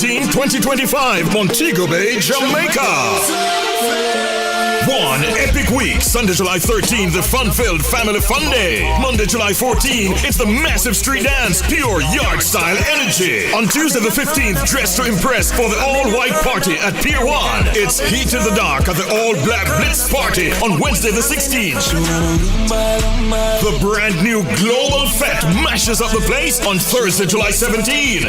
13-2025, Montego Bay, Jamaica. One epic week, Sunday, July 13th, the fun-filled Family Fun Day. Monday, July 14th, it's the massive street dance, pure yard-style energy. On Tuesday the 15th, dress to impress for the all-white party at Pier 1. It's Heat in the Dark at the all-black Blitz party on Wednesday the 16th. The brand new Global Fete mashes up the place on Thursday, July 17th.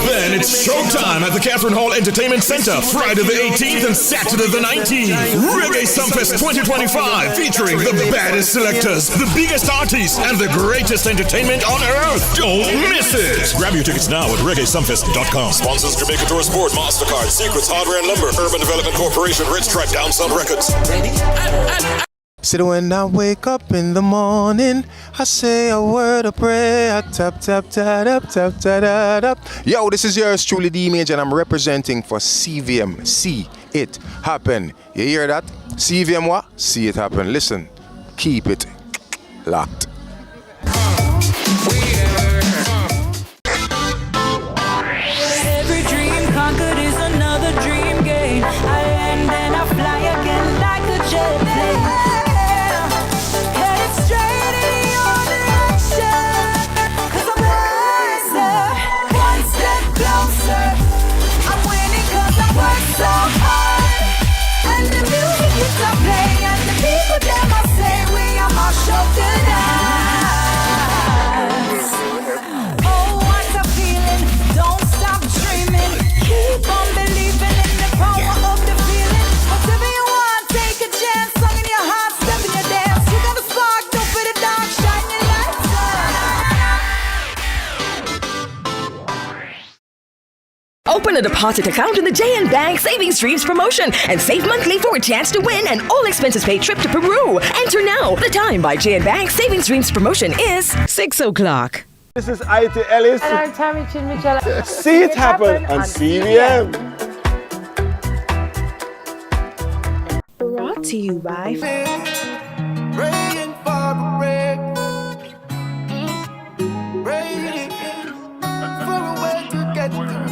Then it's showtime at the Catherine Hall Entertainment Center, Friday the 18th and Saturday the 19th. Reggae Sumfest 2025, featuring the baddest selectors, the biggest artists, and the greatest entertainment on earth. Don't miss it. Grab your tickets now at reggaesumfest.com. Sponsors Jamaica Tourist Board, MasterCard, Secrets Hardware and Lumber, Urban Development Corporation, Red Stripe, Down South Records. So when I wake up in the morning, I say a word of prayer. Tap, tap, tap, tap, tap, tap, tap. Yo, this is yours truly, D Major, and I'm representing for CVM. See it happen. You hear that? CVM what? See it happen. Listen, keep it locked. Every dream conquered is another dream game. I land and I fly again like a jet plane. Headed straight in your direction. 'Cause I'm wiser, one step closer. I'm winning 'cause I work so hard. And the music keeps on playing, and the people them I say we are my show tonight. Oh, what a feeling! Don't stop dreaming. Keep on believing in the power of the feeling. Whatever you want, take a chance. Song in your heart, step in your dance. You got a spark, don't fit the dark, shine your lights on. Open a deposit account in the JN Bank Savings Streams promotion and save monthly for a chance to win an all-expenses paid trip to Peru. Enter now. The time by JN Bank Savings Streams promotion is 6 o'clock. This is Ellis. And I'm Tami Michelle. See it happen on CVM. Brought to you by Praying for a break. Praying for a way to get through.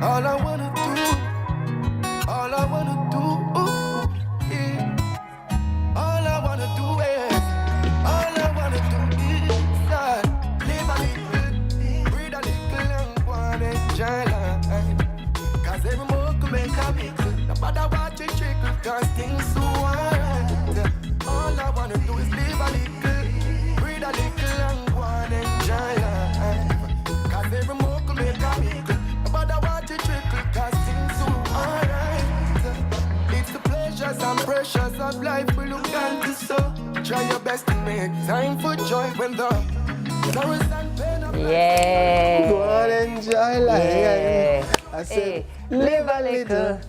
All I wanna do, all I wanna do, yeah. All I wanna do is, all I wanna do is live a little, breathe a little, and go and enjoy life. 'Cause every more can make a mickle. No matter what you trickle, 'cause things so alright. All I wanna do is live a little, breathe a little, and go and enjoy life. 'Cause every more can make a mickle. No matter what you trickle, 'cause things so alright. It's the pleasures and pressures of life we look down to, so try your best to make time for joy when the sorrows and pain of Yeah. go and enjoy life. Yeah. I said, Live a little,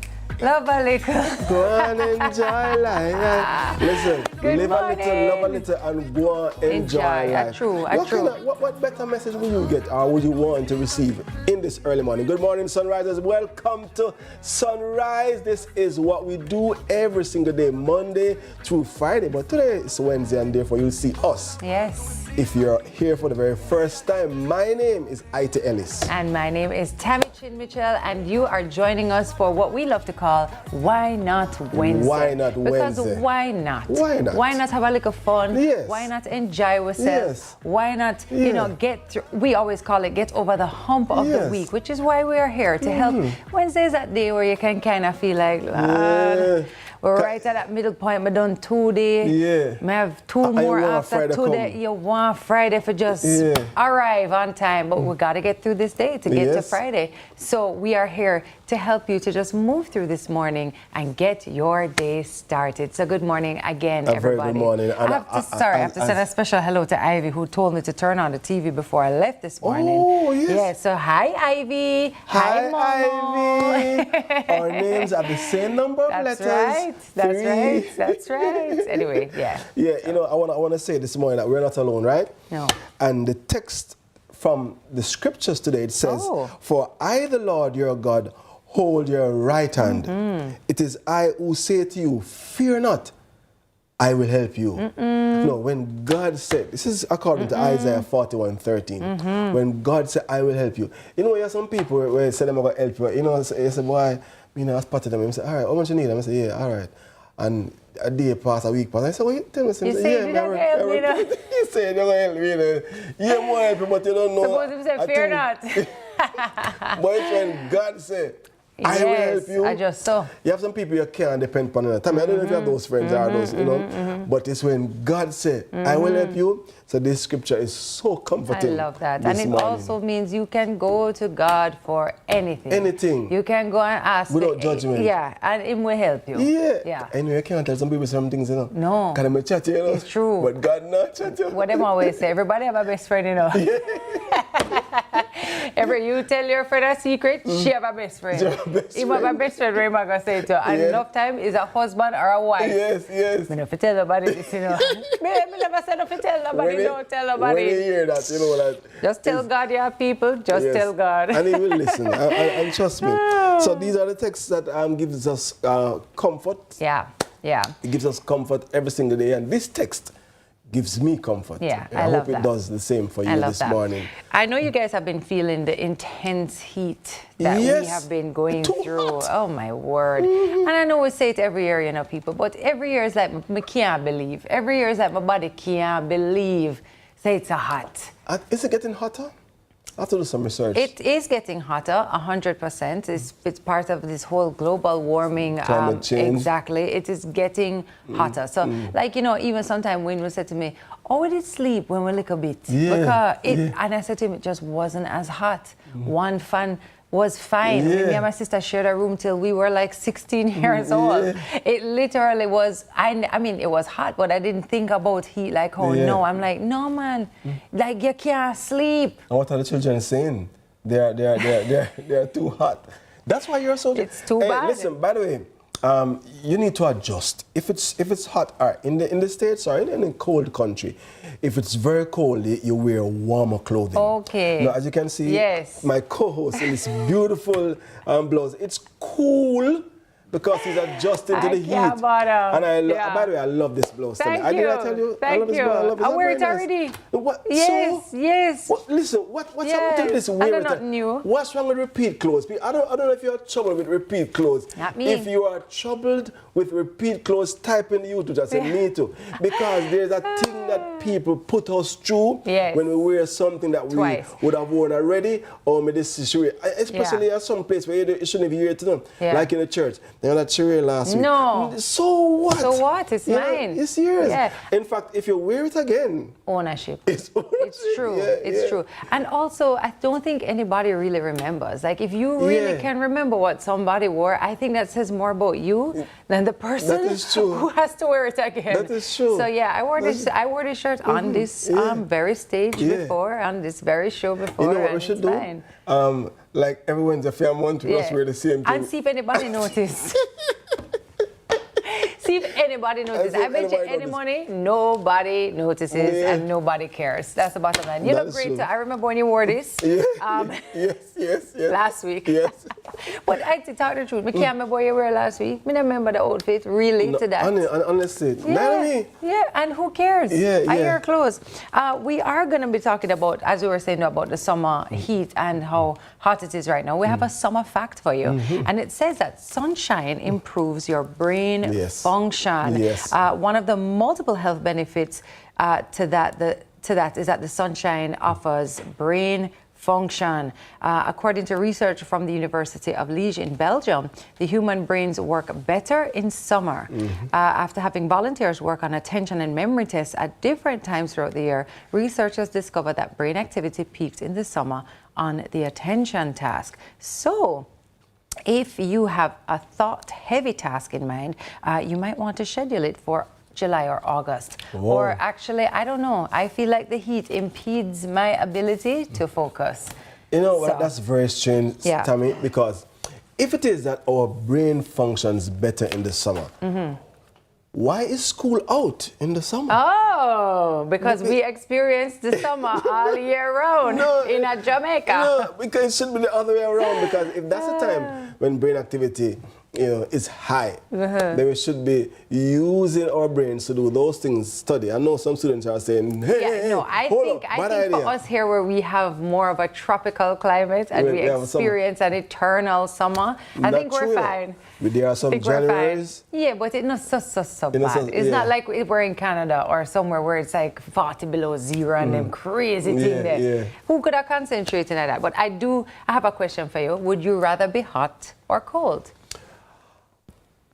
love a little. go and enjoy life. Listen, Good live a little, love a morning. little, and go and enjoy life. True. What better message will you get, or would you want to receive in this early morning? Good morning, Sunrisers. Welcome to Sunrise. This is what we do every single day, Monday through Friday. But today is Wednesday, and therefore you'll see us. Yes. If you're here for the very first time, my name is Ellis. And my name is Tami Michelle, and you are joining us for what we love to call Why Not Wednesday. Why Not Because Wednesday? why not? Why not? Why not have a little fun? Yes. Why not enjoy ourselves? Yes. Why not, Yeah. get through, we always call it get over the hump of the Yes. week, which is why we are here to help. Wednesday is that day where you can kind of feel like, we're right at that middle point. I done 2 days. Yeah. I have two And you more want after Friday 2 days. come. You want Friday for just arrive on time, but we got to get through this day to get to Yes. Friday. So we are here to help you to just move through this morning and get your day started. So good morning again, A very everybody. good morning. I have to send a special hello to Ivy, who told me to turn on the TV before I left this morning. Oh, yes. Yeah, so hi, Ivy. Hi, Momo. Ivy. Our names have the same number of That's letters. right. That's 3. right. That's right. Anyway, yeah. Yeah, you know, I want to say this morning that we're not alone, right? No. And the text from the scriptures today, it says, Oh. "For I, the Lord your God, hold your right hand. It is I who say to you, fear not. I will help you. No, when God said, this is according to Isaiah 41:13. When God said, I will help you. You know, you have some people where say them are going to help you. You know, you say, boy, you know, I spotted them. I say, all right, how much you need? I say, yeah, all right. And a day pass, a week pass. I say, well, you tell me. You say you don't help me, no? You say you're going to help me, you know. You more help me, but you don't know. Suppose him say, fear not. But it's when God said, I will help you. I just saw. You have some people you can't depend upon another time. I don't know if you have those friends or those, you know. But it's when God said, I will help you. So this scripture is so comforting. I love that. And it also means you can go to God for anything. Anything. You can go and ask. Without judgment. Yeah, and Him will help you. Yeah. Anyway, you can't tell some people some things, you know. No. Can I chat you, you know? It's true. But God not chat you. What them always say, everybody have a best friend, you know. Every you tell your friend a secret, she have a best friend. He have a best friend, Ray Maga say to her. And enough time is a husband or a wife. Yes. Me never tell nobody this, you know. me never said nothing tell nobody, don't tell nobody. When you hear that, you know that. Just tell God, yeah, people. Just tell God. And He will listen. And trust me. So these are the texts that gives us comfort. Yeah. It gives us comfort every single day. And this text gives me comfort. Yeah, I hope it does the same for you this morning. I know you guys have been feeling the intense heat that we have been going through. Hot. Oh my word. And I know we say it every year, you know, people, but every year is like, me can't believe. Every year is like, my body can't believe. Say it's a hot. Is it getting hotter? I have to do some research. It is getting hotter, 100%. It's part of this whole global warming. Climate change. Exactly. It is getting hotter. So, like, you know, even sometimes Wayne will say to me, oh, we did sleep when we little bit. Yeah. Because and I said to him, it just wasn't as hot. One fan was fine. Me and my sister shared a room till we were like 16 years old. It literally was, I mean, it was hot, but I didn't think about heat like, oh no. I'm like, no man, like you can't sleep. And what are the children saying? They're too hot. That's why you're so... It's too bad. Listen, by the way, you need to adjust. If it's hot, all right, in the States or in a cold country, if it's very cold, you wear warmer clothing. Okay. Now, as you can see, my co-host in this beautiful blouse, it's cool because he's adjusting to the heat. And by the way, I love this blouse. Thank you. Did I tell you? Thank you. I wear it already. What? Yes. What, listen, what's wrong with this? I don't know new. What's wrong with repeat clothes? I don't know if you're troubled with repeat clothes. Not me. If you are troubled with repeat clothes, type in YouTube. Just say me too. Because there's a thing that people put us through when we wear something that we would have worn already, or maybe this situation. Especially at some place where you shouldn't be here to them, like in the church. They had a cherry last week. No. So what? So what? It's mine. It's yours. Yeah. In fact, if you wear it again, ownership. It's true. It's true. And also, I don't think anybody really remembers. Like, if you really can remember what somebody wore, I think that says more about you than the person who has to wear it again. That is true. So yeah, I wore this shirt on this very stage before, on this very show before. You know what we should do? Like everyone's a fair month, we just wear the same thing. And see if anybody noticed. See if anybody notices. I bet you any money, nobody notices and nobody cares. That's the bottom line. You look great too. I remember when you wore this. Yes. Last week. Yes. But I to tell the truth, I can't remember what you wore last week. I don't remember the outfit really to that. Honestly, and who cares? I wear clothes. We are going to be talking about, as we were saying, about the summer heat and how hot it is right now. We have a summer fact for you. And it says that sunshine improves your brain function. One of the multiple health benefits to that is that the sunshine offers brain function. According to research from the University of Liège in Belgium, the human brains work better in summer. After having volunteers work on attention and memory tests at different times throughout the year, researchers discovered that brain activity peaked in the summer on the attention task. So, if you have a thought-heavy task in mind, you might want to schedule it for July or August. Whoa. Or actually, I don't know. I feel like the heat impedes my ability to focus. You know what? That's very strange, Tami, because if it is that our brain functions better in the summer, why is school out in the summer? Oh, because we experience the summer all year round in Jamaica. No, because it should be the other way around, because if that's the time when brain activity is high. Then we should be using our brains to do those things, study. I know some students are saying, I think for us here where we have more of a tropical climate and we experience an eternal summer, I think we're fine. But there are some Januaries. Yeah, but it's not so bad. It's not like we're in Canada or somewhere where it's like 40 below zero and them crazy thing there. Yeah. Who could have concentrated on that? But I have a question for you. Would you rather be hot or cold?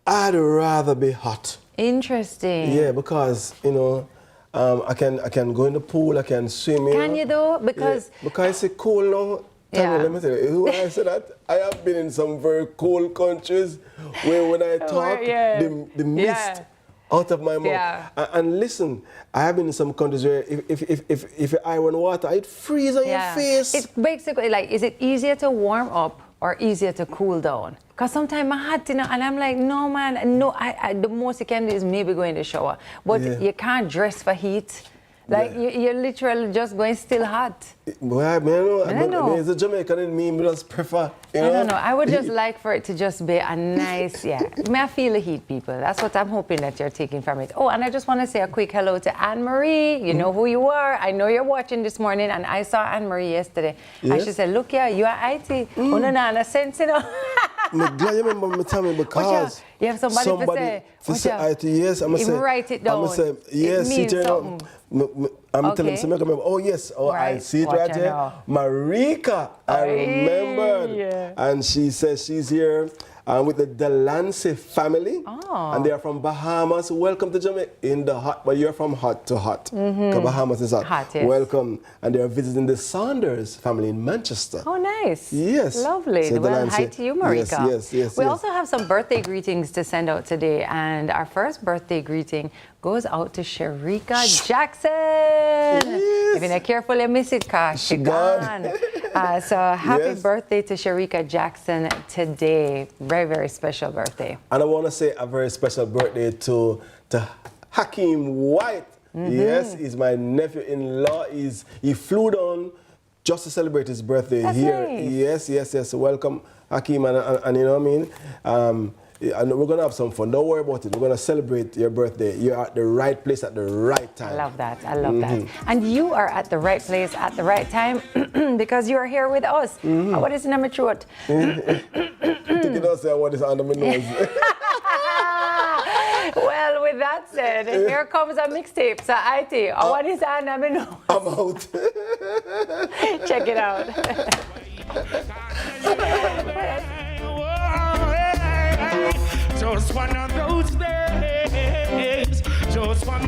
I'd rather be hot. Interesting. Yeah, because, I can go in the pool, I can swim. Can you though? Because it's cold now. Tami, let me tell you, why I say that, I have been in some very cold countries where when I talk, the mist out of my mouth. Yeah. And listen, I have been in some countries where if I run water, it freezes on your face. It's basically like, is it easier to warm up or easier to cool down? Because sometimes I'm hot, and I'm like, no, man, no. The most you can do is maybe go in the shower. But you can't dress for heat. Like, you're literally just going still hot. Well, I know. It's a Jamaican in me, but I just prefer, I don't know. I would just like for it to just be a nice, May I feel the heat, people? That's what I'm hoping that you're taking from it. Oh, and I just want to say a quick hello to Anne-Marie. You know who you are. I know you're watching this morning, and I saw Anne-Marie yesterday. Yes. And she said, look here, you are IT. Oh, no, sense, I'm glad you remember me, Tami, because you have somebody to say IT, yes. I'm going to say, write it down. I'm going to say, yes, it means something. I'm telling him, oh yes, I see it right here. Marika, I remembered. And she says she's here with the Delancey family. And they are from Bahamas. Welcome to Jamaica in the hot, but you're from hot to hot. Bahamas is hot. Yes. Welcome. And they are visiting the Saunders family in Manchester. Oh, nice. Yes. Lovely. So well, hi to you, Marika. Yes. We also have some birthday greetings to send out today. And our first birthday greeting goes out to Sharika Jackson. If you're not careful, you miss it, because she's gone. So happy birthday to Sharika Jackson today. Very, very special birthday. And I want to say a very special birthday to Hakeem White. Yes, he's my nephew-in-law. He flew down just to celebrate his birthday. That's here. Nice. Yes. Welcome, Hakeem, and you know what I mean? And we're going to have some fun. Don't worry about it. We're going to celebrate your birthday. You're at the right place at the right time. I love that. that. And you are at the right place at the right time because you are here with us. What is in my throat? I think you don't say what is under my nose. Well, with that said, here comes a mixtape. So, IT, what is under my nose? I'm out. Check it out. Just one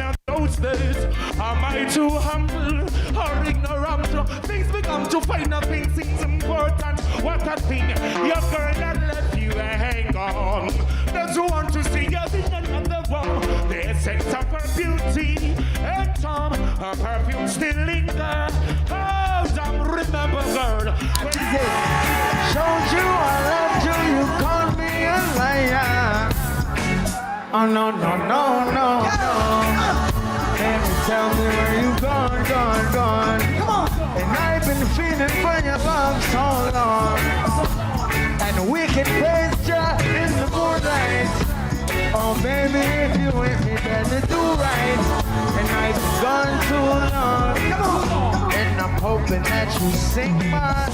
of those days, am I too humble or ignorant? Things become to find out things important. What a thing, your girl that left you hang on. Does you want to see you in another one? The sense of her beauty and charm, her perfume still linger. Oh, don't remember, girl. Showed you I loved you, you called me a liar. Oh no. Let me tell me where you gone. Come on. And I've been feeling for your love so long. And wicked praise Jah in the moonlight. Oh baby, if you with me, better do right. And I've been gone too long. Come on. And I'm hoping that you sing my.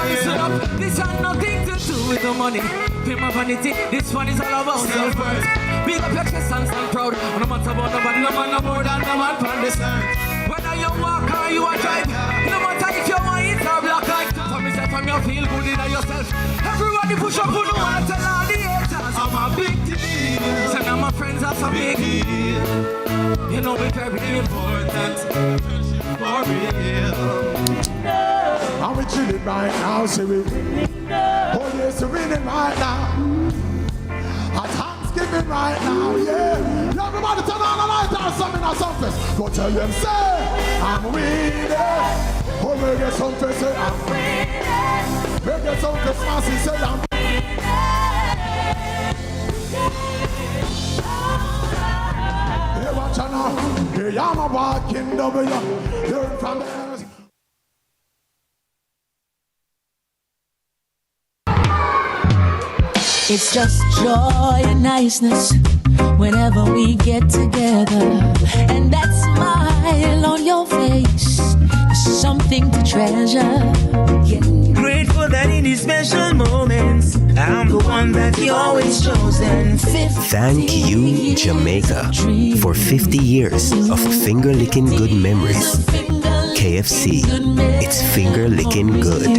Listen up, this has nothing to do with the money. Fame and vanity, this one is all about self-worth. Big up your chest and stand proud. No matter about the man, no man no more than the man from the sun. Whether you walk or you are drive, no matter if you want it or black light. From yourself, from you feel good in yourself. Everybody push up, who don't want to tell all the haters I'm a big deal. So now my friends are so big. You know me very important. For real. Are we chilling right now, see we? Oh yes, we're winning right now. At Thanksgiving right now, yeah. Everybody turn on the light or something or something. Go tell them, say, I'm winning. Oh, Reggae Sumfest, say, I'm winning. Reggae Sumfest, Massey, say, I'm winning. Hey, watch out now. Hey, I'm a walking W. Learn from the It's just joy and niceness whenever we get together. And that smile on your face is something to treasure. Grateful that in these special moments, I'm the one that you always chosen. Thank you, Jamaica, for 50 years of finger-licking good memories. KFC, it's finger-licking good.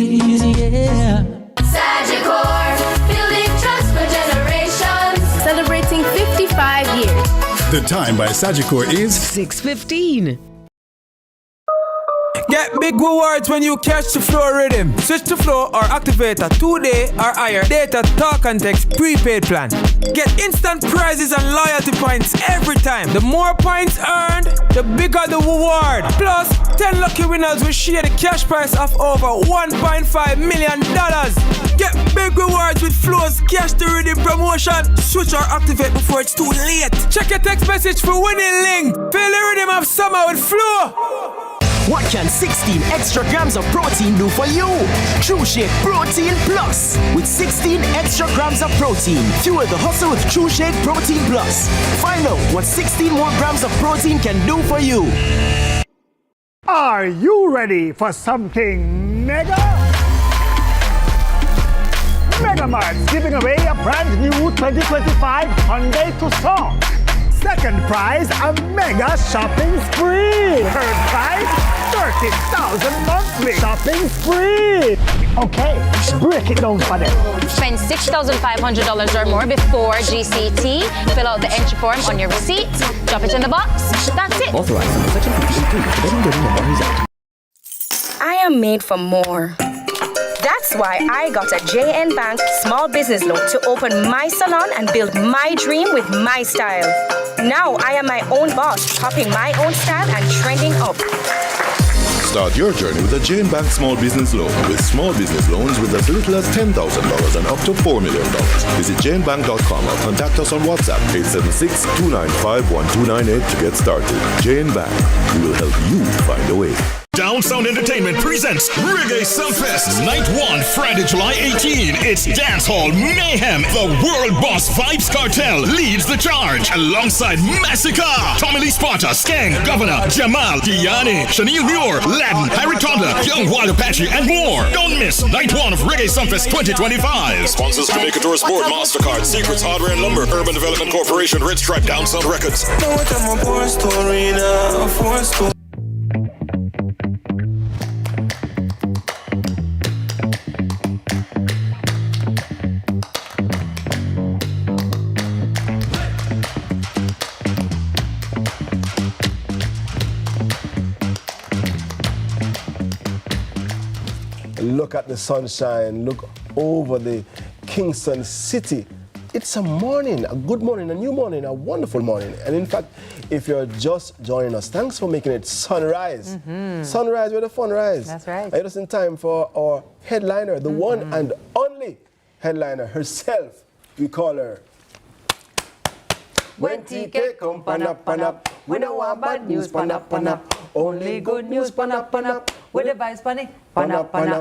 Decor, building trust for generations. Celebrating 55 years. The time by Sagicor is 6:15. Get big rewards when you catch the floor rhythm. Switch to flow or activate a 2-day or higher data talk and text prepaid plan. Get instant prizes and loyalty points every time. The more points earned, the bigger the reward. Plus, 10 lucky winners will share the cash prize of over $1.5 million. Get big rewards with Flow's Cash the Rhythm promotion. Switch or activate before it's too late. Check your text message for winning link. Feel the rhythm of summer with Flow. What can 16 extra grams of protein do for you? True Shake Protein Plus. With 16 extra grams of protein, fuel the hustle with True Shake Protein Plus. Find out what 16 more grams of protein can do for you. Are you ready for something mega? Mega Mart's giving away a brand new 2025 Hyundai Tucson. Second prize, a mega shopping spree. Third prize, 30,000 monthly shopping spree. Okay, break it down for them. Spend $6,500 or more before GCT. Fill out the entry form on your receipt. Drop it in the box. That's it. Authorized under Section 53. I am made for more. That's why I got a JN Bank small business loan to open my salon and build my dream with my style. Now I am my own boss, popping my own style and trending up. Start your journey with a Jane Bank Small Business Loan. With small business loans with as little as $10,000 and up to $4 million. Visit janebank.com or contact us on WhatsApp 876-295-1298 to get started. Jane Bank, we will help you find a way. Down Sound Entertainment presents Reggae Sumfest Night 1, Friday, July 18. It's Dancehall Mayhem. The World Boss Vibes Cartel leads the charge alongside Massacre, Tommy Lee Sparta, Skang, Governor, Jamal, Diani, Shanil Muir, Laden, Harry Toddler, Young Wild Apache, and more. Don't miss Night 1 of Reggae Sumfest 2025. Sponsors Jamaica Tour Sport, MasterCard, Secrets Hardware and Lumber, Urban Development Corporation, Red Stripe, Down Sound Records. Look at the sunshine, look over the Kingston city. It's a morning, a good morning, a new morning, a wonderful morning. And in fact, if you're just joining us, thanks for making it sunrise. Sunrise where the fun rise. That's right. It's in time for our headliner, the one and only headliner herself. We call her. When TK come pan up, we don't want bad news pan up. Only good news pan up. With the vibes pan up. That's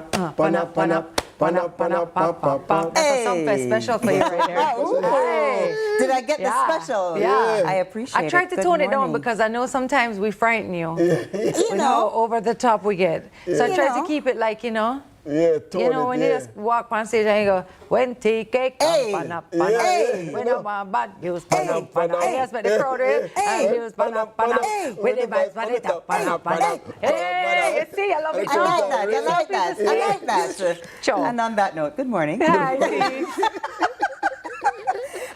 a Sumfest special for you right there. Hey. Did I get the special? Yeah. I appreciate it. I tried to tone it down because I know sometimes we frighten you. You know, over the top we get. So I tried to keep it like, Yeah, when you just walk on stage and you go, when TK come pan up. We don't want bad news pan up. Yes, but the crowd is news pan up. With the vibes pan up. Hey, you see, I love it. I like that. And on that note, good morning.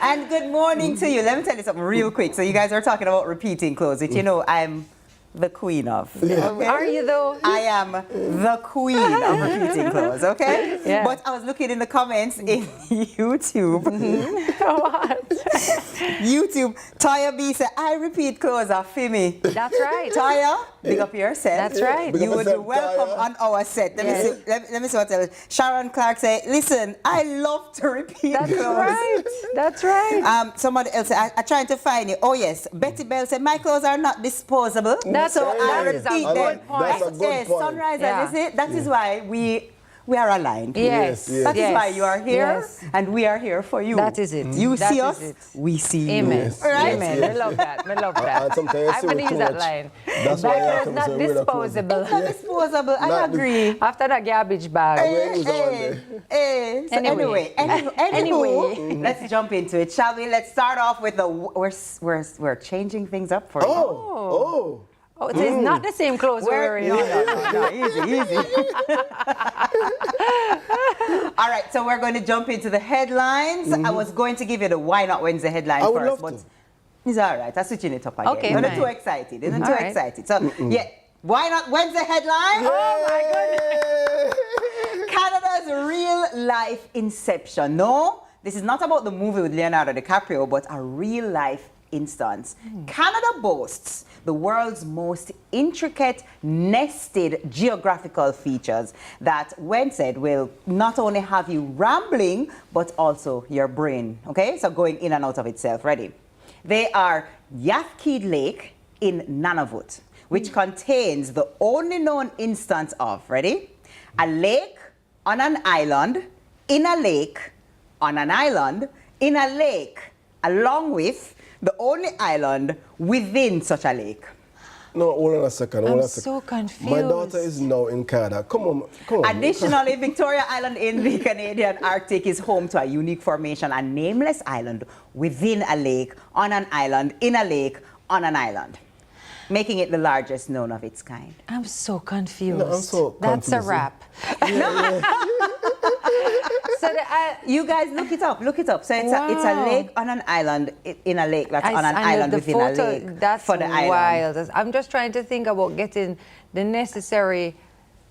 And good morning to you. Let me tell you something real quick. So you guys are talking about repeating clothes, which I'm the queen of. Okay? Are you though? I am the queen of repeating clothes, okay? Yeah. But I was looking in the comments in YouTube. What? YouTube, Taya B said, I repeat clothes are for me. That's right. Taya, big up yourself. That's right. You would be welcome on our set. Let me see what else. Sharon Clark said, listen, I love to repeat clothes. That's right. Somebody else said, I'm trying to find it. Oh yes, Betty Bell said, my clothes are not disposable. That's so I that is repeat a them. good point. Yes, Sunrise, is it? That is why we we are aligned. Yes. That is why you are here, and we are here for you. That is it. You That see is us, it. we see you. Amen. Yes. Right? Amen. I love that. I love that. Sometimes I'm going to use that line. That's why That is not disposable. It's not disposable. I agree. After that garbage bag. So anyway, let's jump into it, shall we? Let's start off with we're changing things up for you. Oh, it is not the same clothes we're wearing. No, easy. All right, so we're going to jump into the headlines. I was going to give you the Why Not Wednesday headline first, but it's all right. I'm switching it up again. Okay, not too excited. Isn't too excited. So Why Not Wednesday headline? Oh my goodness! Canada's real life inception. No, this is not about the movie with Leonardo DiCaprio, but a real life instance. Canada boasts the world's most intricate nested geographical features that, when said, will not only have you rambling, but also your brain. Okay, so going in and out of itself. Ready? They are Yafkeed Lake in Nunavut, which contains the only known instance of, ready? A lake on an island, in a lake, on an island, in a lake, along with the only island within such a lake. No, hold on a second. I'm so confused. My daughter is now in Canada. Come on. Additionally, Victoria Island in the Canadian Arctic is home to a unique formation, a nameless island within a lake, on an island, in a lake, on an island, making it the largest known of its kind. I'm so confused. No, I'm so That's confused. a wrap. So you guys look it up. So it's a lake on an island, in a lake that's on an island within a lake. That's for the wild. island. I'm just trying to think about getting the necessary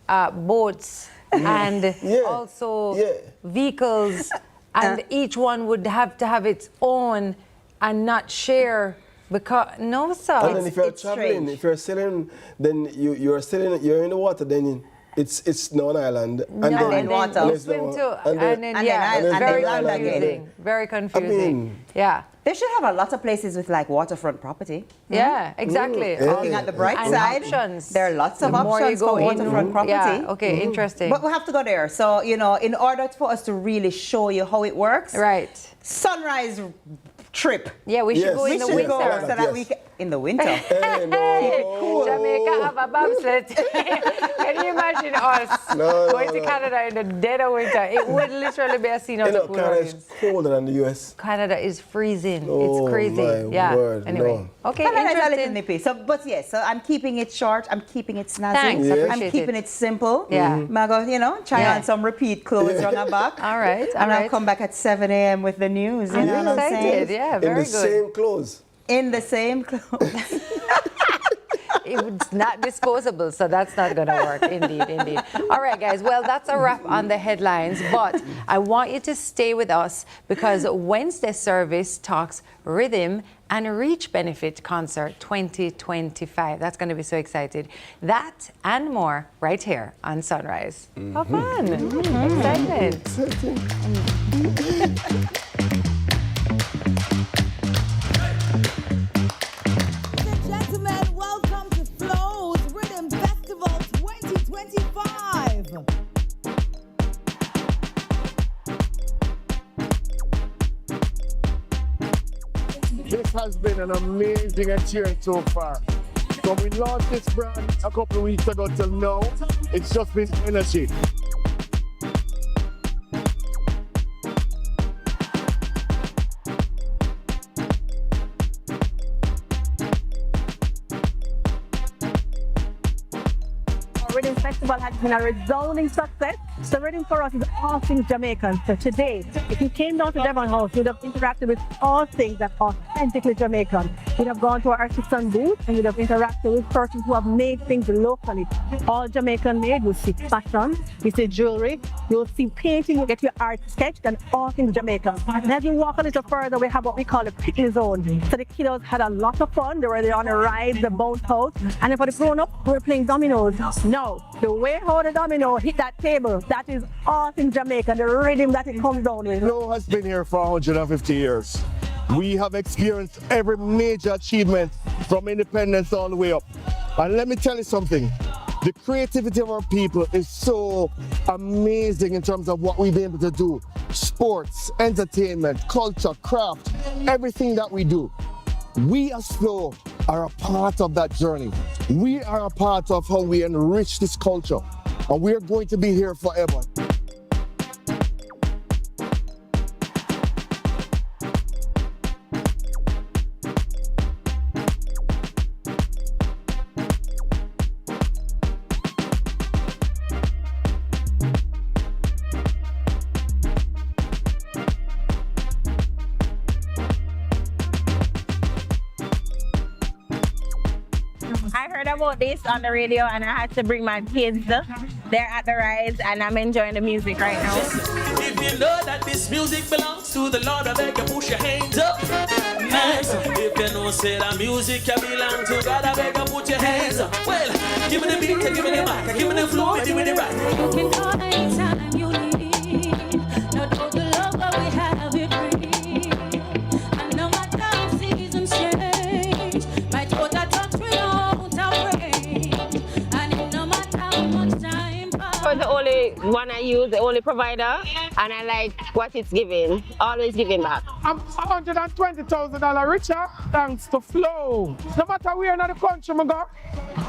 boats and also vehicles, and each one would have to have its own and not share. Because no, sir. And then if you're traveling, if you're sailing, then you're sailing, you're in the water, then it's no an island. And then water. You swim too. And then very confusing. Very confusing. They should have a lot of places with like waterfront property. Yeah, exactly. Looking at the bright side, options. There are lots of options for waterfront property. Yeah, okay, interesting. But we have to go there. So, you know, in order for us to really show you how it works. Right. Sunrise trip. Yeah, we should go in the winter. So that we can, in the winter. Jamaica have a bobsled. Can you imagine us going to Canada in the dead of winter? It would literally be a scene of the cool Canada is colder than the US. Canada is freezing. Oh, it's crazy. My word, anyway. Okay, Canada interesting. is a little nippy. So, but yes, so I'm keeping it short. I'm keeping it snazzy. Thanks, I'm keeping it simple. Yeah. Mago, you know, try on some repeat clothes, run back. All right. And I'll come back at 7 a.m. with the news. You know what I'm saying? Yeah, very good. In the same clothes. In the same clothes. It's not disposable, so that's not going to work. Indeed. All right, guys. Well, that's a wrap on the headlines, but I want you to stay with us because Wednesday service talks Rhythm and Reach Benefit Concert 2025. That's going to be so excited. That and more right here on Sunrise. How fun. Excitement. This has been an amazing experience so far. So we launched this brand a couple of weeks ago till now. It's just been energy. Rhythm Festival has been a resounding success. So Rhythm for us is all things Jamaican. So today, if you came down to Devon House, you'd have interacted with all things that are authentically Jamaican. You'd have gone to our artisan booth and you'd have interacted with persons who have made things locally. All Jamaican made. You'll see fashion, you see jewelry, you'll see painting, you'll get your art sketched, and all things Jamaican. And as you walk a little further, we have what we call the picnic zone. So the kiddos had a lot of fun. They were there on the rides, the boat house. And for the grown-ups, we were playing dominoes. Now, the way how the domino hit that table, that is all in Jamaica, the rhythm that it comes down with. Flow has been here for 150 years. We have experienced every major achievement from independence all the way up. And let me tell you something, The creativity of our people is so amazing in terms of what we've been able to do. Sports, entertainment, culture, craft, everything that we do. We as Flow are a part of that journey. We are a part of how we enrich this culture. And we're going to be here forever. About this on the radio, and I had to bring my kids. They're at the rides, and I'm enjoying the music right now. If you know that this music belongs to the Lord, I beg you push your hands up. Nice. If you know say that music can belong to God, I beg you put your hands up. Well, give me the beat, give me the mic, give me the flow, give me the right. You can call anytime you need. No total love, but we have it free. And no matter how seasons change, my total touch will the only one I use, the only provider, and I like what it's giving. Always giving back. I'm $120,000 richer thanks to Flow. No matter where in the country I go,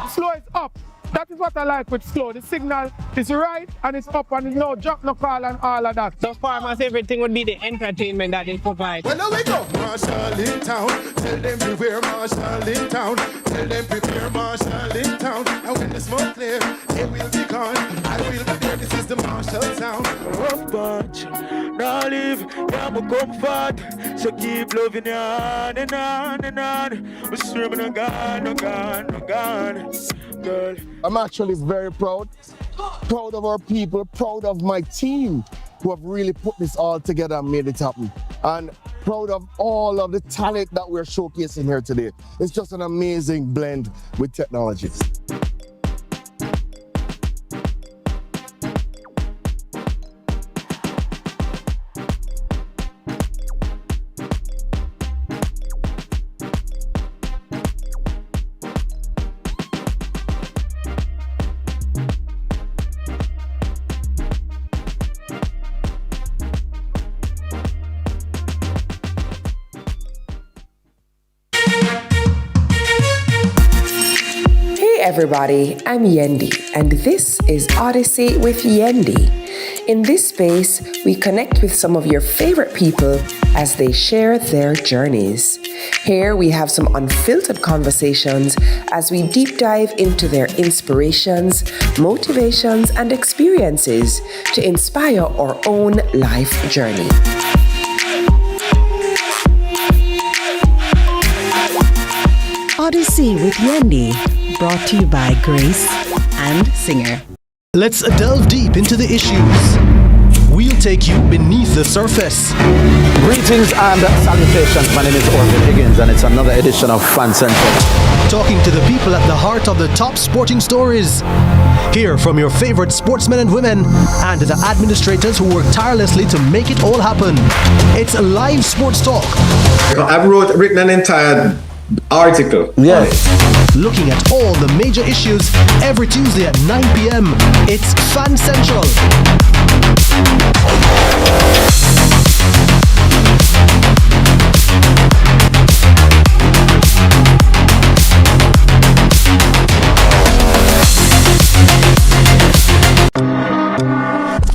Flow is up. That is what I like with Flow. The signal is right and it's up and there's no drop, no call and all of that. So far, my favorite thing would be the entertainment that it provides. Well, now we go. Marshall in town. Tell them beware Marshall in town. Tell them prepare Marshall in town. And when the smoke clear, they will be gone. I will be there. This is the Marshall sound. Rough bunch. Now live, yeah, my comfort. So keep loving you on and on and on. We're streaming no gone, no gone, no gone. Girl. I'm actually very proud of our people, proud of my team who have really put this all together and made it happen. And proud of all of the talent that we're showcasing here today. It's just an amazing blend with technology. Everybody, I'm Yendi, and this is Odyssey with Yendi. In this space, we connect with some of your favorite people as they share their journeys. Here we have some unfiltered conversations as we deep dive into their inspirations, motivations, and experiences to inspire our own life journey. Odyssey with Yendi, brought to you by Grace and Singer. Let's delve deep into the issues. We'll take you beneath the surface. Greetings and salutations. My name is Orville Higgins and it's another edition of Fan Central. Talking to the people at the heart of the top sporting stories. Hear from your favorite sportsmen and women and the administrators who work tirelessly to make it all happen. It's live sports talk. I've written an entire article. Yes. Looking at all the major issues every Tuesday at 9 p.m. It's Fan Central.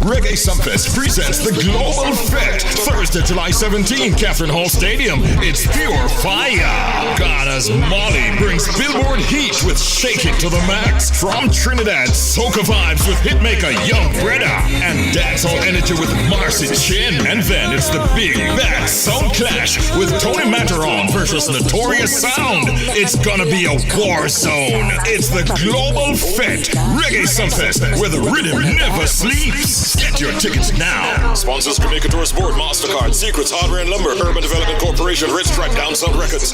Reggae Sumfest presents the Global Fete. Thursday, July 17, Catherine Hall Stadium. It's pure fire. Ghana's Molly brings Billboard heat with Shake It to the Max. From Trinidad, soca vibes with hitmaker Young Breda. And dancehall energy with Marcy Chin. And then it's the big bad sound clash with Tony Matteron versus Notorious Sound. It's gonna be a war zone. It's the Global Fete. Reggae Sumfest, where the rhythm never sleeps. Get your tickets now. Sponsors Jamaica Tourist Board, MasterCard, Secrets, Hardware and Lumber, Urban Development Corporation, Red Stripe, Down South Records.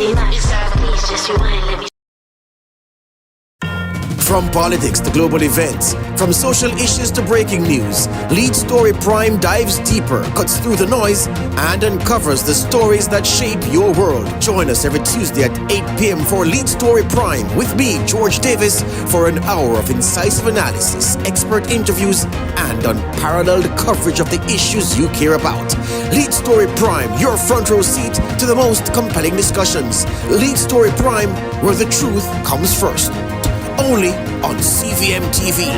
From politics to global events, from social issues to breaking news, Lead Story Prime dives deeper, cuts through the noise, and uncovers the stories that shape your world. Join us every Tuesday at 8 p.m. for Lead Story Prime with me, George Davis, for an hour of incisive analysis, expert interviews, and unparalleled coverage of the issues you care about. Lead Story Prime, your front row seat to the most compelling discussions. Lead Story Prime, where the truth comes first. Only on CVM TV.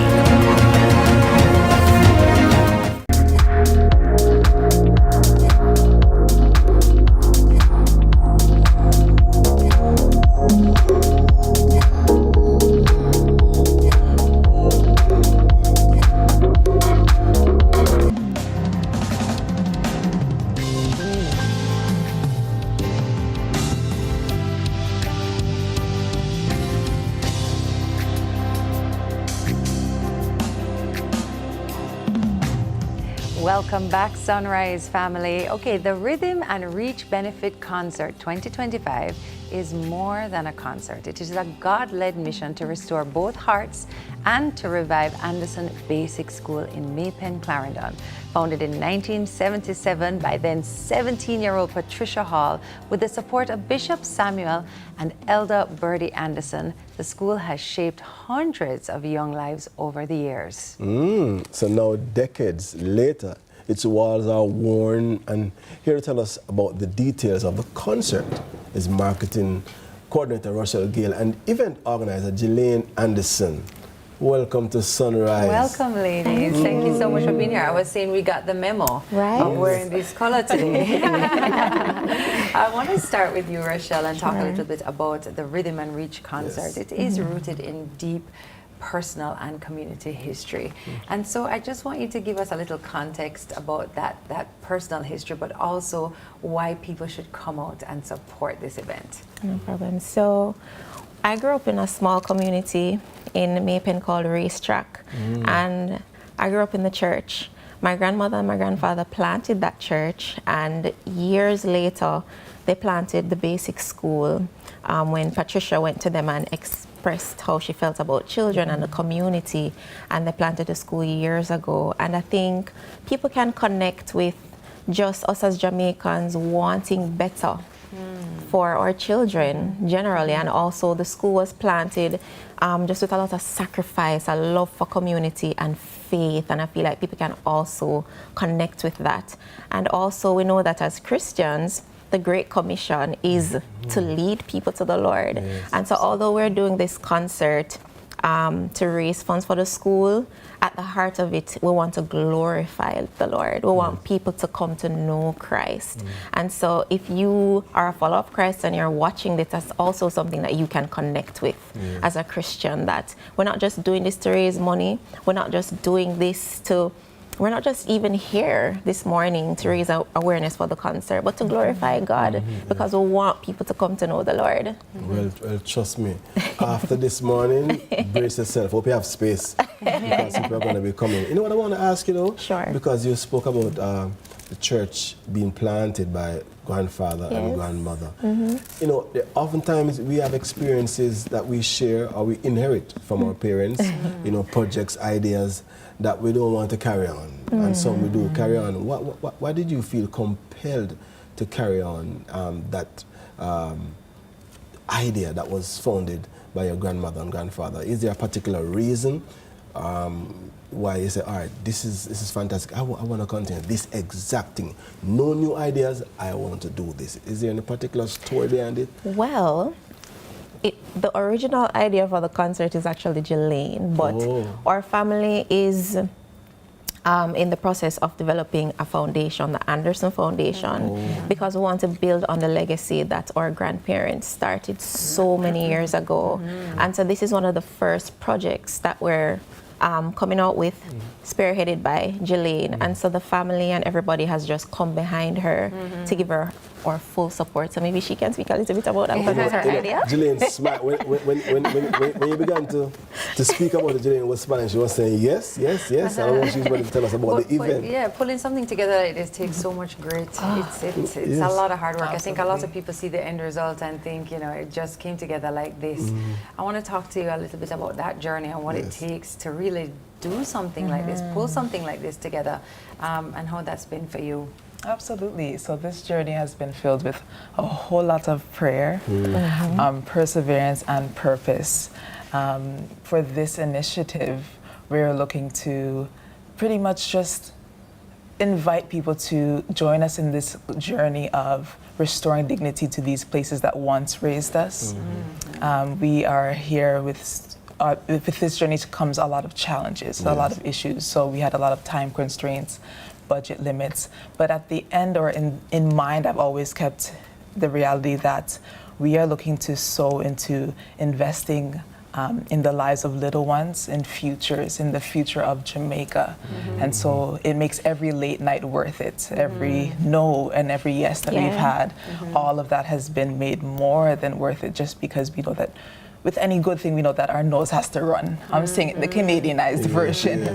Welcome back, Sunrise family. Okay, the Rhythm and Reach Benefit Concert 2025 is more than a concert. It is a God-led mission to restore both hearts and to revive Anderson Basic School in Maypen, Clarendon. Founded in 1977 by then 17-year-old Patricia Hall, with the support of Bishop Samuel and Elder Birdie Anderson, the school has shaped hundreds of young lives over the years. So now, decades later, its walls are worn, and here to tell us about the details of the concert is marketing coordinator Russell Gale and event organizer Jelaine Anderson. Welcome to Sunrise. Welcome, ladies. Thank you so much for being here. I was saying we got the memo of wearing this color today. I want to start with you, Rochelle, and talk a little bit about the Rhythm and Reach concert. It is rooted in deep personal and community history. And so I just want you to give us a little context about that personal history, but also why people should come out and support this event. No problem. So I grew up in a small community in Maypen called Racetrack, and I grew up in the church. My grandmother and my grandfather planted that church, and years later they planted the basic school when Patricia went to them and expressed how she felt about children and the community, and they planted the school years ago. And I think people can connect with just us as Jamaicans wanting better for our children generally, and also the school was planted just with a lot of sacrifice, a love for community and faith, and I feel like people can also connect with that. And also we know that as Christians, the Great Commission is to lead people to the Lord. And so although we're doing this concert to raise funds for the school, at the heart of it, we want to glorify the Lord. We want people to come to know Christ. And so if you are a follower of Christ and you're watching this, that's also something that you can connect with as a Christian, that we're not just doing this to raise money. We're not just doing this to, we're not just even here this morning to raise awareness for the concert, but to glorify God, because we want people to come to know the Lord. Well, trust me. After this morning, brace yourself. Hope you have space, because people are going to be coming. You know what I want to ask you, though? Sure. Because you spoke about the church being planted by grandfather and grandmother. You know, oftentimes we have experiences that we share or we inherit from our parents, you know, projects, ideas that we don't want to carry on, and some we do carry on. Why did you feel compelled to carry on that idea that was founded by your grandmother and grandfather? Is there a particular reason why you say, all right, this is fantastic, I want to continue this exact thing, no new ideas, I want to do this? Is there any particular story behind it? Well, the original idea for the concert is actually Jelaine, but our family is in the process of developing a foundation, the Anderson Foundation, because we want to build on the legacy that our grandparents started so many years ago. And so this is one of the first projects that we're coming out with, spearheaded by Jelaine. And so the family and everybody has just come behind her to give her our full support. So maybe she can speak a little bit about that because it's her idea. Jelaine smiled. When you began to speak about it, Jelaine was smiling. She was saying, yes. I don't know if she's going to tell us about the event. Yeah, pulling something together like this takes so much grit. It's a lot of hard work. Absolutely. I think a lot of people see the end result and think, it just came together like this. I want to talk to you a little bit about that journey and what it takes to really do something like this, pull something like this together, and how that's been for you. Absolutely. So this journey has been filled with a whole lot of prayer, perseverance, and purpose. For this initiative, we're looking to pretty much just invite people to join us in this journey of restoring dignity to these places that once raised us. We are here with this journey comes a lot of challenges, a lot of issues. So we had a lot of time constraints, budget limits, but at the end or in mind, I've always kept the reality that we are looking to sow into investing in the lives of little ones, in the future of Jamaica. And so it makes every late night worth it. Every no and every yes that we've had, all of that has been made more than worth it, just because we know that with any good thing, we know that our nose has to run. I'm saying it, the Canadianized version.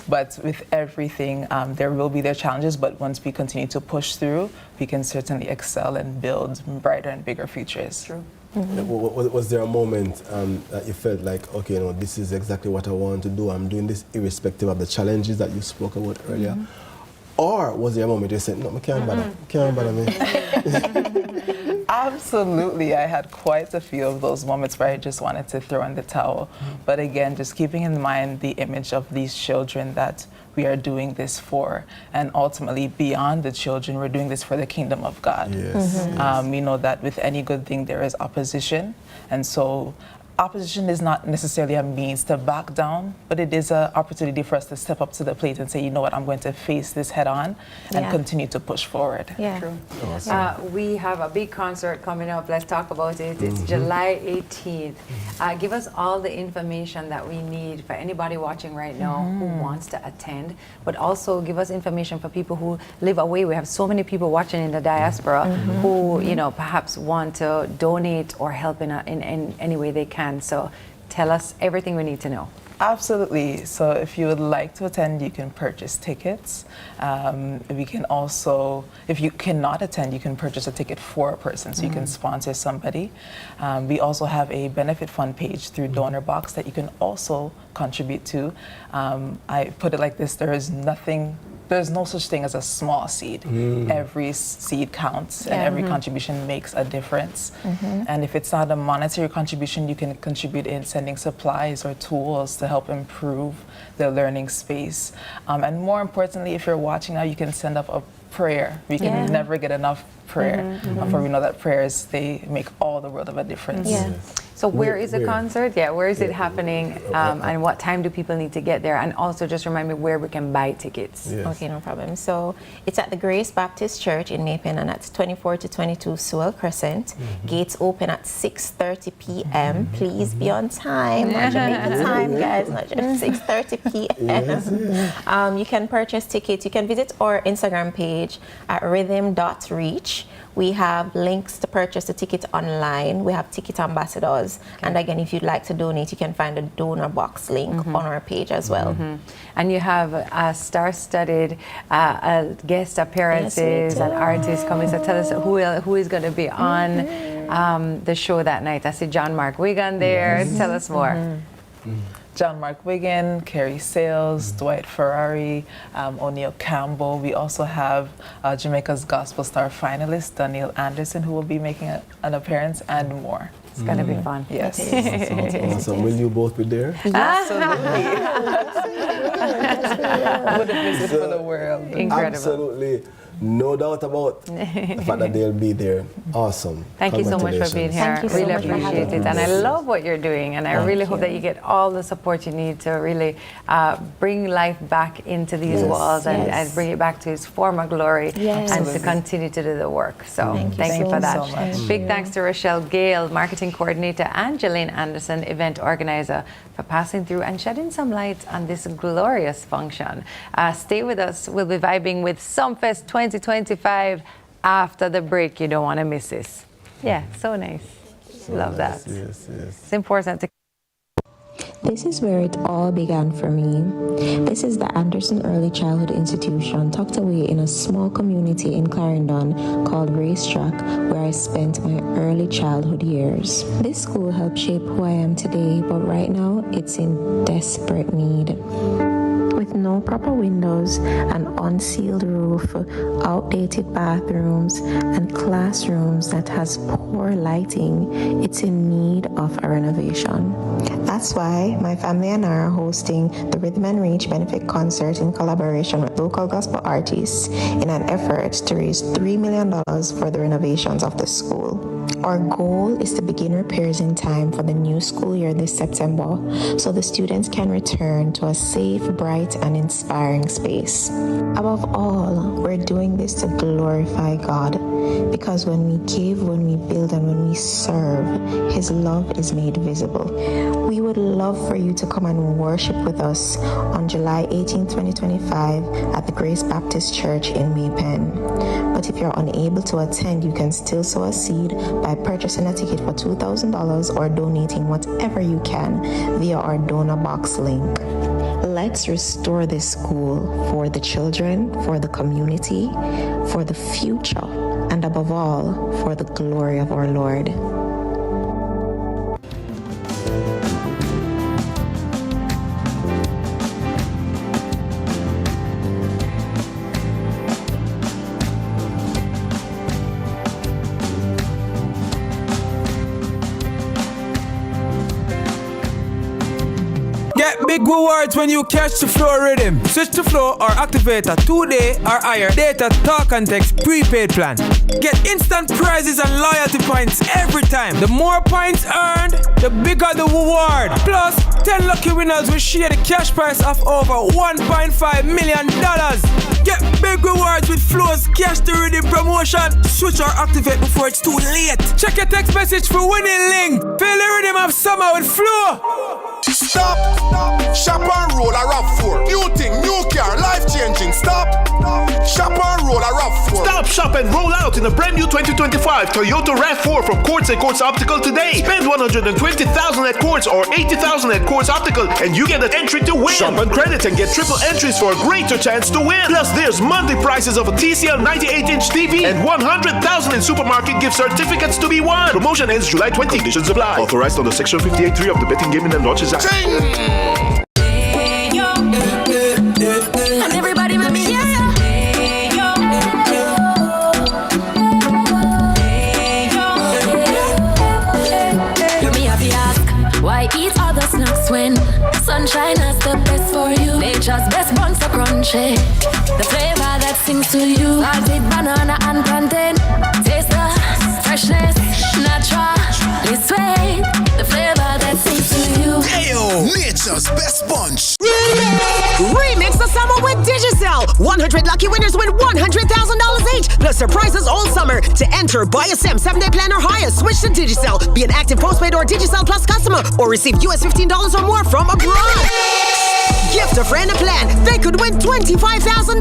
But with everything, there will be their challenges, but once we continue to push through, we can certainly excel and build brighter and bigger futures. True. Was there a moment that you felt like, okay, this is exactly what I want to do. I'm doing this irrespective of the challenges that you spoke about earlier? Or was there a moment you said, no, I can't bother me? Absolutely. I had quite a few of those moments where I just wanted to throw in the towel. But again, just keeping in mind the image of these children that we are doing this for. And ultimately, beyond the children, we're doing this for the kingdom of God. We know that with any good thing, there is opposition. And so opposition is not necessarily a means to back down, but it is an opportunity for us to step up to the plate and say, you know what, I'm going to face this head on and continue to push forward. True. Awesome. We have a big concert coming up. Let's talk about it. It's July 18th. Give us all the information that we need for anybody watching right now who wants to attend, but also give us information for people who live away. We have so many people watching in the diaspora who, perhaps want to donate or help in any way they can. So tell us everything we need to know. Absolutely. So if you would like to attend, you can purchase tickets. We can also, if you cannot attend, you can purchase a ticket for a person, so you can sponsor somebody. We also have a benefit fund page through Donor Box that you can also contribute to. I put it like this, there's no such thing as a small seed. Every seed counts and every contribution makes a difference. And if it's not a monetary contribution, you can contribute in sending supplies or tools to help improve the learning space. And more importantly, if you're watching now, you can send up a prayer. We can never get enough prayer. For we know that prayers, they make all the world of a difference. So where is the concert? Where is it happening? And what time do people need to get there? And also just remind me where we can buy tickets. Okay, no problem. So it's at the Grace Baptist Church in Maypen, and that's 24 to 22 Sewell Crescent. Gates open at 6:30 p.m. Please be on time. Not Jamaican time, guys. Not just 6:30 p.m. You can purchase tickets. You can visit our Instagram page at rhythm.reach. We have links to purchase the ticket online. We have ticket ambassadors. And again, if you'd like to donate, you can find the donor box link on our page as well. And you have star-studded guest appearances and artists coming. So tell us who is going to be on the show that night. I see John Mark Wigan there. Tell us more. John Mark Wigan, Kerry Sales, Dwight Ferrari, O'Neill Campbell. We also have Jamaica's Gospel Star finalist, Daniel Anderson, who will be making an appearance, and more. It's going to be fun. Yes. Awesome. Will you both be there? Absolutely. Would have missed it for the world. Incredible. Absolutely. No doubt about the fact that they'll be there. Awesome. Thank you so much for being here. Really appreciate it. And I love what you're doing. And I really hope that you get all the support you need to really bring life back into these walls and bring it back to its former glory and to continue to do the work. So thank you for that. So much. Big thanks to Rochelle Gale, Marketing Coordinator, and Jelaine Anderson, Event Organizer, for passing through and shedding some light on this glorious function. Stay with us. We'll be vibing with Sumfest 2025 after the break. You don't want to miss this. Yeah, so nice. Love that. Yes. It's important to. This is where it all began for me. This is the Anderson Early Childhood Institution, tucked away in a small community in Clarendon called Racetrack, where I spent my early childhood years. This school helped shape who I am today, but right now it's in desperate need. With no proper windows, an unsealed roof, outdated bathrooms, and classrooms that has poor lighting, it's in need of a renovation. That's why my family and I are hosting the Rhythm and Reach Benefit Concert in collaboration with local gospel artists in an effort to raise $3 million for the renovations of the school. Our goal is to begin repairs in time for the new school year this September, so the students can return to a safe, bright, and inspiring space. Above all, we're doing this to glorify God, because when we give, when we build, and when we serve, His love is made visible. We would love for you to come and worship with us on July 18, 2025 at the Grace Baptist Church in Maypen. But if you're unable to attend, you can still sow a seed by purchasing a ticket for $2,000 or donating whatever you can via our donor box link. Let's restore this school for the children, for the community, for the future, and above all, for the glory of our Lord. Big rewards when you catch the flow rhythm. Switch to flow or activate a 2-day or higher data talk and text prepaid plan. Get instant prizes and loyalty points every time. The more points earned, the bigger the reward. Plus, 10 lucky winners will share the cash prize of over $1.5 million. Get big rewards with Flow's Cash the Rhythm promotion. Switch or activate before it's too late. Check your text message for winning link. Feel the rhythm of summer with Flow. Stop. Shop and roll a RAV4. New thing, new car, life-changing. Stop. Shop and roll a RAV4. Stop, shop and roll out in a brand new 2025 Toyota RAV4 from Quartz & Quartz Optical today. Spend $120,000 at Quartz or $80,000 at Quartz Optical and you get an entry to win. Shop on credit and get triple entries for a greater chance to win. Plus, there's monthly prices of a TCL 98-inch TV and $100,000 in supermarket gift certificates to be won. Promotion ends July 20. Conditions apply. Authorized under Section 58.3 of the Betting, Gaming and Lotteries Act. And everybody with me, Let me have you ask, why eat other snacks when sunshine is the best for you? Nature's best buns are crunchy. The flavor that sings to you, salted banana and plantain. Taste the freshness, naturally sweet. The flavor that sings to you. Ayo, nature's best bunch. Remix the summer with Digicel. 100 lucky winners win $100,000 each, plus surprises all summer. To enter, buy a SIM, 7-day plan or higher. Switch to Digicel. Be an active postpaid or Digicel Plus customer, or receive US $15 or more from abroad. Gift a friend a plan. They could win $25,000.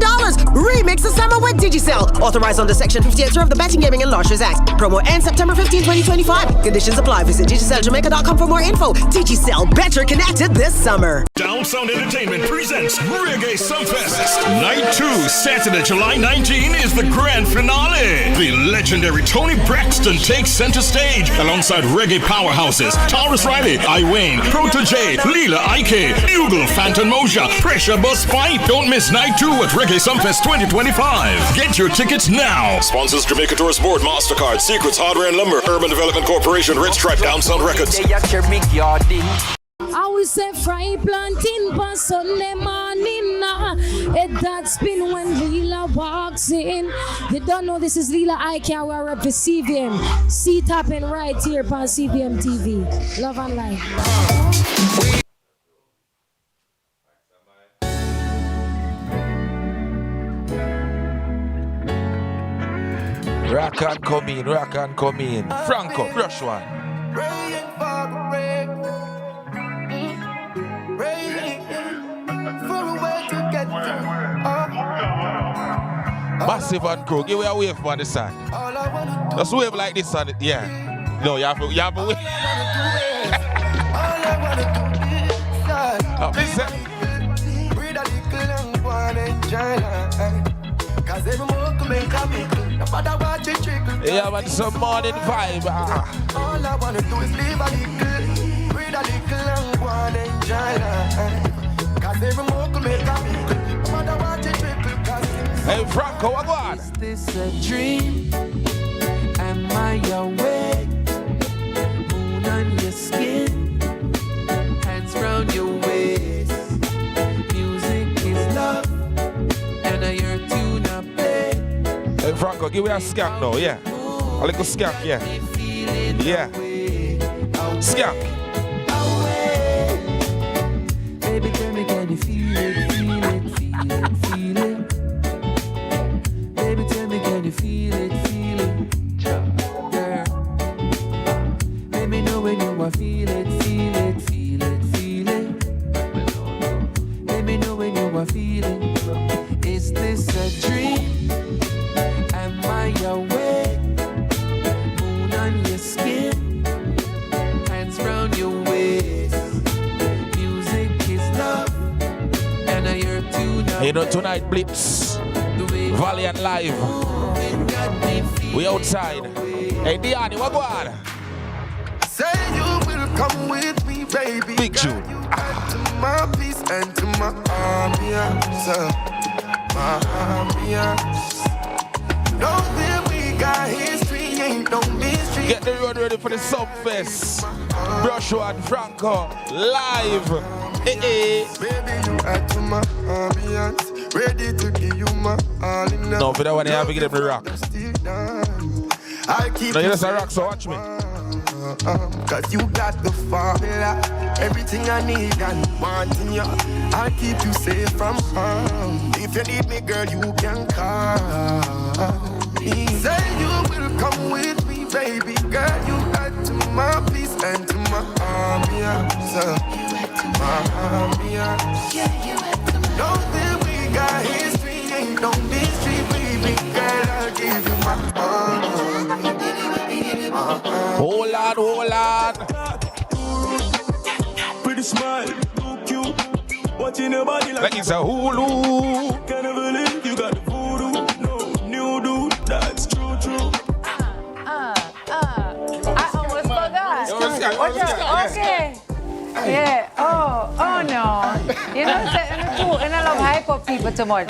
Remix the summer with Digicel. Authorized under Section 58 of the Betting, Gaming and Lotteries Act. Promo ends September 15, 2025. Conditions apply. Visit DigicelJamaica.com for more info. Digicel, better connected this summer. Down Sound Entertainment presents Reggae Sumfest. Night 2, Saturday, July 19 is the grand finale. The legendary Tony Braxton takes center stage alongside reggae powerhouses Taurus Riley, Iwayne, Protege, Leela Ike, Bugle, Phantom Moja, Pressure Bus Pipe. Don't miss Night 2 at Reggae Sumfest 2025. Get your tickets now. Sponsors Jamaica Tourist Board, MasterCard, Secrets, Hardware and Lumber, Urban Development Corporation, Red Stripe, Down Sound Records. I will say fry planting for Sunday morning. It that spin when Leela walk locked in. You don't know this is Lila Icon. We're rep for CVM. C-tapping right here on CVM TV. Love and life. Rock and come in, rock and come in. Franco, brush one. Massive and crew, give me a wave on the side. Just wave like this on it, yeah. No, you have to wave. Listen. Yeah, but some morning vibe. All I wanna do is live a little, breathe a little and go and enjoy life. Cause every more can make a little, no matter what you trickle. Hey Franco, what on? Is this a dream? Am I awake? Moon on your skin, hands round your waist. Music is love, and I hear tune up play. Hey Franco, give me a skank now, yeah. A little skank, yeah. Yeah. Skank. Baby, tell me, can you feel it, feel it, feel it, feel it? Baby, tell me, can you feel it, feel it? Girl. Let me know when you are feel it, feel it, feel it, feel it. Let me know when you are feeling. Is this a dream? Am I awake? Moon on your skin, hands round your waist. Music is love, and I hear tune up. You know tonight Blips, Valiant Live. We outside. Hey Diani, what go on? Say you will come with me, baby. Big June. To my peace and to my ambience. My ambience. Know that we got history, ain't no mystery. Get the road ready for the Sumfest. Brush one, Franco, live. Baby, you add to my ambience. Ready to give you my all in. No, for that one, you have to give them the rock. No, you just a rock, so watch me. Cause you got the formula, everything I need and want in you. I'll keep you safe from harm. If you need me, girl, you can call me. Say you will come with me, baby. Girl, you add to my peace and to my ambience. My ambience. Know that we got history, ain't no mystery, baby. Girl, I'll give you my heart. Hold on, hold on. Pretty smile, too cute. Watching your body like it's a Hulu. Can't believe you got the voodoo. No, new dude, that's true. I almost forgot. Okay. Yeah. Oh no. You know, and I love hype people too much.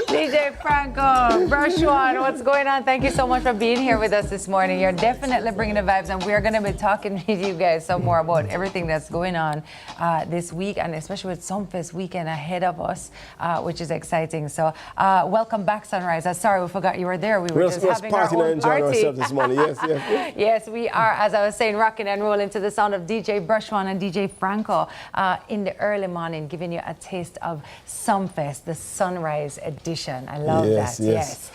DJ Franco, Brush One, what's going on? Thank you so much for being here with us this morning. You're definitely bringing the vibes, and we're going to be talking with you guys some more about everything that's going on this week, and especially with Sumfest weekend ahead of us, which is exciting. So, welcome back, Sunrise. Sorry, we forgot you were there. We were just having our own party. Ourselves this morning. Yes. Yes, we are, as I was saying, rocking and rolling to the sound of DJ Brush One and DJ Franco in the early morning, giving you a taste of Sumfest, the Sunrise edition. I love that. Yes.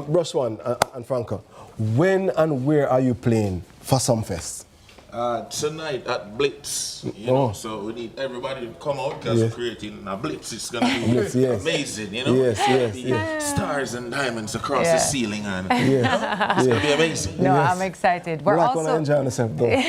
Brush One and Franco, when and where are you playing for Sumfest? Tonight at Blitz, you know, so we need everybody to come out because we're creating a Blitz. It's going to be amazing, you know. Yes. Stars and diamonds across the ceiling, and it's going to be amazing. No, I'm excited. We're also enjoying ourselves, though.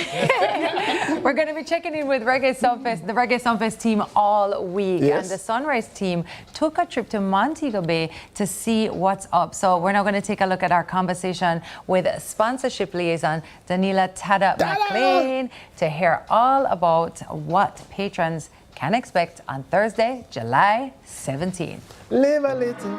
We're going to be checking in with Reggae Sumfest, the Reggae Sumfest team all week. And the Sunrise team took a trip to Montego Bay to see what's up. So we're now going to take a look at our conversation with sponsorship liaison Danila Tada McLean to hear all about what patrons can expect on Thursday, July 17th. Live a little.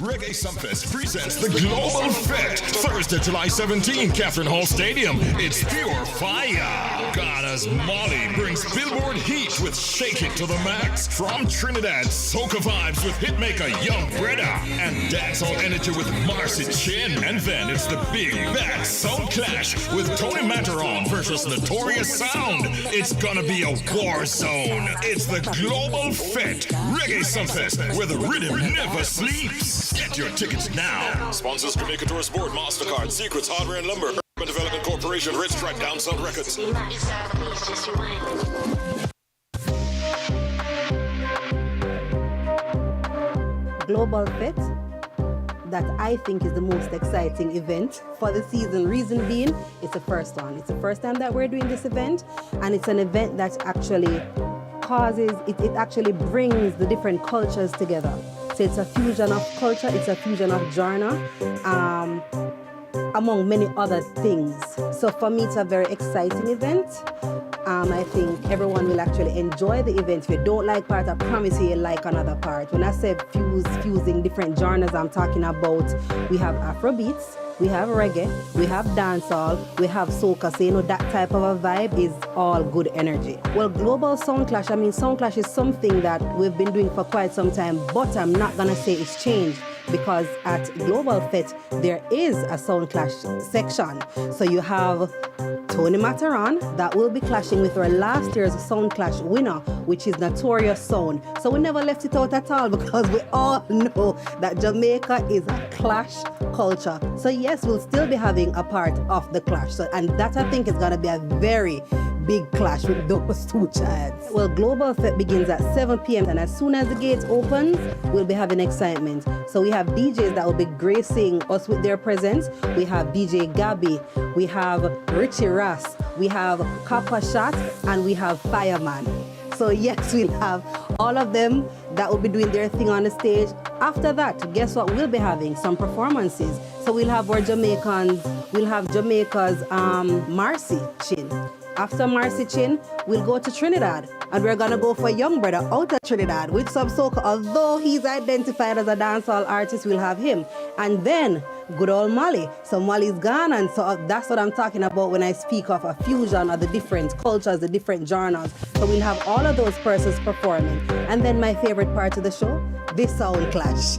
Reggae Sumfest presents the Global Fete. Thursday, July 17, Catherine Hall Stadium. It's pure fire. Ghana's Molly brings Billboard heat with Shake It to the Max. From Trinidad, soca vibes with hitmaker Young Breda. And dancehall energy with Marcy Chin. And then it's the big bad sound clash with Tony Matteron versus Notorious Sound. It's gonna be a war zone. It's the Global Fete. Reggae Sumfest, where the rhythm never sleeps. Get your tickets now. Sponsors Jamaica Tourist Board, MasterCard, Secrets, Hardware and Lumber, Urban Development Corporation, Red Stripe, Down Sound Records. Global Fete, that I think is the most exciting event for the season. Reason being, it's the first one. It's the first time that we're doing this event, and it's an event that actually it actually brings the different cultures together. So it's a fusion of culture, it's a fusion of genre, among many other things. So for me, it's a very exciting event. I think everyone will actually enjoy the event. If you don't like part, I promise you like another part. When I say fusing different genres, I'm talking about we have Afrobeats, we have reggae, we have dancehall, we have soca. So that type of a vibe is all good energy. Well, global sound clash, sound clash is something that we've been doing for quite some time, but I'm not gonna say it's changed, because at Global Fete there is a sound clash section. So you have Tony Matteron that will be clashing with our last year's sound clash winner, which is Notorious Sound. So we never left it out at all, because we all know that Jamaica is a clash culture. So yes, we'll still be having a part of the clash. And that, I think, is gonna be a very big clash with those two giants. Well, Global Fete begins at 7 p.m. and as soon as the gates opens, we'll be having excitement. So we have DJs that will be gracing us with their presence. We have DJ Gabby, we have Richie Ross, we have Copper Shot, and we have Fireman. So yes, we'll have all of them that will be doing their thing on the stage. After that, guess what? We'll be having some performances. So we'll have our Jamaicans, we'll have Jamaica's Marcy Chin. After Marcy Chin, we'll go to Trinidad, and we're gonna go for Young Brother out of Trinidad with some soca. Although he's identified as a dancehall artist, we'll have him. And then good old Molly. So Molly's gone, and so that's what I'm talking about when I speak of a fusion of the different cultures, the different genres. So we'll have all of those persons performing. And then my favorite part of the show, this sound clash.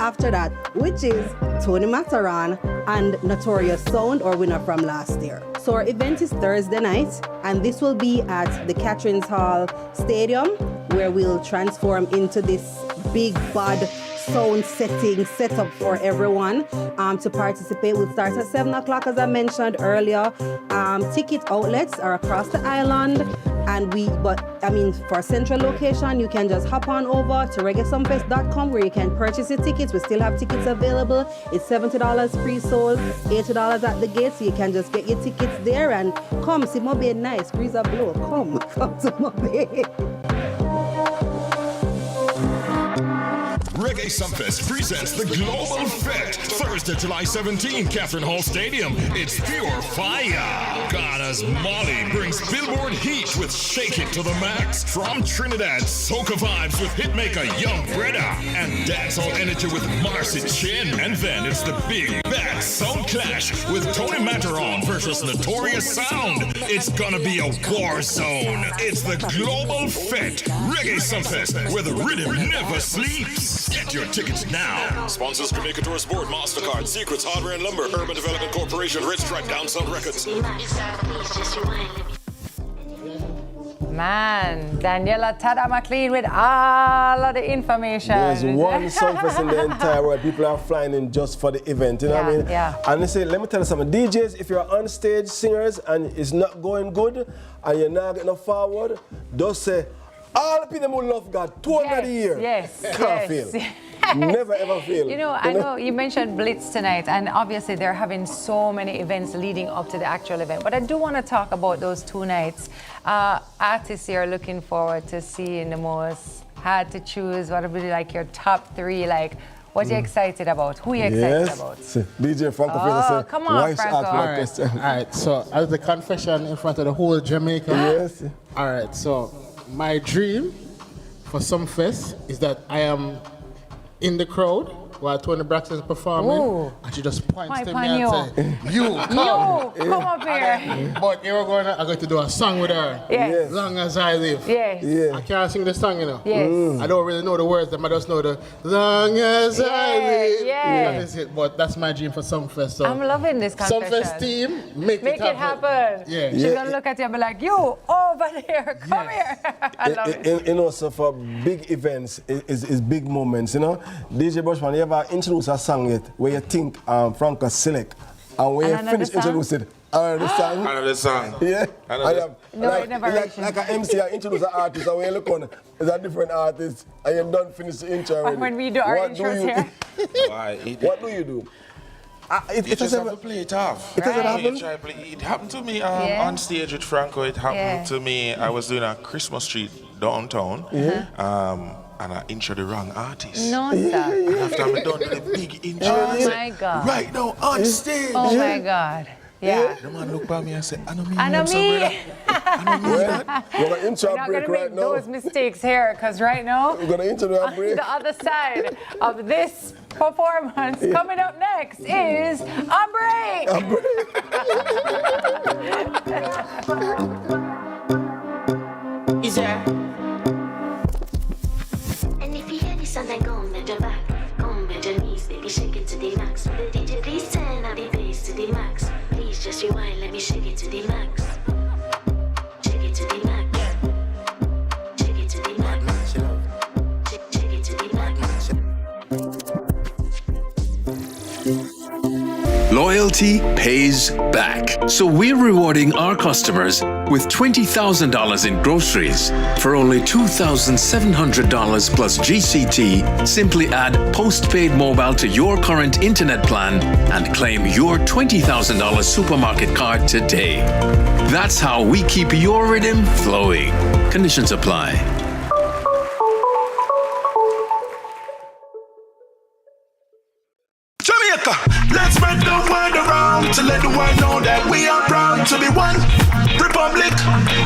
After that, which is Tony Matteron and Notorious Sound, or winner from last year. So our event is Thursday night, and this will be at the Catherine's Hall Stadium, where we'll transform into this big bad sound setup for everyone to participate. We'll start at 7 o'clock, as I mentioned earlier. Ticket outlets are across the island, and for central location, you can just hop on over to reggaesumfest.com, where you can purchase your tickets. We still have tickets available. It's $70 pre-sold, $80 at the gate, so you can just get your tickets there and come see Mobe nice, breeze a blow. Come to Mobe. Reggae Sumfest presents the Global Fete. Thursday, July 17, Catherine Hall Stadium. It's pure fire. Ghana's Molly brings Billboard heat with Shake It to the Max. From Trinidad, soca vibes with hitmaker Young Breda. And dancehall energy with Marcy Chin. And then it's the big bad sound clash with Tony Matteron versus Notorious Sound. It's gonna be a war zone. It's the Global Fete. Reggae Sumfest, where the rhythm never sleeps. Get your tickets now. Sponsors Jamaica Tourist Board, MasterCard, Secrets, Hardware and Lumber, Urban Development Corporation, Red Stripe, Down Sound Records. Man, Daniela Tada McLean with all of the information. There's one Sumfest in the entire world. People are flying in just for the event, you know what I mean? Yeah. And they say, let me tell you something, DJs, if you're on stage, singers, and it's not going good, and you're not getting forward, just say, all the people who love God, 200 years. Yes. Can't fail. Never ever fail. I know you mentioned Blitz tonight, and obviously they're having so many events leading up to the actual event. But I do want to talk about those 2 nights. Artists here are looking forward to seeing the most. Hard to choose. What would be like your top 3? Like, what are you excited about? Who are you excited about? DJ Franco. Oh, come on, Franco. All right, so as the confession in front of the whole Jamaica. Yes. All right, so my dream for Sumfest is that I am in the crowd while Tony Braxton's performing, and she just points to me and says, "You come up here." But I'm going to do a song with her. Yes. Long as I live. Yes. I can't sing the song, you know. Yes. I don't really know the words, I just know the long as I live. That is it. But that's my dream for Sumfest. So I'm loving this confession. Sumfest team, make it happen. Yeah. She's gonna look at you and be like, "You over there, come here." I love it. You know, so for big events, is big moments, you know. DJ Bushman, you ever introduce a song yet where you think Franco select, and when you finish introducing another song? Another song. Yeah. No, I never like an MC, I introduce an artist, and when you look on, it's a different artist, and you don't finish the intro already. When we do our intros here. What do you do? You just have to play it off. It doesn't happen? It happened to me on stage with Franco. It happened to me. I was doing a Christmas tree downtown. And I intro the wrong artist. No, sir. And after I'm done with the big intro, Oh my God. right now on stage. Oh my God. Yeah. The man looked at me and said, I know me. I know me. We're going to intro a break right now. Those mistakes here, because right now, we're going to intro a break. On the other side of this performance, coming up next is a break. Is there? And if you hear this song, then go bend your back, go bend your knees, baby, shake it to the max. Will the DJ please turn up the bass to the max? Please just rewind, let me shake it to the max. Shake it to the max. Shake it to the max. Shake it to the max. Loyalty pays back. So we're rewarding our customers with $20,000 in groceries for only $2,700 plus GCT. Simply add postpaid mobile to your current internet plan and claim your $20,000 supermarket card today. That's how we keep your rhythm flowing. Conditions apply. Let's spread the word around to let the world know that we are proud to be one republic.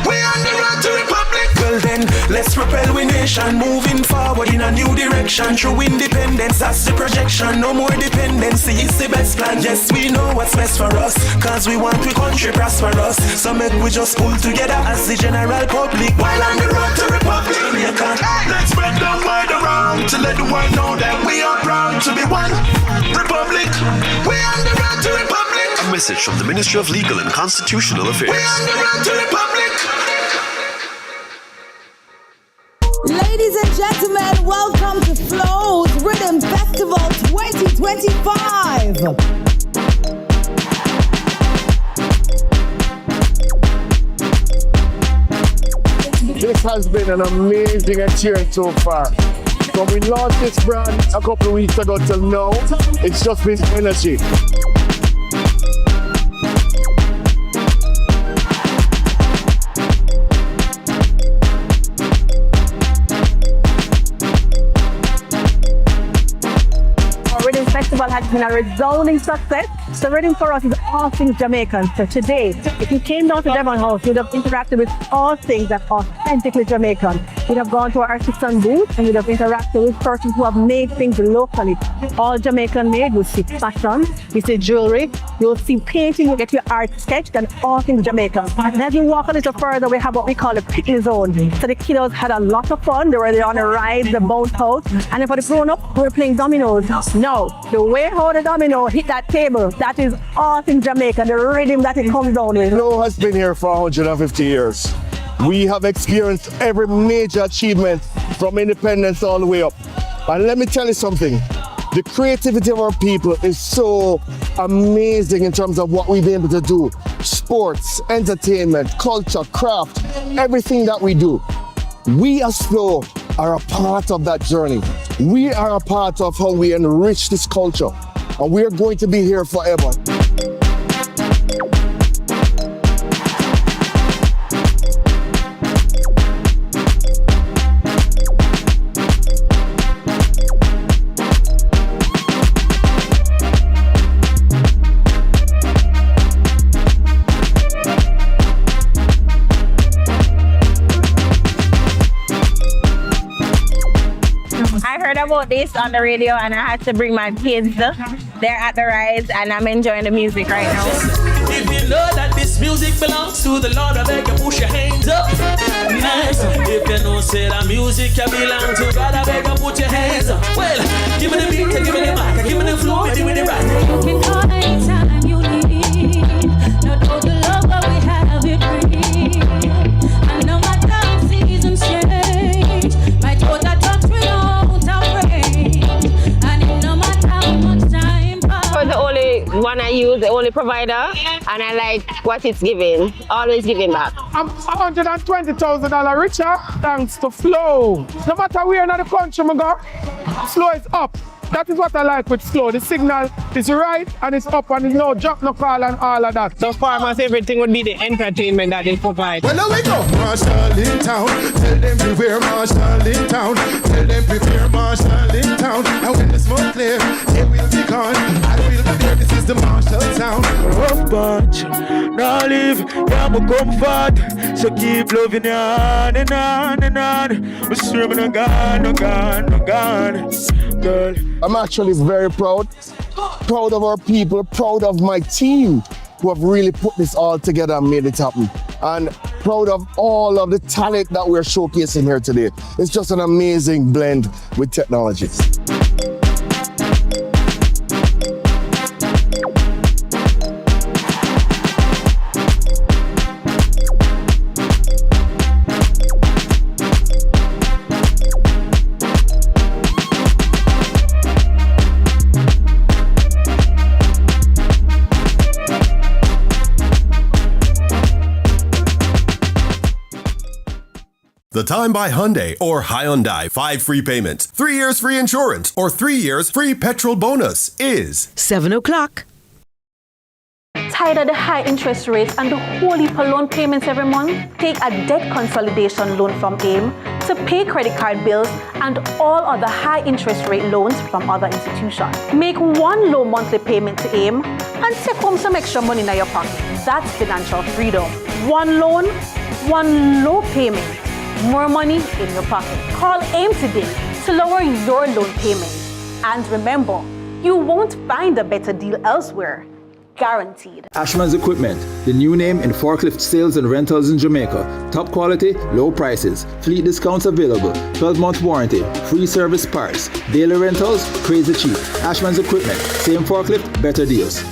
We are the road to republic. Well then, let's propel we nation, moving forward in a new direction. True independence, that's the projection. No more dependency, it's the best plan. Yes, we know what's best for us, cause we want the country prosperous. So make we just pull together as the general public, while on the road to republic. Let's spread the word around to let the world know that we are proud to be one republic. We are the road to republic. A message from the Ministry of Legal and Constitutional Affairs. We are the road to republic. Ladies and gentlemen, welcome to Flow's Rhythm Festival 2025. This has been an amazing experience so far. From we launched this brand a couple of weeks ago till now, it's just been energy. Our Rhythm Festival has been a resounding success. So Rhythm for us is all things Jamaican. So today, if you came down to Devon House, you'd have interacted with all things that are authentically Jamaican. You'd have gone to our artisan booth and you'd have interacted with persons who have made things locally. All Jamaican made. You'll see fashion, you see jewelry, you'll see painting, you'll get your art sketched, and all things Jamaican. And as you walk a little further, we have what we call the picnic zone. So the kiddos had a lot of fun. They were there on the ride, the boat house. And for the grown-up, we were playing dominoes. Now, the way how the domino hit that table, that is all things Jamaican, the rhythm that it comes down with. Flow has been here for 150 years. We have experienced every major achievement from independence all the way up. And let me tell you something, the creativity of our people is so amazing in terms of what we've been able to do. Sports, entertainment, culture, craft, everything that we do. We as Flow are a part of that journey. We are a part of how we enrich this culture. And we're going to be here forever. heard about this on the radio and I had to bring my kids. They're at the rides and I'm enjoying the music right now. If you know that this music belongs to the Lord, I beg you push your hands up. Nice. If you know say that music you belong to God, I beg you put your hands up. Well, give me the beat, give me the mic, give me the flow, give me the right. You can call anytime you need. No doubt the love that we have it free. And no matter how seasons change, my total touch without a break. And no matter how much time passes. For the only one I use, the only provider, and I like what it's giving. Always giving back. I'm $120,000 richer thanks to Flow. No matter where in the country I go, Flow is up. That is what I like with Flow. The signal is right and it's up and there's no drop, no call and all of that. So far, my favorite thing would be the entertainment that they provide. Well, now we go. Marshall in town. Tell them beware Marshall in town. Tell them prepare Marshall in town. And when the smoke clear, they will be gone. I will be there. This is the Marshall sound. Rough bunch. Now leave. Yeah, I'm a comfort. So keep loving you on and on and on. We're streaming no gone, no gone, no gone. Girl. I'm actually very proud of our people, proud of my team who have really put this all together and made it happen. And proud of all of the talent that we're showcasing here today. It's just an amazing blend with technology. The time by Hyundai or Hyundai 5 free payments, 3 years free insurance, or 3 years free petrol bonus is 7 o'clock. Tired of the high interest rates and the whole heap of loan payments every month? Take a debt consolidation loan from AIM to pay credit card bills and all other high interest rate loans from other institutions. Make one low monthly payment to AIM and take home some extra money in your pocket. That's financial freedom. One loan, one low payment. More money in your pocket. Call AIM today to lower your loan payment. And remember, you won't find a better deal elsewhere. Guaranteed. Ashman's Equipment, the new name in forklift sales and rentals in Jamaica. Top quality, low prices, fleet discounts available, 12-month warranty, free service parts, daily rentals, crazy cheap. Ashman's Equipment, same forklift, better deals.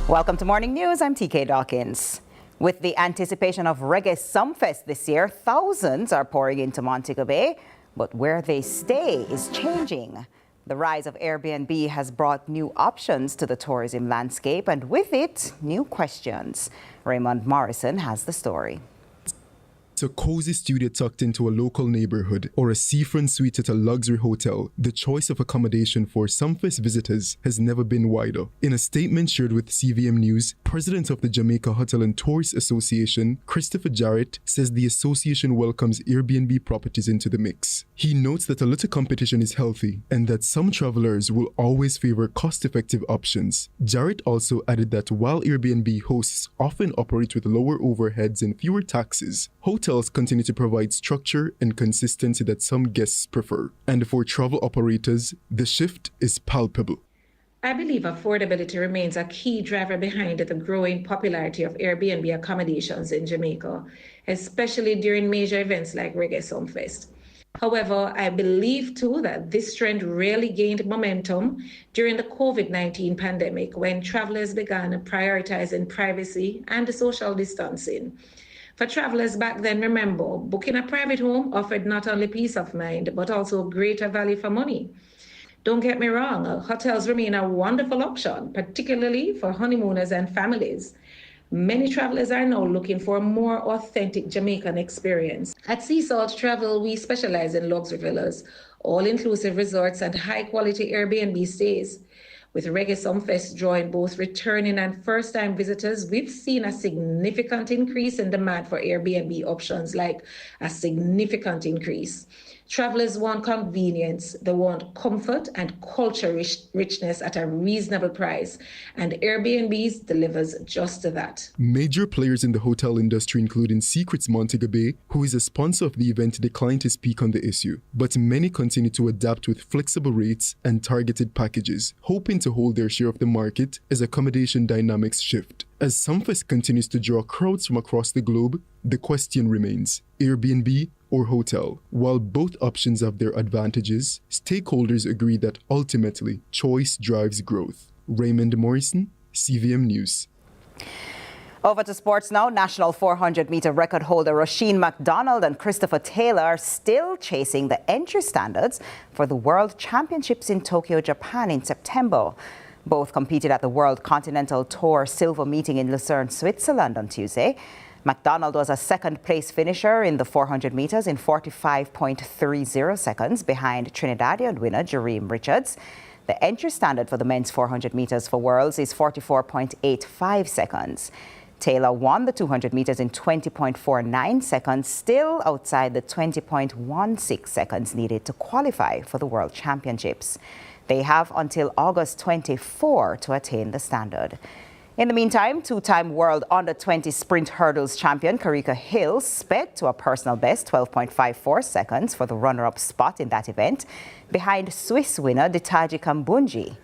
Welcome to Morning News. I'm TK Dawkins. With the anticipation of Reggae Sumfest this year, thousands are pouring into Montego Bay, but where they stay is changing. The rise of Airbnb has brought new options to the tourism landscape, and with it, new questions. Raymond Morrison has the story. A cozy studio tucked into a local neighborhood or a seafront suite at a luxury hotel, the choice of accommodation for Sumfest visitors has never been wider. In a statement shared with CVM News, President of the Jamaica Hotel and Tourist Association, Christopher Jarrett, says the association welcomes Airbnb properties into the mix. He notes that a little competition is healthy and that some travelers will always favor cost-effective options. Jarrett also added that while Airbnb hosts often operate with lower overheads and fewer taxes, hotels continue to provide structure and consistency that some guests prefer. And for travel operators, the shift is palpable. I believe affordability remains a key driver behind the growing popularity of Airbnb accommodations in Jamaica, especially during major events like Reggae Sumfest. However, I believe too that this trend really gained momentum during the COVID-19 pandemic when travelers began prioritizing privacy and social distancing. For travelers back then, remember, booking a private home offered not only peace of mind, but also greater value for money. Don't get me wrong, hotels remain a wonderful option, particularly for honeymooners and families. Many travelers are now looking for a more authentic Jamaican experience. At Sea Salt Travel, we specialize in luxury villas, all-inclusive resorts, and high-quality Airbnb stays. With Reggae Sumfest drawing both returning and first-time visitors, we've seen a significant increase in demand for Airbnb options, like a significant increase. Travelers want convenience, they want comfort and culture richness at a reasonable price, and Airbnbs delivers just that. Major players in the hotel industry, including Secrets Montego Bay, who is a sponsor of the event, declined to speak on the issue, but many continue to adapt with flexible rates and targeted packages, hoping to hold their share of the market as accommodation dynamics shift. As Sumfest continues to draw crowds from across the globe, the question remains, Airbnb or hotel? While both options have their advantages, stakeholders agree that ultimately, choice drives growth. Raymond Morrison, CVM News. Over to sports now. National 400-meter record holder Roisin McDonald and Christopher Taylor are still chasing the entry standards for the World Championships in Tokyo, Japan in September. Both competed at the World Continental Tour Silver meeting in Lucerne, Switzerland on Tuesday. McDonald was a second-place finisher in the 400 meters in 45.30 seconds behind Trinidadian winner Jareem Richards. The entry standard for the men's 400 meters for Worlds is 44.85 seconds. Taylor won the 200 meters in 20.49 seconds, still outside the 20.16 seconds needed to qualify for the World Championships. They have until August 24 to attain the standard. In the meantime, two-time world under-20 sprint hurdles champion Karika Hill sped to a personal best 12.54 seconds for the runner-up spot in that event, behind Swiss winner Ditaji Kambunji.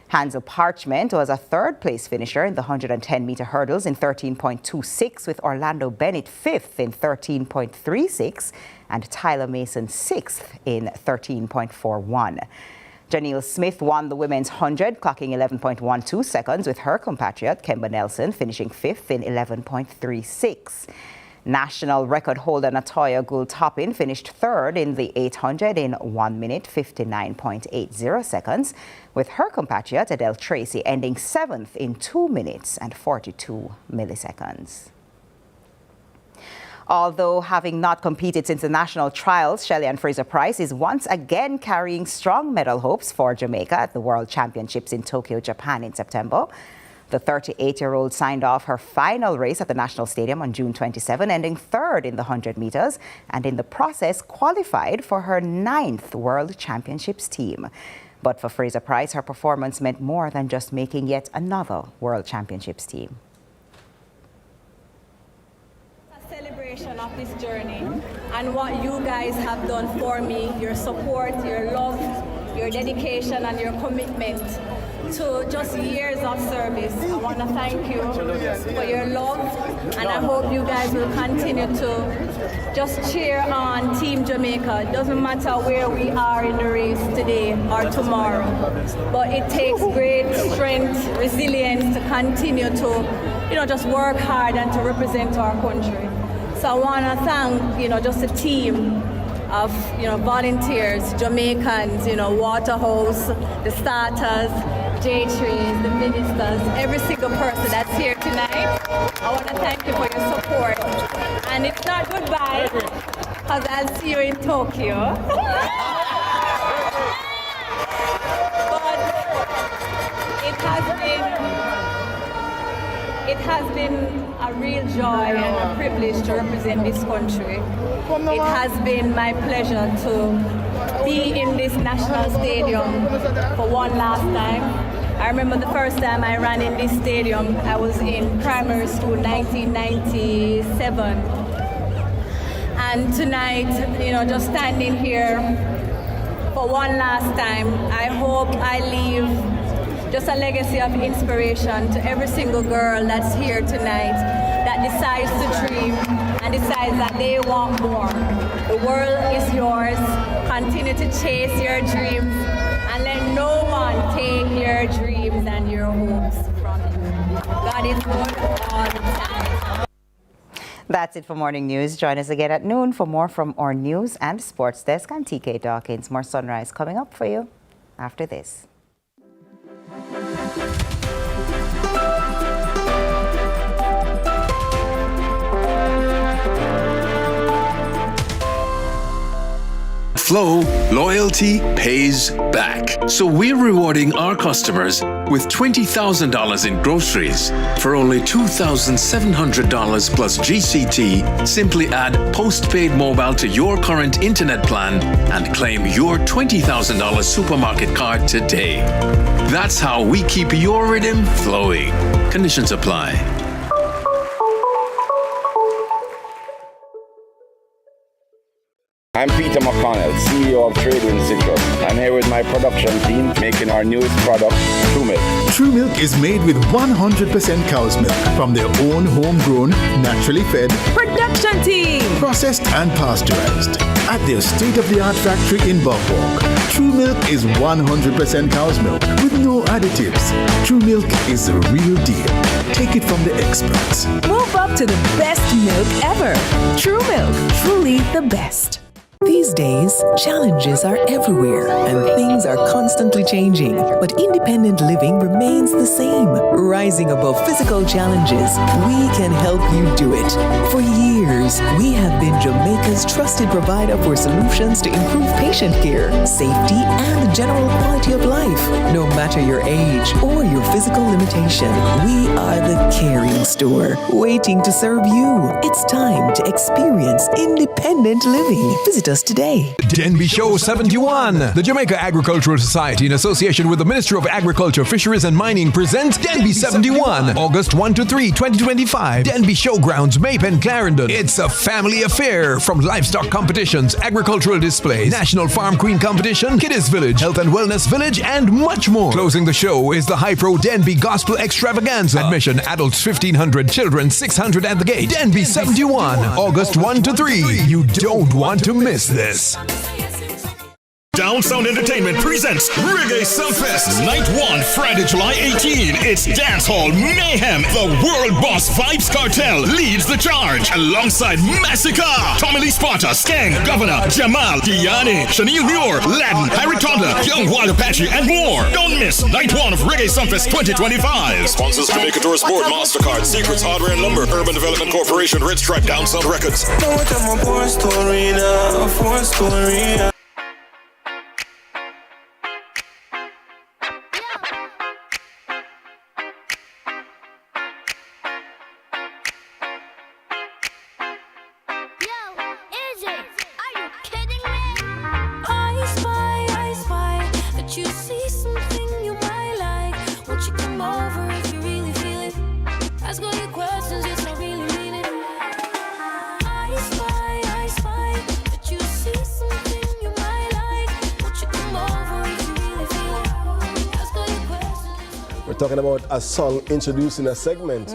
Hansel Parchment was a third-place finisher in the 110-meter hurdles in 13.26, with Orlando Bennett fifth in 13.36 and Tyler Mason sixth in 13.41. Janelle Smith won the women's 100, clocking 11.12 seconds, with her compatriot Kemba Nelson finishing fifth in 11.36. National record holder Natoya Gould-Toppin finished third in the 800 in 1 minute 59.80 seconds, with her compatriot Adele Tracy ending seventh in 2 minutes and 42 milliseconds. Although having not competed since the national trials, Shelly-Ann Fraser-Pryce is once again carrying strong medal hopes for Jamaica at the World Championships in Tokyo, Japan in September. The 38-year-old signed off her final race at the National Stadium on June 27, ending third in the 100 meters, and in the process qualified for her 9th World Championships team. But for Fraser-Pryce, her performance meant more than just making yet another World Championships team. Celebration of this journey and what you guys have done for me, your support, your love, your dedication and your commitment to just years of service. I want to thank you for your love, and I hope you guys will continue to just cheer on Team Jamaica. It doesn't matter where we are in the race today or tomorrow, but it takes great strength, resilience to continue to, just work hard and to represent our country. So I want to thank, just a team of, volunteers, Jamaicans, Waterhouse, the starters, J-Trees, the ministers, every single person that's here tonight. I want to thank you for your support. And it's not goodbye, because I'll see you in Tokyo. But it has been a real joy and a privilege to represent this country. It has been my pleasure to be in this national stadium for one last time. I remember the first time I ran in this stadium, I was in primary school, 1997. And tonight, just standing here for one last time, I hope I leave just a legacy of inspiration to every single girl that's here tonight that decides to dream and decides that they want more. The world is yours. Continue to chase your dreams and let no one take your dreams and your hopes from you. God is good all the time. That's it for Morning News. Join us again at noon for more from our news and sports desk. I'm TK Dawkins. More Sunrise coming up for you after this. Flow, loyalty pays back. So we're rewarding our customers with $20,000 in groceries for only $2,700 plus GCT. Simply add postpaid mobile to your current internet plan and claim your $20,000 supermarket card today. That's how we keep your rhythm flowing. Conditions apply. I'm Peter McConnell, CEO of Trading Citrus. I'm here with my production team making our newest product, True Milk. True Milk is made with 100% cow's milk from their own homegrown, naturally fed production team, processed and pasteurized at their state-of-the-art factory in Buckwalk. True Milk is 100% cow's milk with no additives. True Milk is the real deal. Take it from the experts. Move up to the best milk ever. True Milk, truly the best. These days, challenges are everywhere and things are constantly changing, but independent living remains the same. Rising above physical challenges, we can help you do it. For years, we have been Jamaica's trusted provider for solutions to improve patient care, safety, and the general quality of life. No matter your age or your physical limitation, we are the caring store, waiting to serve you. It's time to experience independent living. Visit us today. Denby Show 71. The Jamaica Agricultural Society, in association with the Ministry of Agriculture, Fisheries and Mining, presents Denby 71, August 1 to 3, 2025. Denby Showgrounds, Mape and Clarendon. It's a family affair, from livestock competitions, agricultural displays, National Farm Queen competition, Kiddies Village, Health and Wellness Village, and much more. Closing the show is the High Pro Denby Gospel Extravaganza. Admission adults 1,500, children 600 at the gate. Denby 71, August 1 to 3. You don't want to miss this. Down Sound Entertainment presents Reggae Sumfest Night 1, Friday, July 18. It's Dancehall Mayhem. The World Boss Vibes Cartel leads the charge alongside Massacre, Tommy Lee Sparta, Skang, Governor, Jamal, Gianni, Shanil Muir, Latin, Harry Toddler, Young Wild Apache, and more. Don't miss Night 1 of Reggae Sumfest 2025. Sponsors: Jamaica Tourist Board, MasterCard, Secrets Hardware and Lumber, Urban Development Corporation, Red Stripe, Down Sound Records. Talking about a song introducing a segment.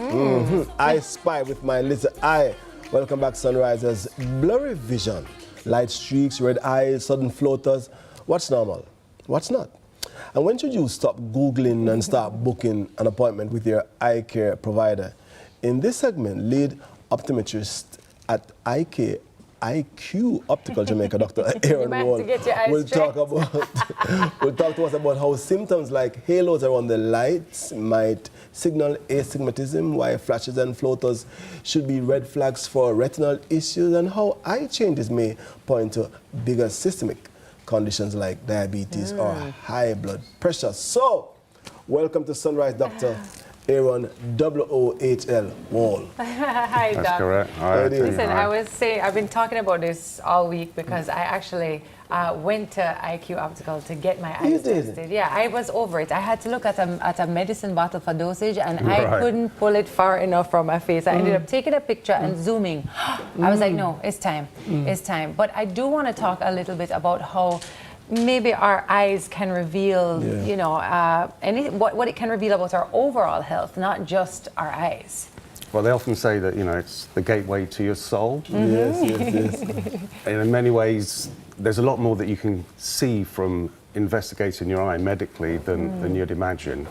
I Spy with my little eye. Welcome back, Sunrisers. Blurry vision, light streaks, red eyes, sudden floaters. What's normal? What's not? And when should you stop Googling and start booking an appointment with your eye care provider? In this segment, lead optometrist at IQ Optical Jamaica, Dr. Aaron Wall, will talk to us about how symptoms like halos around the lights might signal astigmatism, why flashes and floaters should be red flags for retinal issues, and how eye changes may point to bigger systemic conditions like diabetes or high blood pressure. So, welcome to Sunrise, Dr. Aaron WOHL Wall. Hi, Doc. That's correct. Hi, listen, I was saying, I've been talking about this all week because I actually went to IQ Optical to get my eyes tested. Yeah, I was over it. I had to look at a medicine bottle for dosage, and I couldn't pull it far enough from my face. I ended up taking a picture and zooming. I was like, no, it's time. It's time. But I do want to talk a little bit about how maybe our eyes can reveal, you know, what it can reveal about our overall health, not just our eyes. Well, they often say that, you know, it's the gateway to your soul. Yes. And in many ways, there's a lot more that you can see from investigating your eye medically than you'd imagine.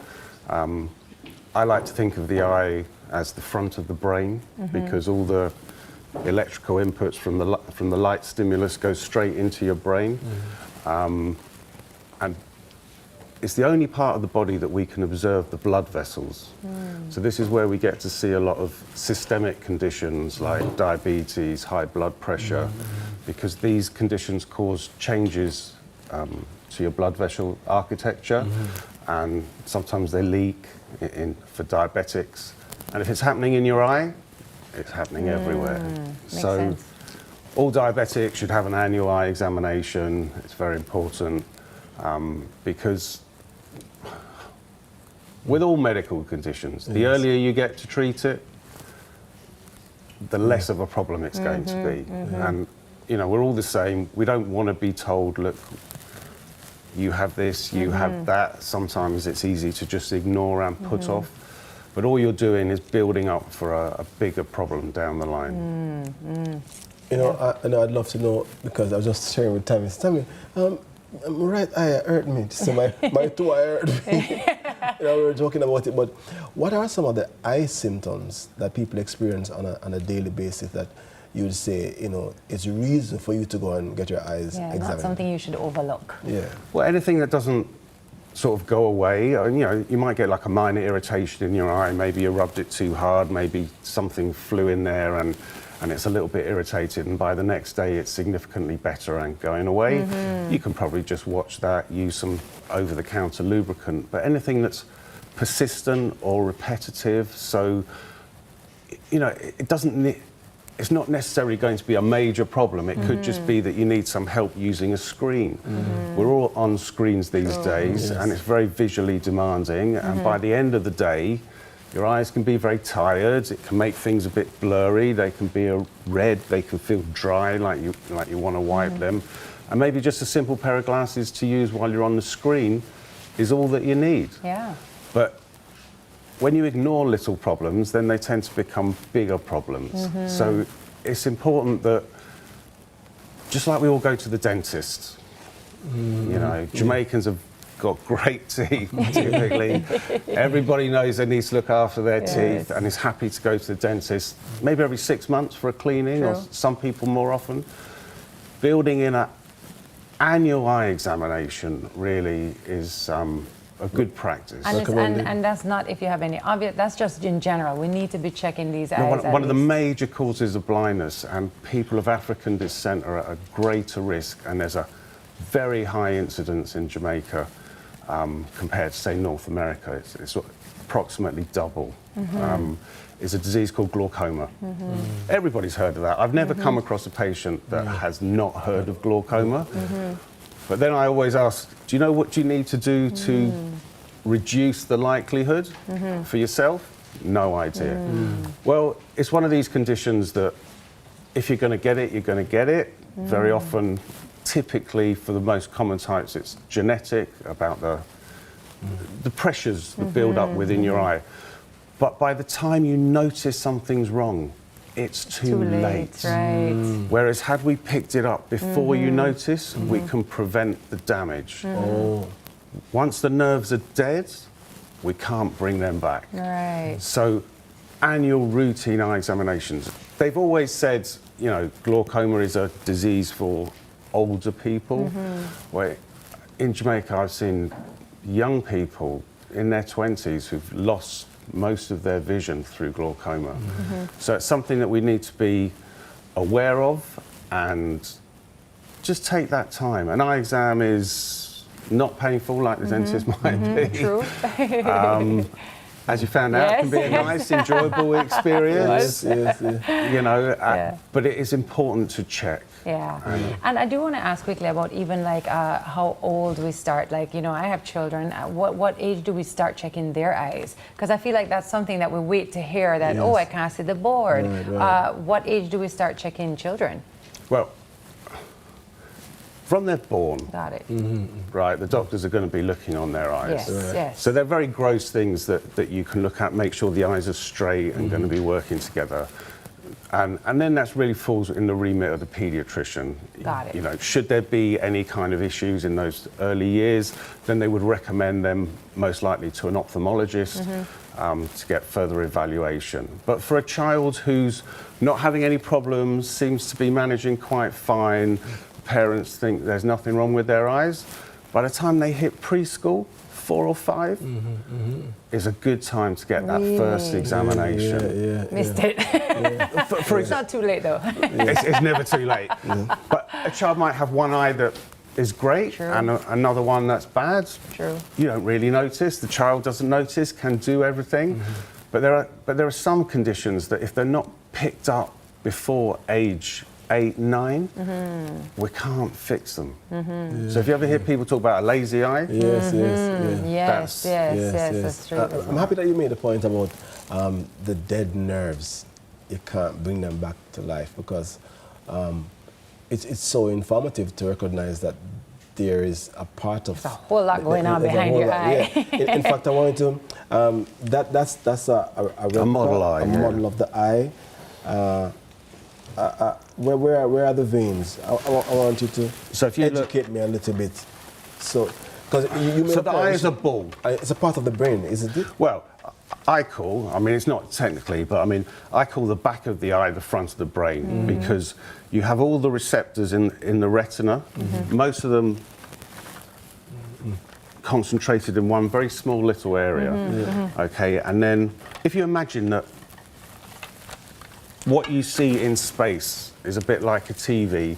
I like to think of the eye as the front of the brain, because all the electrical inputs from the light stimulus go straight into your brain. And it's the only part of the body that we can observe the blood vessels. So this is where we get to see a lot of systemic conditions like diabetes, high blood pressure, because these conditions cause changes to your blood vessel architecture. and sometimes they leak for diabetics. And if it's happening in your eye, it's happening everywhere. So sense. all diabetics should have an annual eye examination. It's very important because with all medical conditions, the earlier you get to treat it, the less of a problem it's going to be. And, you know, we're all the same. We don't want to be told, look, you have this, you have that. Sometimes it's easy to just ignore and put off. But all you're doing is building up for a bigger problem down the line. You know, I'd love to know, because I was just sharing with Tami. Tami, my right eye hurt me. So my two eye hurt me. You know, we were joking about it, but what are some of the eye symptoms that people experience on a daily basis that you would say, you know, it's a reason for you to go and get your eyes examined? Not something you should overlook. Yeah. Well, anything that doesn't sort of go away, you know, you might get like a minor irritation in your eye, maybe you rubbed it too hard, maybe something flew in there and it's a little bit irritated, and by the next day it's significantly better and going away. You can probably just watch that, use some over-the-counter lubricant, but anything that's persistent or repetitive, so, you know, it's not necessarily going to be a major problem. It could just be that you need some help using a screen. We're all on screens these days, and it's very visually demanding, and by the end of the day, your eyes can be very tired. It can make things a bit blurry. They can be red. They can feel dry, like you want to wipe them. And maybe just a simple pair of glasses to use while you're on the screen is all that you need. Yeah. But when you ignore little problems, then they tend to become bigger problems. So it's important that, just like we all go to the dentist, you know, Jamaicans have got great teeth, typically. Everybody knows they need to look after their teeth and is happy to go to the dentist, maybe every 6 months for a cleaning, or some people more often. Building in an annual eye examination really is a good practice. And that's not if you have any obvious, that's just in general. We need to be checking these eyes. One of the major causes of blindness, and people of African descent are at a greater risk, and there's a very high incidence in Jamaica compared to, say, North America. It's approximately double. Is a disease called glaucoma. Everybody's heard of that. I've never come across a patient that has not heard of glaucoma. But then I always ask, do you know what you need to do to reduce the likelihood for yourself? No idea. Well, it's one of these conditions that if you're going to get it, you're going to get it. Very often, typically for the most common types, it's genetic, about the pressures that build up within your eye. But by the time you notice something's wrong, it's too late. Right. Whereas had we picked it up before you notice, we can prevent the damage. Once the nerves are dead, we can't bring them back. Right. So annual routine eye examinations. They've always said, you know, glaucoma is a disease for older people. Where in Jamaica, I've seen young people in their 20s who've lost most of their vision through glaucoma. So it's something that we need to be aware of and just take that time. An eye exam is not painful like the dentist might be. True. As you found out, it can be a nice, enjoyable experience. You know, but it is important to check. Yeah, and I do want to ask quickly about even like how old we start. Like, you know, I have children. What age do we start checking their eyes? Because I feel like that's something that we wait to hear that, oh, I can't see the board. Right. What age do we start checking children? Well, from they're born. Got it. Right, the doctors are going to be looking on their eyes. Yes. So they're very gross things that you can look at, make sure the eyes are straight and going to be working together. And then that really falls in the remit of the paediatrician. Got it. You know, should there be any kind of issues in those early years, then they would recommend them most likely to an ophthalmologist to get further evaluation. But for a child who's not having any problems, seems to be managing quite fine, parents think there's nothing wrong with their eyes, by the time they hit preschool, 4 or 5, is a good time to get that first examination. Missed it. It's not too late though. It's never too late. But a child might have one eye that is great. True. And another one that's bad. True. You don't really notice. The child doesn't notice, can do everything. But there are some conditions that if they're not picked up before age 8, 9, we can't fix them. So if you ever hear people talk about a lazy eye, yes, that's true. I'm happy that you made the point about the dead nerves. You can't bring them back to life because it's so informative to recognize that there is a part of... There's a whole lot going on behind your eye. Yeah. In fact, I wanted to... that's a model eye. A model of the eye. Where are the veins? I want you to educate me a little bit. So, because you made the eye is a ball. It's a part of the brain, isn't it? Well, I mean, it's not technically, but I mean, I call the back of the eye the front of the brain because you have all the receptors in the retina, most of them concentrated in one very small little area. Okay, and then if you imagine that what you see in space is a bit like a TV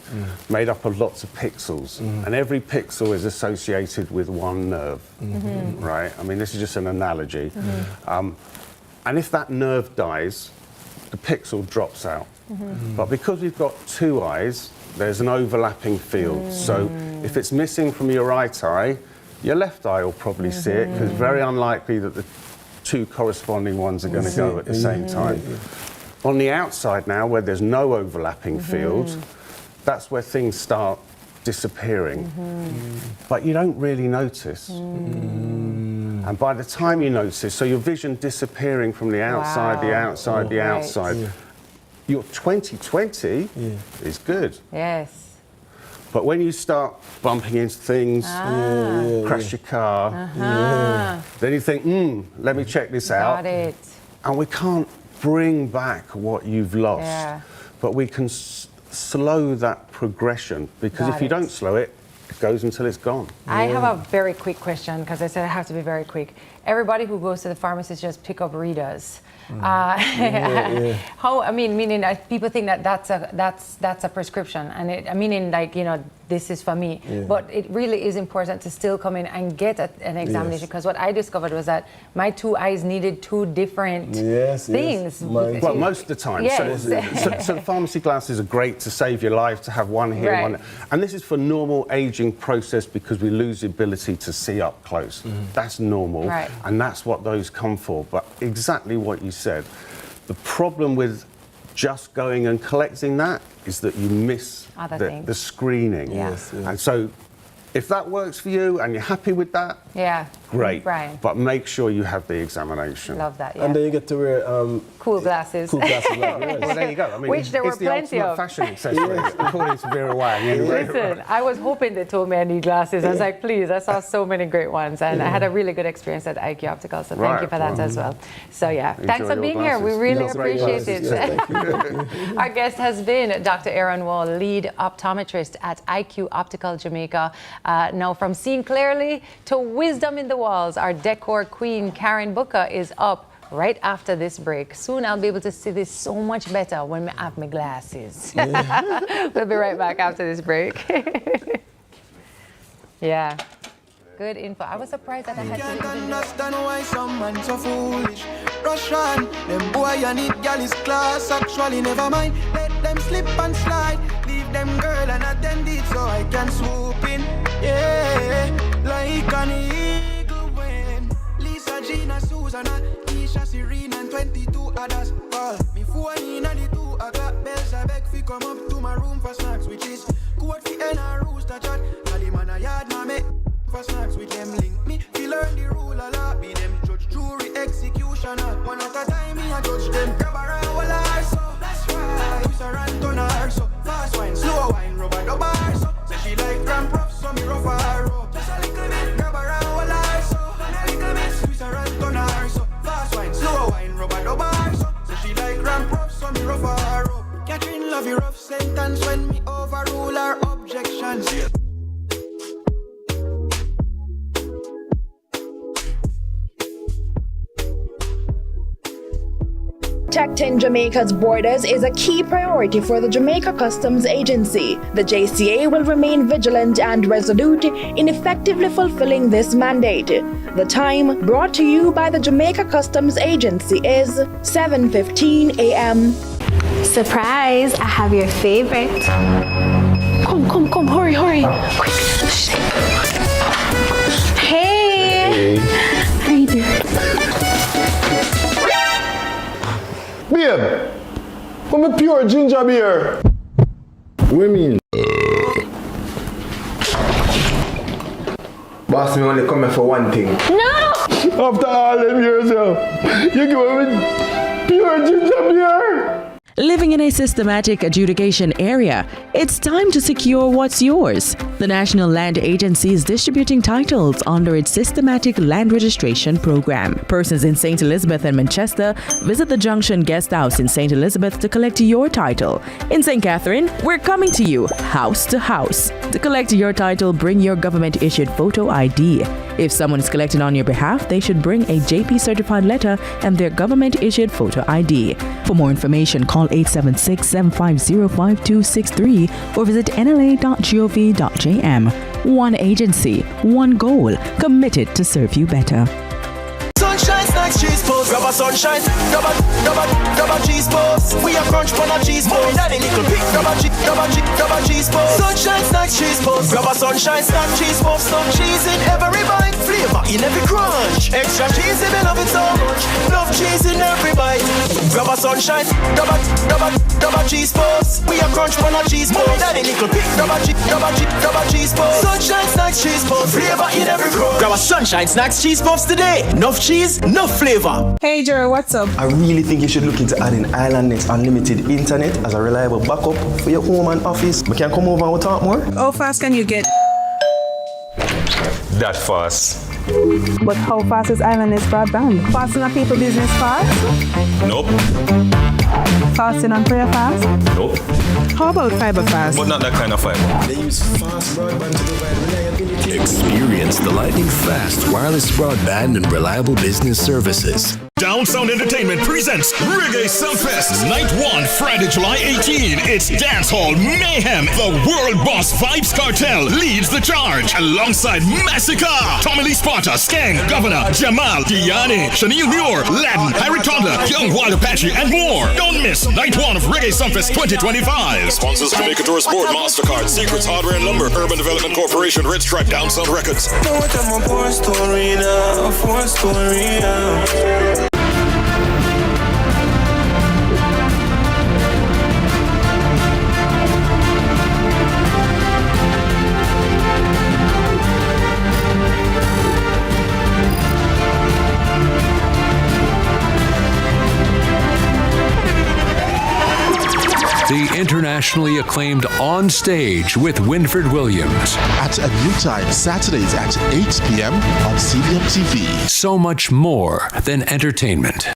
made up of lots of pixels, and every pixel is associated with one nerve, right? I mean, this is just an analogy. And if that nerve dies, the pixel drops out. But because we've got two eyes, there's an overlapping field. So if it's missing from your right eye, your left eye will probably see it, because it's very unlikely that the two corresponding ones are going to go at the same time. On the outside now, where there's no overlapping field, that's where things start disappearing. But you don't really notice. And by the time you notice, so your vision disappearing from the outside, the outside, the outside, your 20/20 is good. Yes. But when you start bumping into things, crash your car, then you think, let me check this out. Got it. And we can't bring back what you've lost, but we can slow that progression, because if you don't slow it, it goes until it's gone. I have a very quick question, because I said I have to be very quick. Everybody who goes to the pharmacist just pick up Ritas. How, I mean, meaning people think that that's a prescription, and meaning like, you know, this is for me. But it really is important to still come in and get an examination, because what I discovered was that my two eyes needed two different things. Well, most of the time. So the pharmacy glasses are great to save your life, to have one here, one there. And this is for normal aging process, because we lose the ability to see up close. That's normal, and that's what those come for. But exactly what you said, the problem with just going and collecting that is that you miss the screening. And so if that works for you and you're happy with that, great. But make sure you have the examination. Love that, And then you get to wear cool glasses. Cool glasses. Well, there you go. I mean, which there were plenty of. Fashion accessory, according to Vera Wang. Listen, I was hoping they told me I need glasses. I was like, please, I saw so many great ones, and I had a really good experience at IQ Optical, so thank you for that as well. So thanks for being here. We really appreciate it. Our guest has been Dr. Aaron Wall, lead optometrist at IQ Optical Jamaica. Now, from seeing clearly to wisdom in the walls, our Decor queen, Karen Booker, is up right after this break. Soon I'll be able to see this so much better when I have my glasses. We'll be right back after this break. Good info. I was surprised that I had to understand why some man so foolish. Rush on, them boy you need gal is class. Actually never mind, let them slip and slide. Leave them girl and attend it so I can swoop in. Like an eagle when Lisa, Gina, Susanna, Keisha, Serena and 22 others. Me phone in and the 2 o'clock bells I beg fi come up to my room for snacks, which is coat fi and a rooster chat. All the man a yard now me for snacks with them link me. Fi learn the rule a lot. Be them judge, jury, executioner. One at a time me a judge them. Grab around all her so. That's right. Twist her and turn her so. Fast wine, slow wine, rubber the bar so. Say she like grand props so me rough her up. Just a little bit. Grab around all her so. And a little bit. Twist her and turn her so. Fast wine, slow wine, rubber the bar so. Say she like grand props so me rough her up. Catherine love your rough sentence when me overrule her objections. Protecting Jamaica's borders is a key priority for the Jamaica Customs Agency. The JCA will remain vigilant and resolute in effectively fulfilling this mandate. The time brought to you by the Jamaica Customs Agency is 7:15 a.m. Surprise! I have your favorite. Come, hurry. Quick. Hey! How you doing? Babe, I'm a pure ginger beer. What do you mean? Boss, me only coming for one thing. No! After all them years, you give me pure ginger beer. Living in a systematic adjudication area, it's time to secure what's yours. The National Land Agency is distributing titles under its systematic land registration program. Persons in St. Elizabeth and Manchester, visit the Junction Guest House in St. Elizabeth to collect your title. In St. Catherine, we're coming to you house to house. To collect your title, bring your government-issued photo ID. If someone is collecting on your behalf, they should bring a JP certified letter and their government-issued photo ID. For more information, call 876-750-5263 or visit nla.gov.jm. One agency, one goal, committed to serve you better. Sunshine snacks, cheese balls. Grab a sunshine, grab a cheese balls. We are crunch on a cheese balls. Daddy nickel pick, grab a cheese balls. Sunshine snacks, cheese balls. Grab a sunshine snack, cheese balls. Some cheese in every bite, flavor in every crunch. Extra cheese, they love it so much. Love cheese in every bite. Grab a sunshine, grab a cheese balls. We are crunch on a cheese balls. Daddy nickel pick, grab a cheese balls. Sunshine snacks, cheese balls. Flavor in every crunch. Grab a sunshine snacks, cheese balls today. Enough cheese, no flavor. Hey Joe, what's up? I really think you should look into adding Island Next Unlimited Internet as a reliable backup for your home and office. We can come over and we'll talk more. How fast can you get? That fast. But how fast is Island Next broadband? Fast enough people business fast? Nope. Fast enough prayer fast? Nope. How about fiber fast? But not that kind of fiber. They use fast broadband to provide reliability. Experience the lightning fast wireless broadband and reliable business services. Down Sound Entertainment presents Reggae Sumfest Night 1, Friday, July 18. It's Dancehall Mayhem. The World Boss Vibes Cartel leads the charge alongside Massacre, Tommy Lee Sparta, Skang, Governor, Jamal, Diani, Shanil Muir, Laden, Harry Toddler, Young Wild Apache, and more. Don't miss Night 1 of Reggae Sumfest 2025. Sponsors Jamaica Tourist Board, MasterCard, Secrets Hardware and Lumber, Urban Development Corporation, Red Stripe, Down Sound Records. The internationally acclaimed On Stage with Winford Williams. At a new time, Saturdays at 8 p.m. on CVM TV. So much more than entertainment.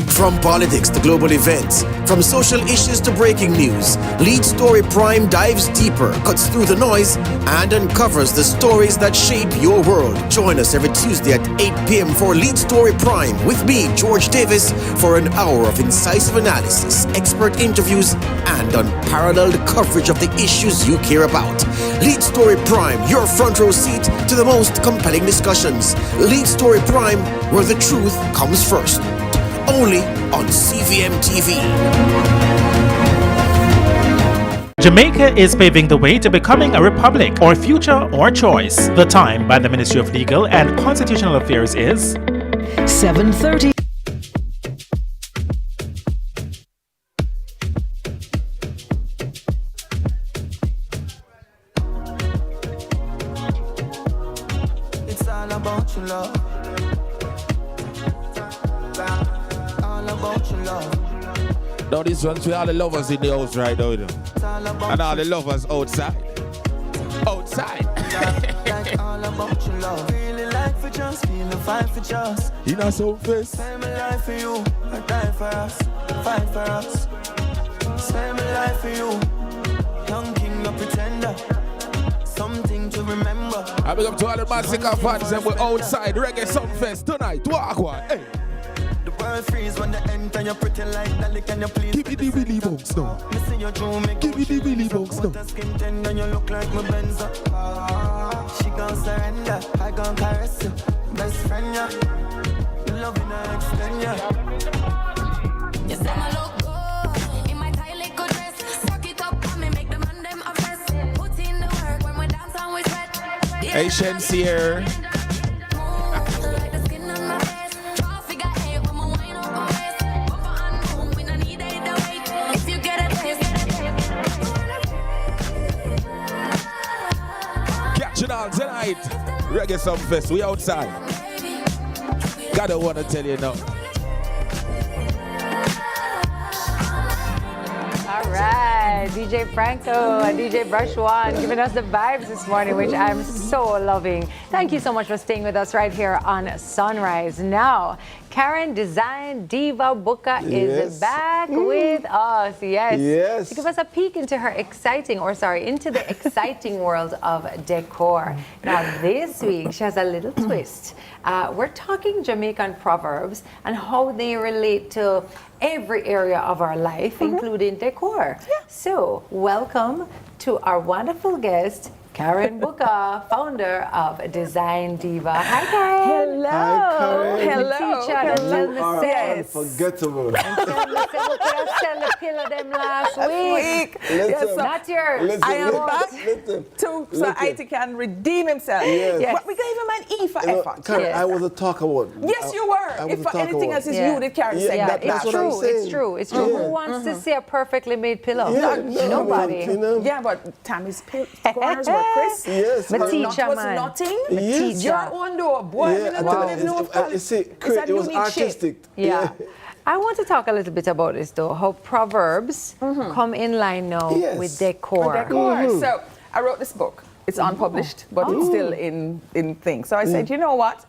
From politics to global events, from social issues to breaking news, Lead Story Prime dives deeper, cuts through the noise, and uncovers the stories that shape your world. Join us every Tuesday at 8 p.m. for Lead Story Prime with me, George Davis, for an hour of incisive analysis, expert interviews, and unparalleled coverage of the issues you care about. Lead Story Prime, your front row seat to the most compelling discussions. Lead Story Prime, where the truth comes first. Only on CVM TV. Jamaica is paving the way to becoming a republic, or future or choice. The time by the Ministry of Legal and Constitutional Affairs is 7:30. It's all about your love. Now this one's for all the lovers in the house right now, you know. And all the lovers outside. Outside. All about your love. Feeling like for just, feeling fine for just. You know some face. Spend my life for you, I die for us, fight for us. Spend my life for you, young king, no pretender. Something to remember. I big up to all the Massacre fans and we're outside Reggae Sumfest tonight. Walk one. Hey. world freeze when the enter you pretty like Dolly. Can you please Give me the Willy Box now. me see your jewel make Give me the Willy Box now. skin tender, you look like my Benza. She gon' surrender, I gon' caress you. Best friend, yeah. Loving her extend, yeah. You say my look good in my tight little dress. Suck it up on me, make the man them obsessed. Put in the work when we dance and we sweat. Hey, Shensier. Like the skin on my face. Draw figure eight when we wind up our waist. Bumper and boom, we no need it to wait. If you get a taste, Catch it all tonight. Reggae Sumfest, we outside. Gotta wanna tell you now. All right, DJ Franco and DJ Brush One giving us the vibes this morning, which I'm so loving. Thank you so much for staying with us right here on Sunrise. Now, Karen Design Diva Buka is back with us. Yes. To give us a peek into her into the exciting world of decor. Now, this week, she has a little twist. We're talking Jamaican proverbs and how they relate to every area of our life, including decor. So, welcome to our wonderful guest, Karen Buka, founder of Design Diva. Hi, Karen. Hello. Hi, Karen. Hello. Teacher that tell me Unforgettable. and tell me say, look, I sell the pillow them last week. Yes, Not yours. I am back so IT can redeem himself. Yes. But we gave him an E for effort. Karen, I was a talk about. Yes, you were. If for anything else is you, did Karen say that. It's true. It's true. It's true. Who wants to see a perfectly made pillow? Nobody. Yeah, but Tammy's corners were crisp. Yes. My teacher, was man. nothing. Yes. Your own door, boy. You see, it was artistic. Yeah. I want to talk a little bit about this, though, how proverbs come in line now with decor. So I wrote this book. It's unpublished, but it's still in thing. So I said, you know what?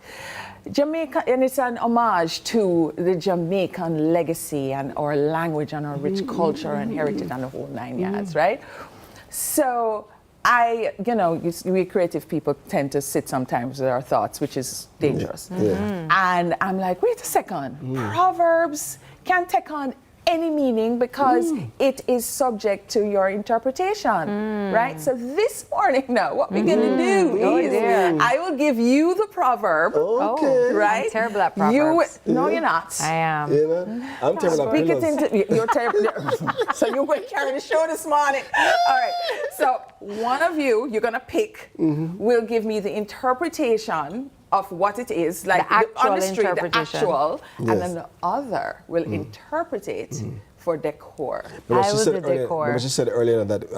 Jamaica, and it's an homage to the Jamaican legacy and our language and our rich culture and heritage and the whole 9 yards, right? So we creative people tend to sit sometimes with our thoughts, which is dangerous. And I'm like, wait a second, Proverbs can take on any meaning because it is subject to your interpretation, right? So this morning now, what we're gonna do is I will give you the proverb, right? I'm terrible at proverbs. No, you're not. I am. I'm terrible at proverbs. You're terrible. So you're going to carry the show this morning. All right. So one of you, you're gonna pick, will give me the interpretation of what it is, like on the street, the actual, and then the other will interpret it for decor. I was the decor. But she said earlier that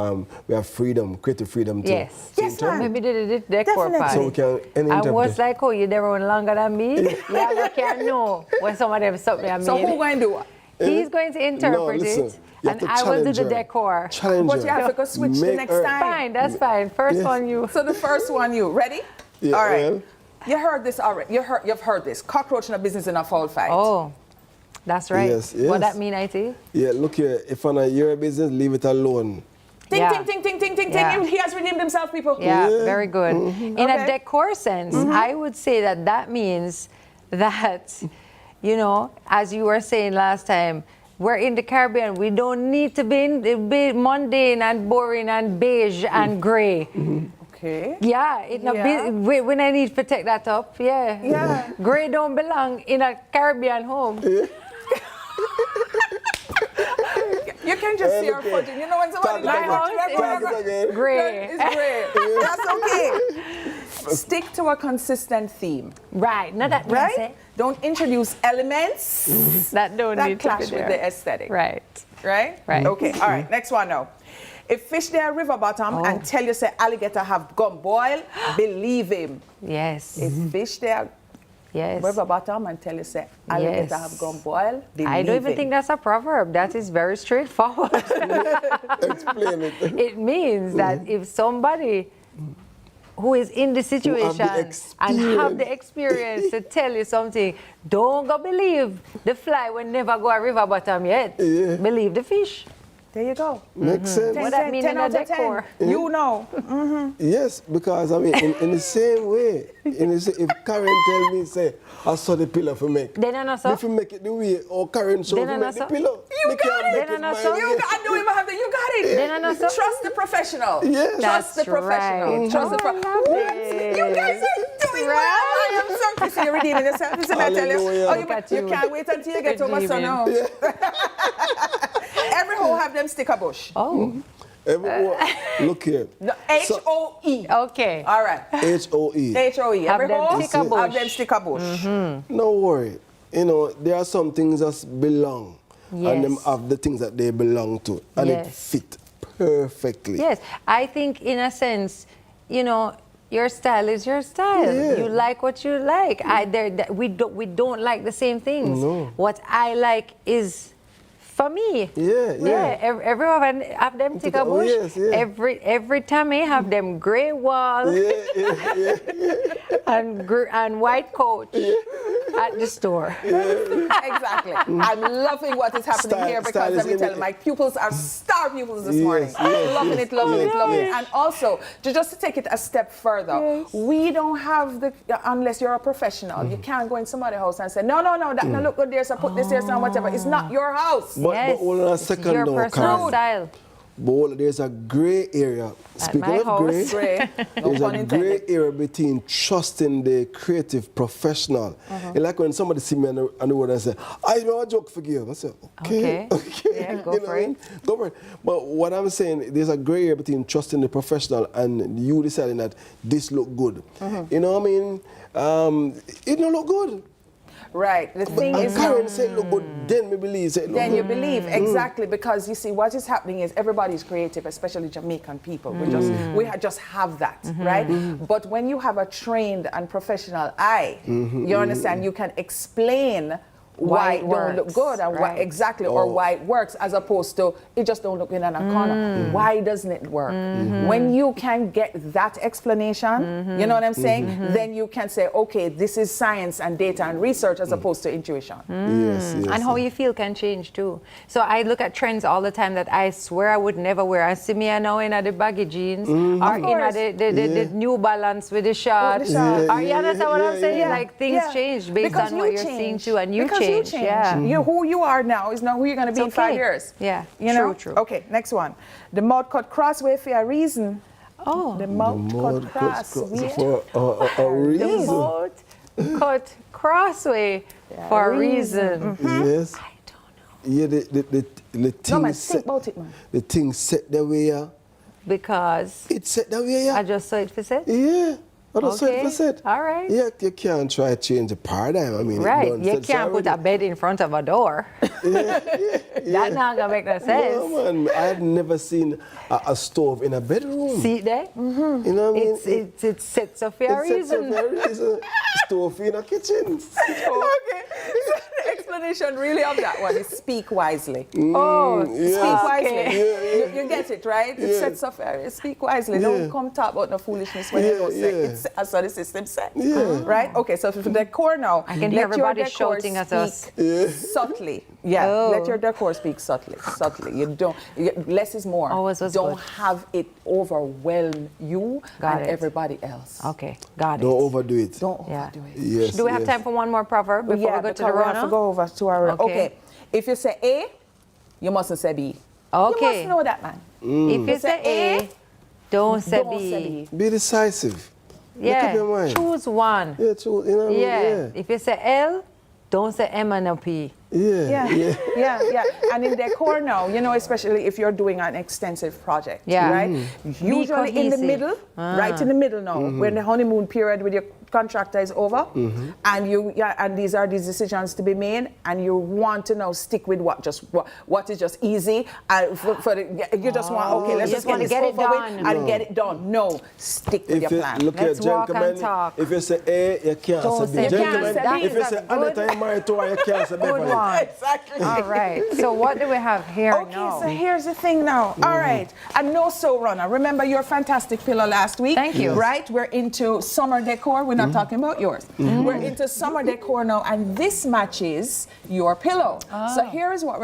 we have freedom, creative freedom too. Yes, ma'am. Maybe the decor part. So we can I was like, oh, you never went longer than me? Yeah, I can't know when some of them something I mean. So who going to do what? He's going to interpret it, and I will do the decor. But you have to go switch the next time. Fine, that's fine. First one you. So the first one you. Ready? Yeah, all right. You heard this already. You've heard this. Cockroach in a business in a foul fight. Oh, that's right. Yes. What that mean, IT? Yeah, look here. If on your business, leave it alone. Ting, ting, ting, ting, ting, ting. He has redeemed himself, people. Yeah, very good. In a decor sense, I would say that means that, as you were saying last time, we're in the Caribbean. We don't need to be mundane and boring and beige and gray. Okay. Yeah, when I need to take that up, yeah. Gray don't belong in a Caribbean home. You can just see our footing. You know when somebody like gray. It's gray. That's okay. Stick to a consistent theme. Right. No, that right. Don't introduce elements that need clash to be with there. the aesthetic. Right. Right. Okay. All right. Next one now. If fish there river bottom and tell you say alligator have gum boil, believe him. Yes. If fish there river bottom and tell you say alligator have gum boil, believe I don't even think that's a proverb. That is very straightforward. Explain it. It means that if somebody who is in the situation and have the experience to tell you something, don't go believe the fly will never go a river bottom yet. Believe the fish. There you go. Makes sense. What that mean 10 in out a of 10. decor? You know. Yes, because I mean, in the same way, if Karen tell me, say, I saw the pillow for make. Then I know so. If you make it the way, or Karen show Then I me know make the so. pillow. You got it. Then I know so. You got, I don't even have to. You got it. Then I know so. Trust the professional. Yes. Trust the professional. Right. Trust the You guys are doing well. I am so you see you're redeeming yourself. You see me, I tell you. Hallelujah. Oh, you can't wait until you get over so now. Every hole have them sticker bush. Oh. Look here. No, H-O-E. Okay. All right. H-O-E. H-O-E. Have Every them hole sticker bush. have them sticker bush. No worry. You know, there are some things that belong. And them have the things that they belong to. And it fit perfectly. Yes. I think in a sense, you know, your style is your style. Yeah. You like what you like. We don't like the same things. No. What I like is for me. Everyone have them sticker bush. Every Tami have them grey wall and white coach at the store. Exactly. I'm loving what is happening here because let me tell you, my pupils are star pupils this morning. Loving it. And also, just to take it a step further, we don't have the, unless you're a professional, you can't go in somebody's house and say, no, that don't look good there, so put this here, so whatever. It's not your house. But hold on a second your now, personal style. But there's a grey area. Speaking of grey, there's a grey area between trusting the creative professional. It's like when somebody see me on the road and say, I know a joke for you. I say, okay. Yeah, go for it. Go for it. But what I'm saying, there's a grey area between trusting the professional and you deciding that this look good. You know what I mean? It don't look good. Right. The thing is, Karen said look good, then we believe. Then you believe, exactly, because you see what is happening is everybody's creative, especially Jamaican people. We just have that, right? But when you have a trained and professional eye, you understand, you can explain why it don't look good and why exactly or why it works, as opposed to it just don't look good in a corner. Why doesn't it work? When you can get that explanation, you know what I'm saying, then you can say, okay, this is science and data and research as opposed to intuition. Yes, and how you feel can change too. So I look at trends all the time that I swear I would never wear. I see me now in the baggy jeans or in the New Balance with the shorts. Or you understand what I'm saying? Like things change based on what you're seeing too, and you change. Yeah. Who you are now is not who you're going to be in 5 years. Yeah, you know? True. Okay, next one. The mouth cut crossway for a reason. Oh. The mouth cut crossway for a reason. The mouth cut crossway for a reason. Yes. I don't know. Yeah, the thing no, man, think about it, man. The thing set the way. Because it's set the way. I just saw it for set? Yeah. All right. Yeah, you can't try to change the paradigm. I mean, you can't put a bed in front of a door. That's not gonna make no sense. No, man, I had never seen a stove in a bedroom. See there? You know what I mean? It sets up for a reason. Stove in a kitchen. Okay. The explanation really of that one is speak wisely. Speak wisely. You get it, right? It sets up. Speak wisely. Don't come talk about no foolishness when you don't say it. That's how the system said. Right? Okay, so for decor now, I can hear everybody shouting at us. Subtly. Let your decor speak subtly. You don't. Less is more. Always was don't good. have it overwhelm you and everybody else. Okay, got it. Don't overdo it. Don't overdo it. Yes. Do we have time for one more proverb before we go to the we have to go over to our. Okay. If you say A, you mustn't say B. Okay. You must know that, man. If you say A, don't say B. Be decisive. Yeah. Make up your mind. Choose one. Yeah, choose. You know what I mean? Yeah. If you say L, don't say M and no P. Yeah. And in decor now, you know, especially if you're doing an extensive project, right? Usually in the middle, right in the middle now, when the honeymoon period with your contractor is over, and these are these decisions to be made, and you want to now stick with what is just easy, you just want let's just get it done and get it done. No, stick with your plan. Look Let's at walk gentlemen. and talk. If you say A, you can't say B. Gentlemen, if you say Annette, I'm married to her, you can't say B. Exactly. All right. So what do we have here now? So here's the thing now. All right. And no sew runner. Remember your fantastic pillow last week? Thank you. Right? We're into summer decor with not talking about yours. We're into summer decor now, and this matches your pillow. So here is what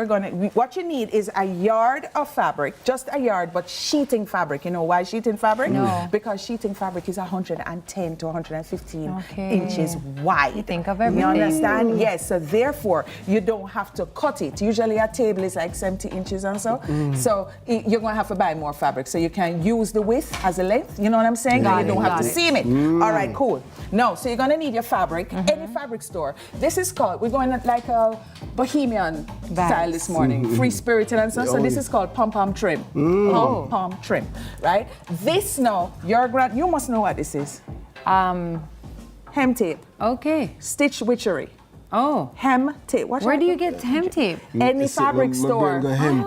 what you need is a yard of fabric, just a yard, but sheeting fabric. You know why sheeting fabric? No. Because sheeting fabric is 110 to 115 inches wide. You think of everything. You understand? Yes, so therefore, you don't have to cut it. Usually a table is like 70 inches and so. So you're going to have to buy more fabric. So you can use the width as a length. You know what I'm saying? You don't have to seam it. All right, cool. No, so you're going to need your fabric. Any fabric store. This is called, we're going like a bohemian style this morning. Free spirited and so. So this is called pom-pom trim. Pom-pom trim, right? This now, you must know what this is. Hem tape. Okay. Stitch witchery. Oh. Hem tape. Where do you get hem tape? Any fabric store. And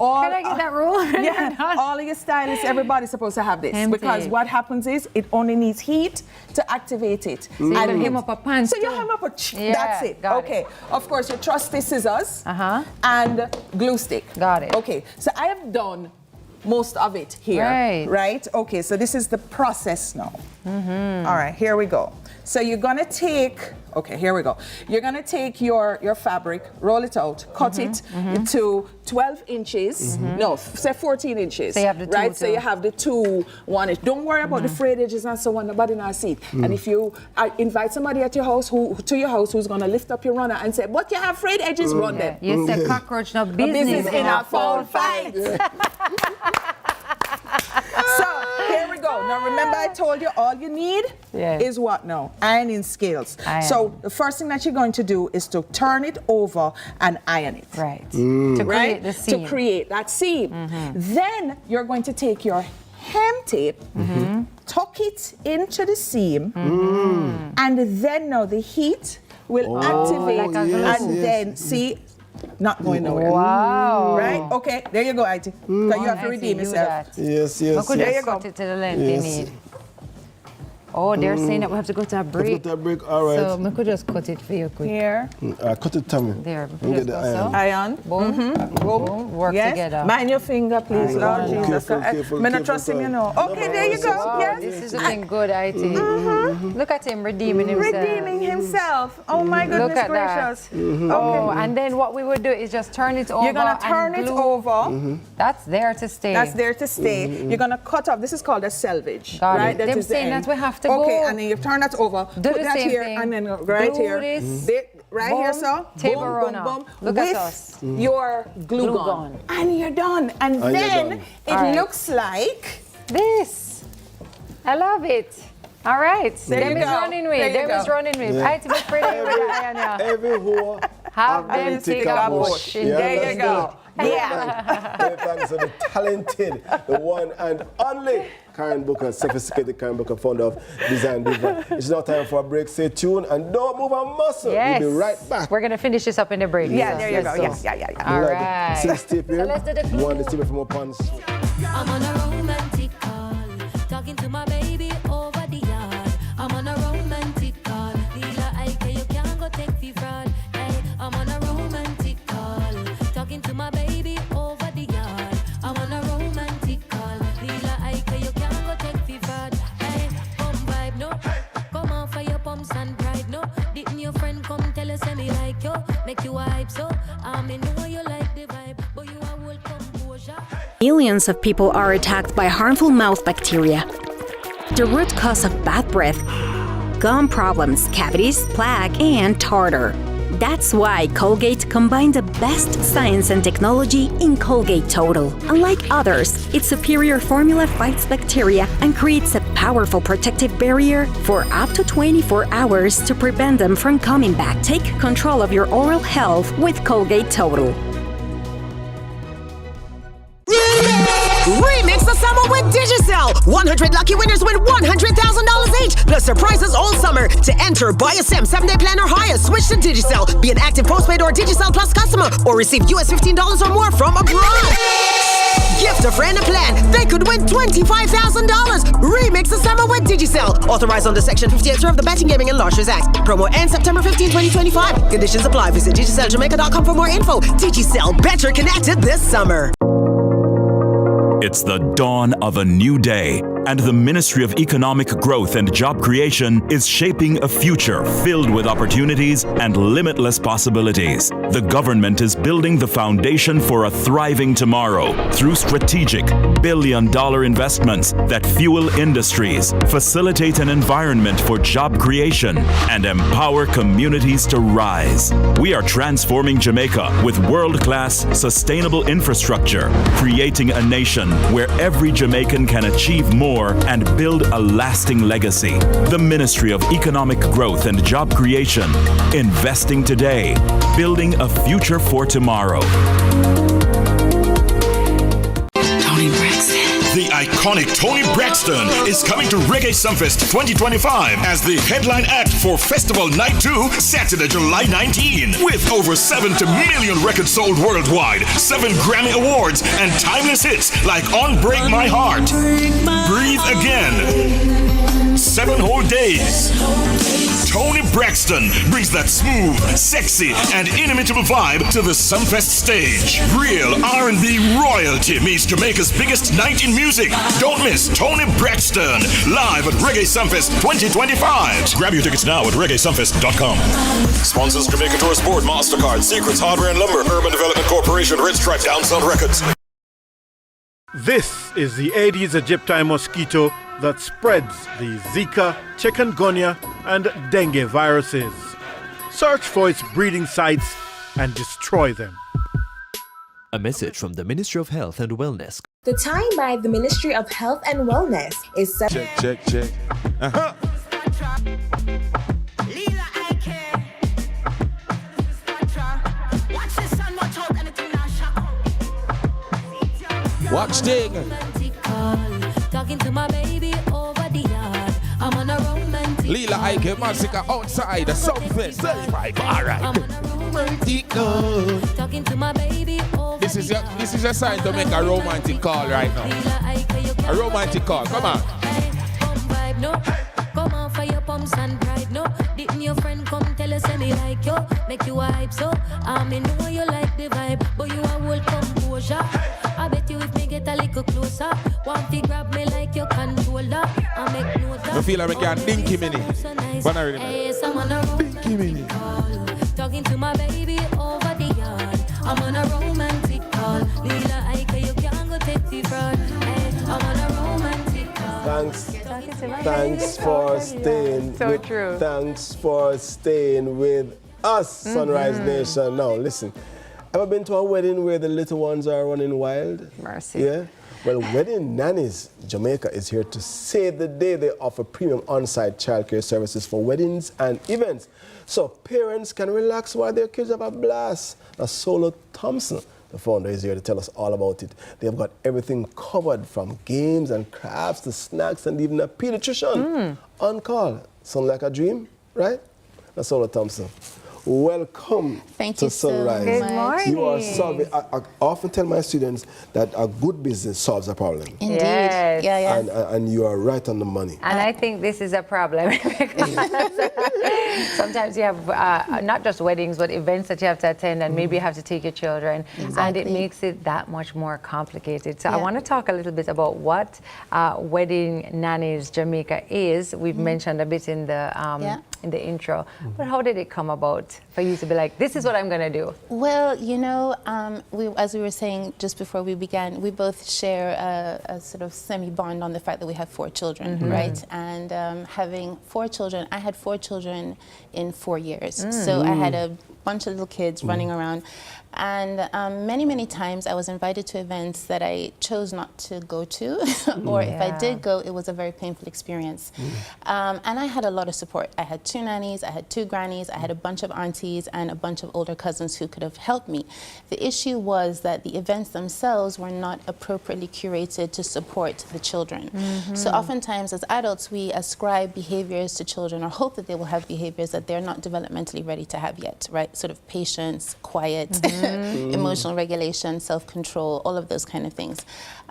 all, can I get that rule? All of your stylists, everybody's supposed to have this. Hem because tape. what happens is it only needs heat to activate it. So you can hem up a pants. So you hem up that's it. Okay. Of course, your trusty scissors and glue stick. Got it. Okay. So I have done most of it here. Right? Okay, so this is the process now. All right, here we go. So you're gonna take, okay, here we go. You're gonna take your fabric, roll it out, cut it to 12 inches. No, say 14 inches. So you have the two, right? So you have the 2 1 inch. Don't worry about the frayed edges and so on. Nobody knows see it. And if you invite somebody at your house who's gonna lift up your runner and say, "But you have frayed edges," run them. You said cockroach, no business in a foul fight. So here we go. Now remember I told you all you need is what now? Ironing scales. So the first thing that you're going to do is to turn it over and iron it. Right. To create the seam. To create that seam. Then you're going to take your hem tape, tuck it into the seam, and then now the heat will activate and then see. Not going nowhere. Wow. Right? Okay, there you go, Iti. Because you have to redeem yourself. Yes. I could just cut it to the length they need. Oh, they're saying that we have to go to a break. Go to a break, all right. So we could just cut it for you quick. Here. Cut it, Tami. There. Get the iron. Iron. Boom. Boom. Work together. Mind your finger, please, Lord Jesus. Careful, I'm not trusting you now. Okay, there you go. Wow, Yes. this is looking good, IT. Look at him redeeming himself. Redeeming himself. Oh my goodness Look at gracious. that. Oh, and then what we would do is just turn it over. You're gonna turn it over. That's there to stay. That's there to stay. You're gonna cut off. This is called a selvage. Got right? it. That Them is the saying end. that we have to go. Okay, and then you turn that over. Do put the that same here thing. and then right Do here. this. Right Boom. here, so. Table boom, runner. boom, boom. Look with at us. your glue gun. And you're done. And then it looks like this. I love it. All right. Them is running with. Them is running with. I to be pretty with Ayanya. Every who have them take a bush. There you go. Yeah. Thanks to the talented, the one and only Karen Booker, sophisticated Karen Booker, founder of Design Diva. It's now time for a break. Stay tuned and don't move a muscle. Yes. We'll be right back. We're going to finish this up in the break. Yeah, there you go. Yeah. All right. So let's do the one to from up on. I'm on a romantic call, talking to my baby over the yard. I'm on a romantic call, Lila, I care you can't go take the fraud. Hey, I'm on a romantic call, talking to my baby over the yard. I'm on a romantic call, Lila, I care you can't go take the fraud. Hey, pump vibe, no, come on for your pumps and pride, no. Didn't your friend come tell us me like yo, make you hype so? I know you like the vibe, but you are will composure. Millions of people are attacked by harmful mouth bacteria. The root cause of bad breath, gum problems, cavities, plaque, and tartar. That's why Colgate combined the best science and technology in Colgate Total. Unlike others, its superior formula fights bacteria and creates a powerful protective barrier for up to 24 hours to prevent them from coming back. Take control of your oral health with Colgate Total. Remix the summer with Digicel. 100 lucky winners win $100,000 each, plus surprises all summer. To enter, buy a SIM, 7-day plan or higher, switch to Digicel. Be an active postpaid or Digicel Plus customer, or receive US $15 or more from abroad. Gift a friend a plan. They could win $25,000. Remix the summer with Digicel. Authorized under Section 58 of the Betting, Gaming and Lotteries Act. Promo ends September 15, 2025. Conditions apply. Visit DigicelJamaica.com for more info. Digicel, better connected this summer. It's the dawn of a new day, And the Ministry of Economic Growth and Job Creation is shaping a future filled with opportunities and limitless possibilities. The government is building the foundation for a thriving tomorrow through strategic billion-dollar investments that fuel industries, facilitate an environment for job creation, and empower communities to rise. We are transforming Jamaica with world-class, sustainable infrastructure, creating a nation where every Jamaican can achieve more and build a lasting legacy. The Ministry of Economic Growth and Job Creation, investing today, building a future for tomorrow. The iconic Toni Braxton is coming to Reggae Sumfest 2025 as the headline act for Festival Night 2, Saturday, July 19. With over 70 million records sold worldwide, 7 Grammy Awards, and timeless hits like On Break My Heart, Breathe Again, 7 Whole Days. Toni Braxton brings that smooth, sexy, and inimitable vibe to the Sumfest stage. Real R&B royalty meets Jamaica's biggest night in music. Don't miss Toni Braxton live at Reggae Sumfest 2025. Grab your tickets now at reggaesumfest.com. Sponsors Jamaica Tourist Board, MasterCard, Secrets Hardware and Lumber, Urban Development Corporation, Red Stripe, Down Sound Records. This is the Aedes aegypti mosquito that spreads the Zika, chikungunya, and dengue viruses. Search for its breeding sites and destroy them. A message from the Ministry of Health and Wellness. The time by the Ministry of Health and Wellness is Check. Uh-huh. Watch thing. Talking to my baby over the yard. I'm on a romantic. Lila Ike Massacre outside the Sumfest. Alright. Talking to my baby over This is your sign to make a romantic call right now. A romantic call. Come on. Vibe, no. Come on for your pumps and pride, no. Didn't your friend come tell us me like yo? Make you a hype, so I know you like the vibe, but you a whole composure. I bet you if me get a little closer, want to grab me like your controller. I make note of. I feel like I can dinky mini. But I really dinky mini. Talking to my baby over the yard. I'm on a romantic call. Lila Ike, you can't go take the fraud. I'm on a romantic call. Thanks for staying. So true. Thanks for staying with us, Sunrise Nation. Now, listen. Ever been to a wedding where the little ones are running wild? Mercy. Yeah? Well, Wedding Nannies Jamaica is here to save the day. They offer premium on-site childcare services for weddings and events, so parents can relax while their kids have a blast. Now, Solo Thompson, the founder, is here to tell us all about it. They've got everything covered from games and crafts to snacks and even a pediatrician on call. Sound like a dream, right? Now, Solo Thompson, welcome to Sunrise. Good morning. You are solving. I often tell my students that a good business solves a problem. Indeed. Yes. Yeah. And you are right on the money. And I think this is a problem. Sometimes you have not just weddings, but events that you have to attend, and maybe you have to take your children, and it makes it that much more complicated. So I want to talk a little bit about what Wedding Nannies Jamaica is. We've mentioned a bit in the intro, but how did it come about for you to be like, this is what I'm going to do? Well, you know, as we were saying just before we began, we both share a sort of semi-bond on the fact that we have 4 children, right? And having 4 children, I had 4 children in 4 years. So I had a bunch of little kids running around. And many times I was invited to events that I chose not to go to, or if I did go, it was a very painful experience. And I had a lot of support. I had 2 nannies, I had 2 grannies, I had a bunch of aunties and a bunch of older cousins who could have helped me. The issue was that the events themselves were not appropriately curated to support the children. So oftentimes as adults, we ascribe behaviors to children or hope that they will have behaviors that they're not developmentally ready to have yet, right? Sort of patience, quiet, emotional regulation, self-control, all of those kind of things.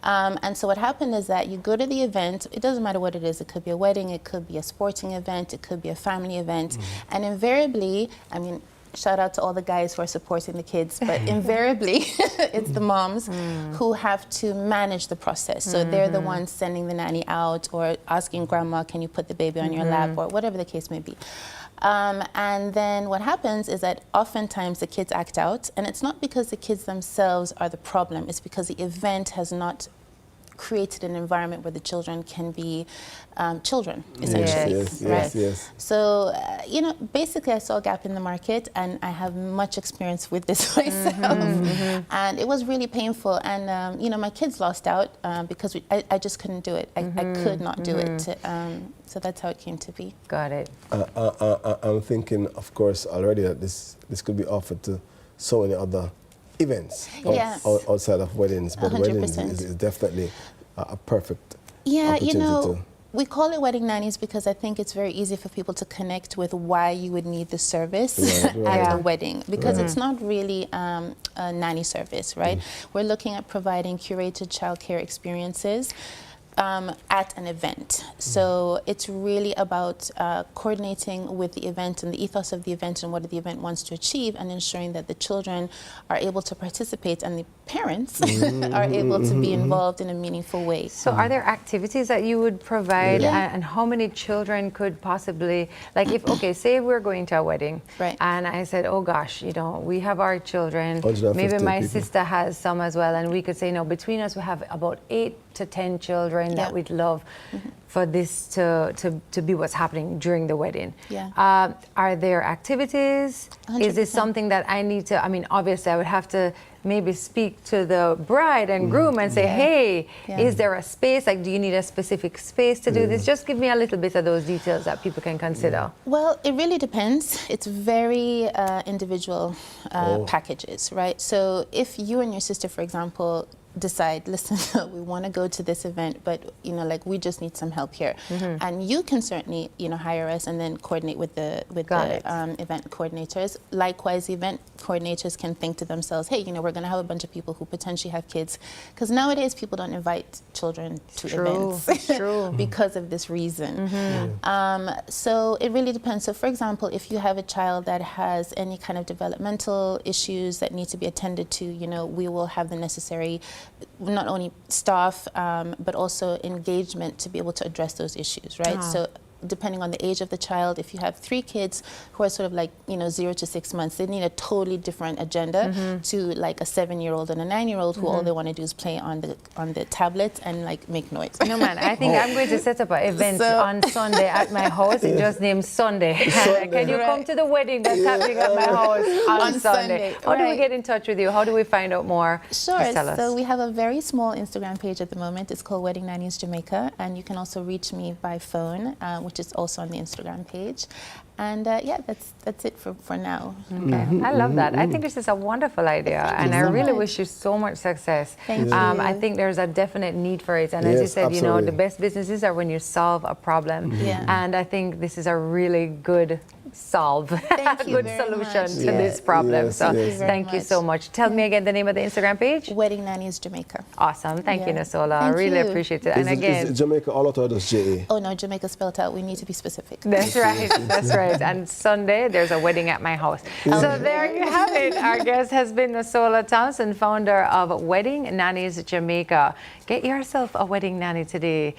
And so what happened is that you go to the event, it doesn't matter what it is, it could be a wedding, it could be a sporting event, it could be a family event, and invariably, I mean, shout out to all the guys who are supporting the kids, but invariably it's the moms who have to manage the process. So they're the ones sending the nanny out or asking grandma, can you put the baby on your lap, or whatever the case may be. And then what happens is that oftentimes the kids act out, and it's not because the kids themselves are the problem, it's because the event has not created an environment where the children can be children, essentially. Yes. So, basically I saw a gap in the market, and I have much experience with this myself. And it was really painful. And, my kids lost out because I just couldn't do it. I could not do it. So that's how it came to be. Got it. I'm thinking, of course, already that this could be offered to so many other events outside of weddings, but 100%. Weddings is definitely a perfect opportunity we call it wedding nannies because I think it's very easy for people to connect with why you would need the service at a wedding, because it's not really a nanny service, right? We're looking at providing curated childcare experiences at an event. So it's really about coordinating with the event and the ethos of the event and what the event wants to achieve, and ensuring that the children are able to participate and the parents are able to be involved in a meaningful way. So are there activities that you would provide, and how many children could possibly, like if, say we're going to a wedding, and I said, oh gosh, we have our children, maybe my sister has some as well, and we could say, no, between us we have about 8 to 10 children that we'd love for this to be what's happening during the wedding. Are there activities? 100%. Is this something that I need to, obviously I would have to maybe speak to the bride and groom and say, hey, is there a space? Like, do you need a specific space to do this? Just give me a little bit of those details that people can consider. Well, it really depends. It's very individual packages, right? So if you and your sister, for example, decide, listen, we want to go to this event, but we just need some help here, and you can certainly hire us and then coordinate with the event coordinators. Likewise, event coordinators can think to themselves, hey, we're going to have a bunch of people who potentially have kids, because nowadays people don't invite children to events because of this reason. So it really depends. So for example, if you have a child that has any kind of developmental issues that need to be attended to, we will have the necessary not only staff, but also engagement to be able to address those issues, right? So depending on the age of the child, if you have 3 kids who are sort of 0 to 6 months, they need a totally different agenda to like a 7-year-old and a 9-year-old who all they want to do is play on the tablet and make noise. No man, I think I'm going to set up an event on Sunday at my house, just named Sunday. Can you come to the wedding that's happening at my house on Sunday? How do we get in touch with you? How do we find out more? Sure. So we have a very small Instagram page at the moment. It's called Wedding Nannies Jamaica, and you can also reach me by phone, which is also on the Instagram page. And that's it for now. Okay. I love that. I think this is a wonderful idea, and I really wish you so much success. Thank you. I think there's a definite need for it, and as you said, the best businesses are when you solve a problem. And I think this is a really good good solution to this problem. Thank you so much. Tell me again the name of the Instagram page. Wedding Nannies Jamaica. Awesome. Thank you, Nasola. I really appreciate it. And again, is Jamaica all out or just J-A? Oh no, Jamaica spelled out. We need to be specific. That's right. That's right. And Sunday there's a wedding at my house. So there you have it. Our guest has been Nasola Thompson, founder of Wedding Nannies Jamaica. Get yourself a wedding nanny today,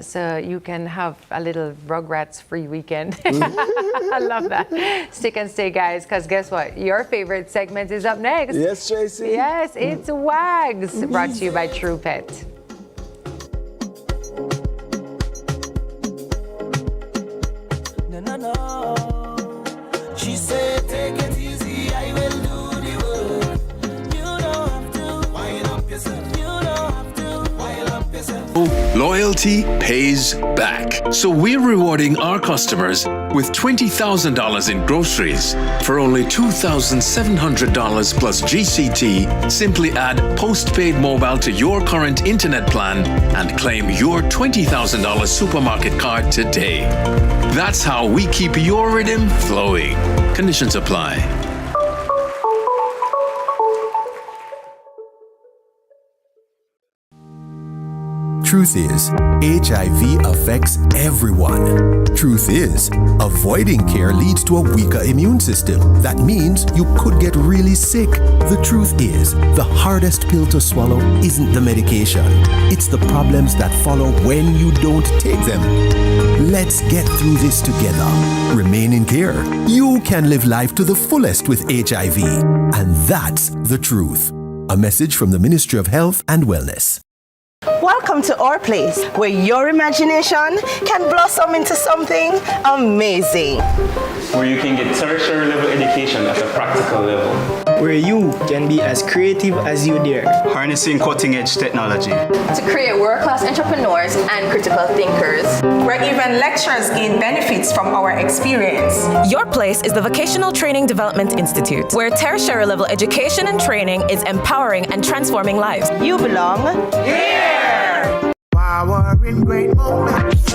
so you can have a little Rugrats-free weekend. I love that. Stick and stay, guys, because guess what? Your favorite segment is up next. Yes, Tracy. Yes, it's Wags, brought to you by True Pet. No. She said, take it easy, I will do the work. You don't have to wind up yourself. You don't have to wind up yourself. Loyalty pays back. So we're rewarding our customers with $20,000 in groceries for only $2,700 plus GCT. Simply add postpaid mobile to your current internet plan and claim your $20,000 supermarket card today. That's how we keep your rhythm flowing. Conditions apply. Truth is, HIV affects everyone. Truth is, avoiding care leads to a weaker immune system. That means you could get really sick. The truth is, the hardest pill to swallow isn't the medication. It's the problems that follow when you don't take them. Let's get through this together. Remain in care. You can live life to the fullest with HIV. And that's the truth. A message from the Ministry of Health and Wellness. Welcome to our place, where your imagination can blossom into something amazing. Where you can get tertiary level education at a practical level. Where you can be as creative as you dare. Harnessing cutting-edge technology. To create world-class entrepreneurs and critical thinkers. Where even lecturers gain benefits from our experience. Your place is the Vocational Training Development Institute, where tertiary level education and training is empowering and transforming lives. You belong here. Power in great moments.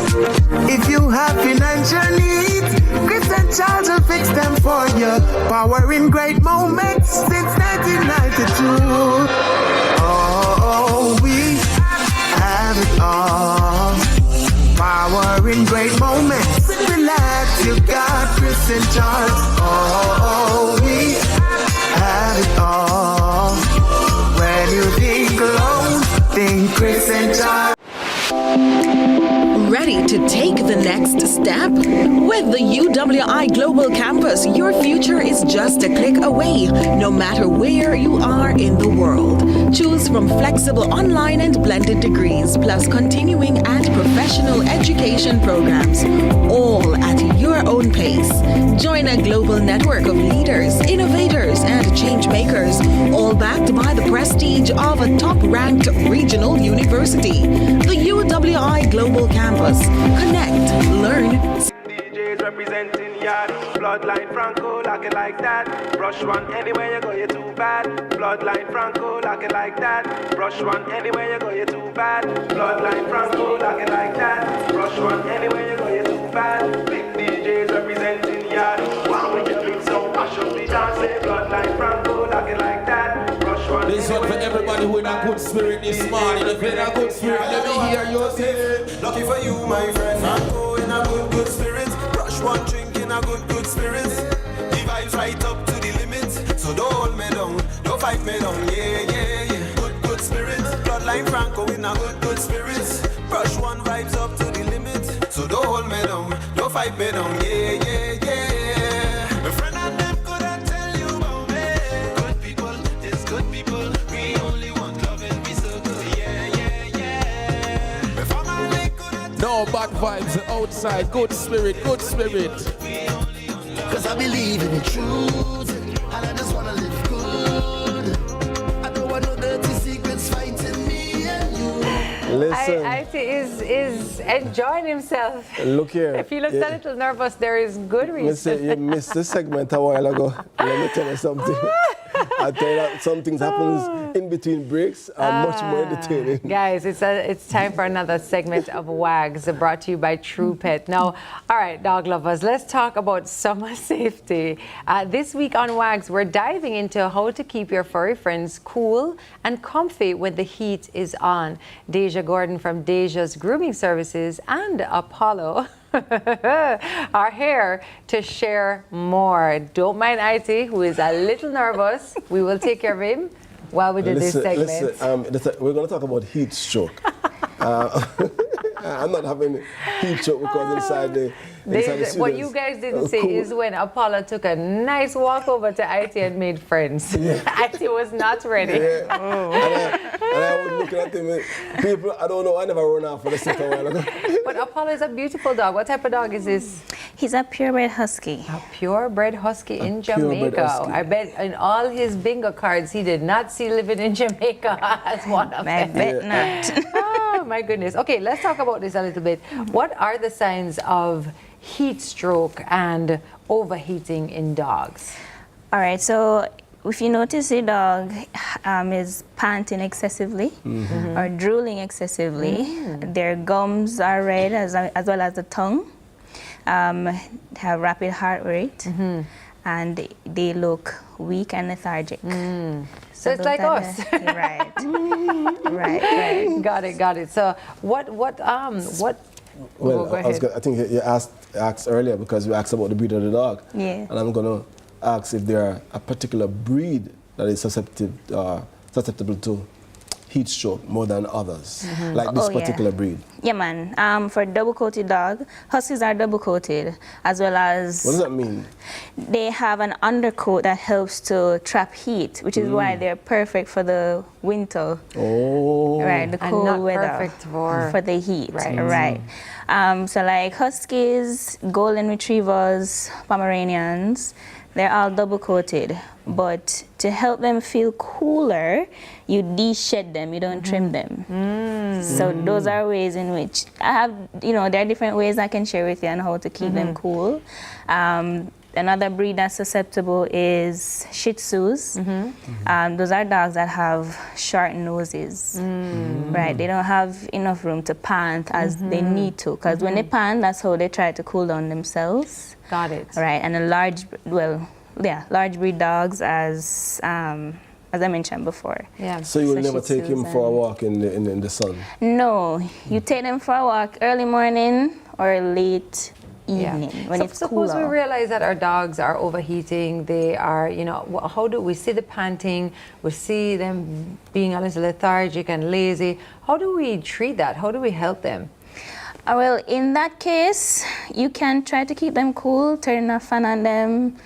If you have financial needs, Chris and Charles will fix them for you. Power in great moments since 1992. Oh, we have it all. Power in great moments. Relax, you got Chris and Charles. Oh, we have it all. When you think alone, think Chris and Charles. Ready to take the next step? With the UWI Global Campus, your future is just a click away, no matter where you are in the world. Choose from flexible online and blended degrees, plus continuing and professional education programs, all at your own pace. Join a global network of leaders, innovators, and change makers, all backed by the prestige of a top-ranked regional university. The UWI Global Campus. Connect, learn. DJs representing yard. Bloodline Franco, like it like that. Brush one anywhere you go, you're too bad. Bloodline Franco, like it like that. Brush one anywhere you go, you're too bad. Bloodline Franco, like it like that. Brush one anywhere you go, you're too bad. Big DJs representing yard. Wow, when you big sound, mash up the dance. Bloodline Franco, like it like that. Brush one. This one for everybody who in a good spirit this morning. If you're in a good spirit, let me hear you say. Lucky for you, my friend. Franco in a good spirit. Brush one drink in a good spirit. The vibes right up to the limit. So don't hold me down, don't fight me down. Yeah. Good spirit. Bloodline Franco in a good spirit. Brush one vibes up to the limit. So don't hold me down, don't fight me down. Yeah. My friend and them couldn't tell you about me. Good people, it's good people. We only want love and be so good. Yeah. No bad vibes outside, good spirit. Cause I believe in the truth, and I just wanna live good. I don't want no dirty secrets fighting me and you. Listen. IT is enjoying himself. Look here. If he looks a little nervous, there is good reason. You missed this segment a while ago. Let me tell you something. I tell you that some things happens in between breaks are much more entertaining. Guys, it's time for another segment of WAGs brought to you by True Pet. Now, all right, dog lovers, let's talk about summer safety. This week on WAGs, we're diving into how to keep your furry friends cool and comfy when the heat is on. Deja Gordon from Deja's Grooming Services and Apollo are here to share more. Don't mind IT, who is a little nervous. We will take care of him while we do this segment. We're going to talk about heat stroke. I'm not having heat stroke because inside the what you guys didn't see is when Apollo took a nice walk over to IT and made friends. Yeah. IT was not ready. Yeah. And I was looking at him. People, I don't know, I never run off for the second while ago. But Apollo is a beautiful dog. What type of dog is this? He's a purebred husky. A purebred husky in Jamaica. Husky. I bet in all his bingo cards, he did not see living in Jamaica as one of them. I bet not. Oh, my goodness. Okay, let's talk about this a little bit. What are the signs of heat stroke and overheating in dogs? All right, so if you notice the dog is panting excessively or drooling excessively, their gums are red as well as the tongue, have rapid heart rate, and they look weak and lethargic. So it's like us. Right. right. Got it. So what? Well, go ahead. I think you asked earlier because you asked about the breed of the dog. Yeah. And I'm gonna ask if there are a particular breed that is susceptible to heat stroke more than others, like this particular breed. Yeah, man. For double-coated dog, Huskies are double-coated, as well as... What does that mean? They have an undercoat that helps to trap heat, which is why they're perfect for the winter. Oh. Right, the cold and not weather. Perfect for the heat. Right. So like Huskies, Golden Retrievers, Pomeranians, they're all double-coated. But to help them feel cooler, you de-shed them, you don't trim them. So those are ways in which I have, there are different ways I can share with you on how to keep them cool. Another breed that's susceptible is Shih Tzus. Those are dogs that have short noses, right? They don't have enough room to pant as they need to, because when they pant, that's how they try to cool down themselves. Got it. Right, and large breed dogs, as I mentioned before. Yeah. So you will never take him for a walk in the sun? No, you take them for a walk early morning or late evening when it's cooler. Suppose we realize that our dogs are overheating. They are, how do we see the panting? We see them being a little lethargic and lazy. How do we treat that? How do we help them? Well, in that case, you can try to keep them cool, turn a fan on them,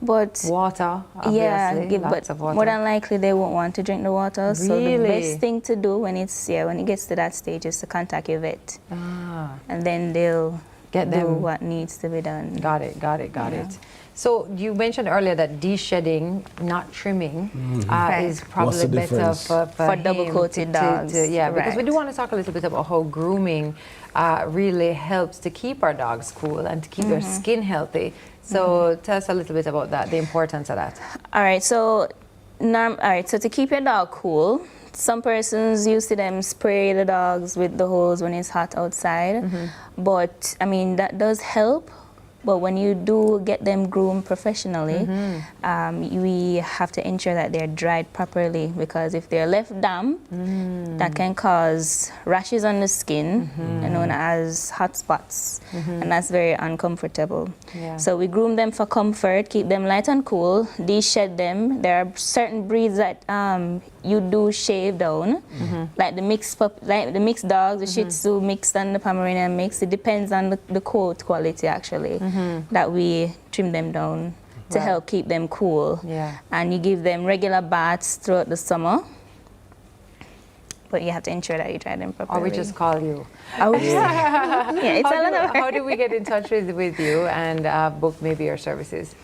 but water, obviously, give lots of water. More than likely they won't want to drink the water. So the best thing to do when it gets to that stage is to contact your vet, and then they'll do what needs to be done. Got it. So you mentioned earlier that de-shedding, not trimming, is probably better for double-coated dogs. Because we do want to talk a little bit about how grooming really helps to keep our dogs cool and to keep their skin healthy. So tell us a little bit about that, the importance of that. All right, so to keep your dog cool, some persons used to them spray the dogs with the hose when it's hot outside. But I mean, that does help. But when you do get them groomed professionally, we have to ensure that they're dried properly, because if they're left damp, that can cause rashes on the skin, known as hot spots, and that's very uncomfortable. So we groom them for comfort, keep them light and cool, de-shed them. There are certain breeds that you do shave down, like the mixed dogs, the Shih Tzu mixed and the Pomeranian mixed. It depends on the coat quality, actually, that we trim them down to help keep them cool. And you give them regular baths throughout the summer, but you have to ensure that you dry them properly. Or we just call you. How do we get in touch with you and book maybe your services?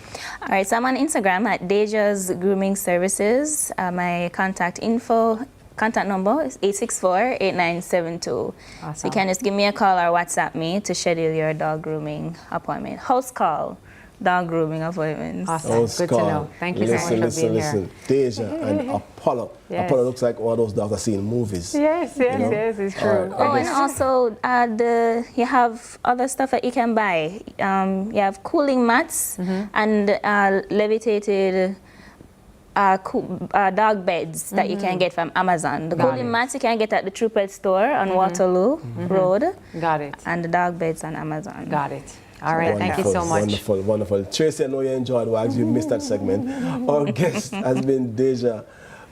All right, so I'm on Instagram at Deja's Grooming Services. My contact number is 864-8972. Awesome. So you can just give me a call or WhatsApp me to schedule your dog grooming appointment. House call dog grooming appointments. Awesome. Good to know. Thank you so much for being here. Deja and Apollo. Yes. Apollo looks like one of those dogs I see in movies. Yes, it's true. And also you have other stuff that you can buy. You have cooling mats and levitated dog beds that you can get from Amazon. The cooling mats you can get at the True store on Waterloo Road. Got it. And the dog beds on Amazon. Got it. All right, thank you so much. Wonderful. Tracy, I know you enjoyed Wags. You missed that segment. Our guest has been Deja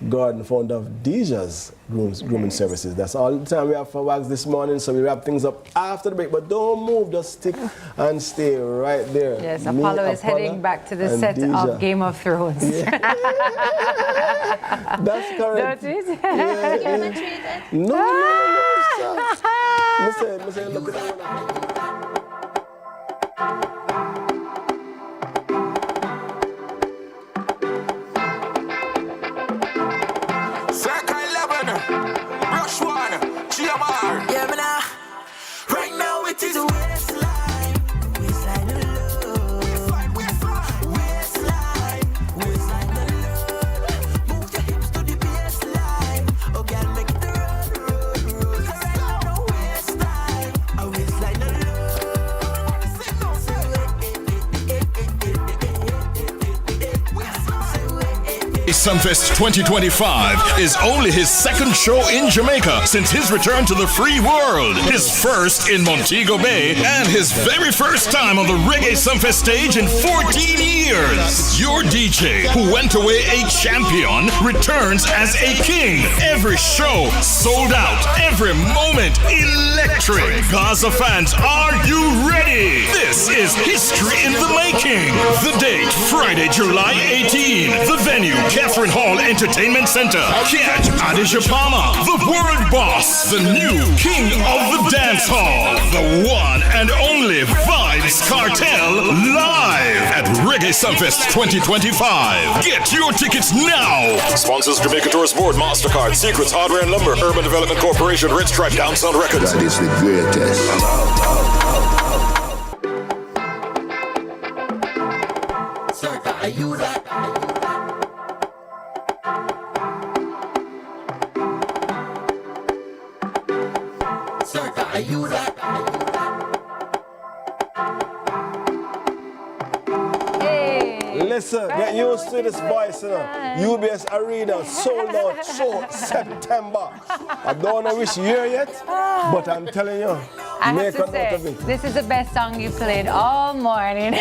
Gordon, founder of Deja's Grooming Services. That's all the time we have for Wags this morning, so we wrap things up after the break. But don't move, just stick and stay right there. Yes, Apollo is heading back to the set of Game of Thrones. That's correct. Don't it? No, sir. Look at that. Right now it is a waistline of love. Waistline of love. Move your hips to the baseline. Oh, girl, make it roll. Right now, waistline of love. Sumfest 2025 is only his second show in Jamaica since his return to the free world, his first in Montego Bay, and his very first time on the Reggae Sumfest stage in 14 years. Your DJ, who went away a champion, returns as a king. Every show sold out, every moment electric. Gaza fans, are you ready? This is history in the making. The date, Friday, July 18. The venue, Catherine Hall Entertainment Center. Catch Adishapama, the world boss, the new king of the dance hall, the one and only Vibes Cartel, live at Reggae Sumfest 2025. Get your tickets now. Sponsors Jamaica Tourist Board, MasterCard, Secrets, Hardware and Lumber, Urban Development Corporation, Red Stripe, Down Sound Records. That is the greatest. Are you that? Circa, are you that? Listen, get used to this voice, you know. UBS Arena, sold out show, September. I don't know which year yet, but I'm telling you, I make have a to note of say, it. this is the best song you played all morning.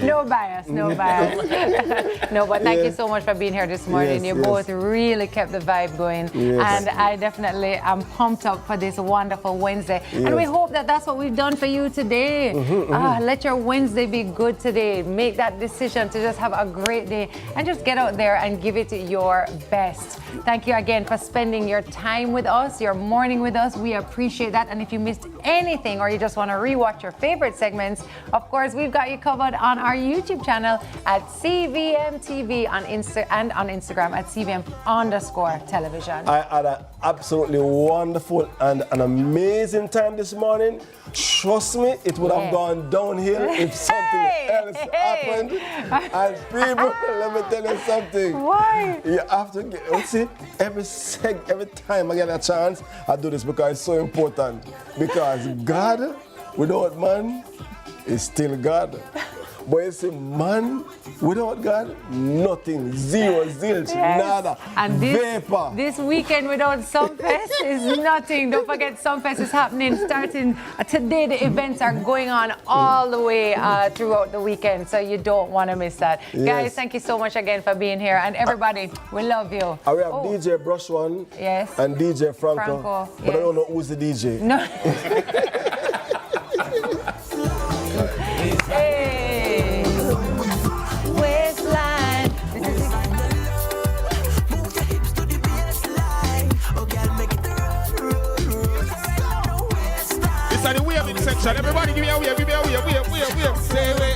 No bias, no bias. No, but thank you so much for being here this morning. You both really kept the vibe going. And I definitely am pumped up for this wonderful Wednesday. And we hope that that's what we've done for you today. Let your Wednesday be good today. Make that decision to just have a great day and just get out there and give it your best. Thank you again for spending your time with us, your morning with us. We appreciate that. And if you missed anything or you just want to rewatch your favorite segments, of course, we've got you covered on our YouTube channel at CVM TV on Instagram at CVM_television. I had an absolutely wonderful and an amazing time this morning. Trust me, it would have gone downhill if something else happened. And people, let me tell you something. Why? You have to get, see, every time I get a chance, I do this because it's so important. Because God, without man, is still God. But you see, man, without God, nothing. Zero, zilch, nada, and vapor. This weekend without Sumfest is nothing. Don't forget, Sumfest is happening starting today. The events are going on all the way throughout the weekend, so you don't want to miss that. Guys, thank you so much again for being here. And everybody, we love you. We have DJ Brush One and DJ Franco. But I don't know who's the DJ. No. The waving section. Everybody give me a wave, give me a wave, wave. Say way,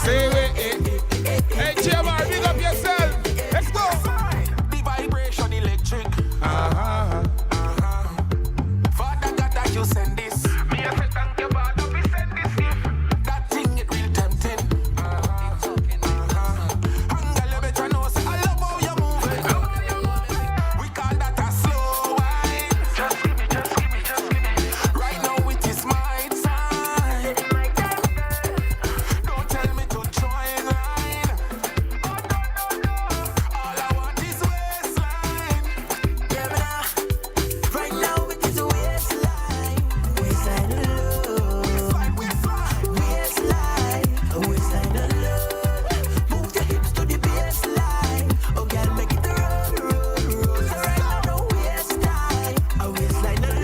Say way, Hey, Chairman, big up yourself. Let's go. The vibration electric. Father God, that you send this. Me a say thank you, Father, we send this gift. That thing it real tempting. And girl, you better know, say I love how you move it. We call that a slow. Right now it is my time. Don't tell me to join line. All I want is waistline. Yeah, right now it is a waistline. Waistline of love. Waistline. A waistline of love. Move your hips to the baseline. Oh, girl, make it roll. Right now the waistline. A waistline of love.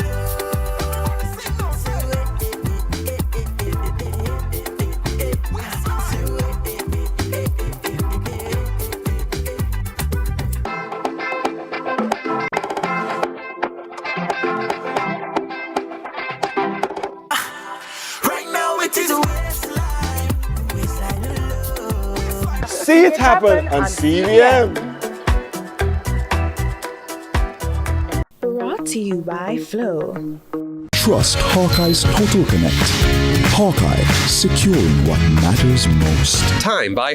See it happen on CVM. Brought to you by Flow. Trust Hawkeye's Total Connect. Hawkeye, securing what matters most. Time by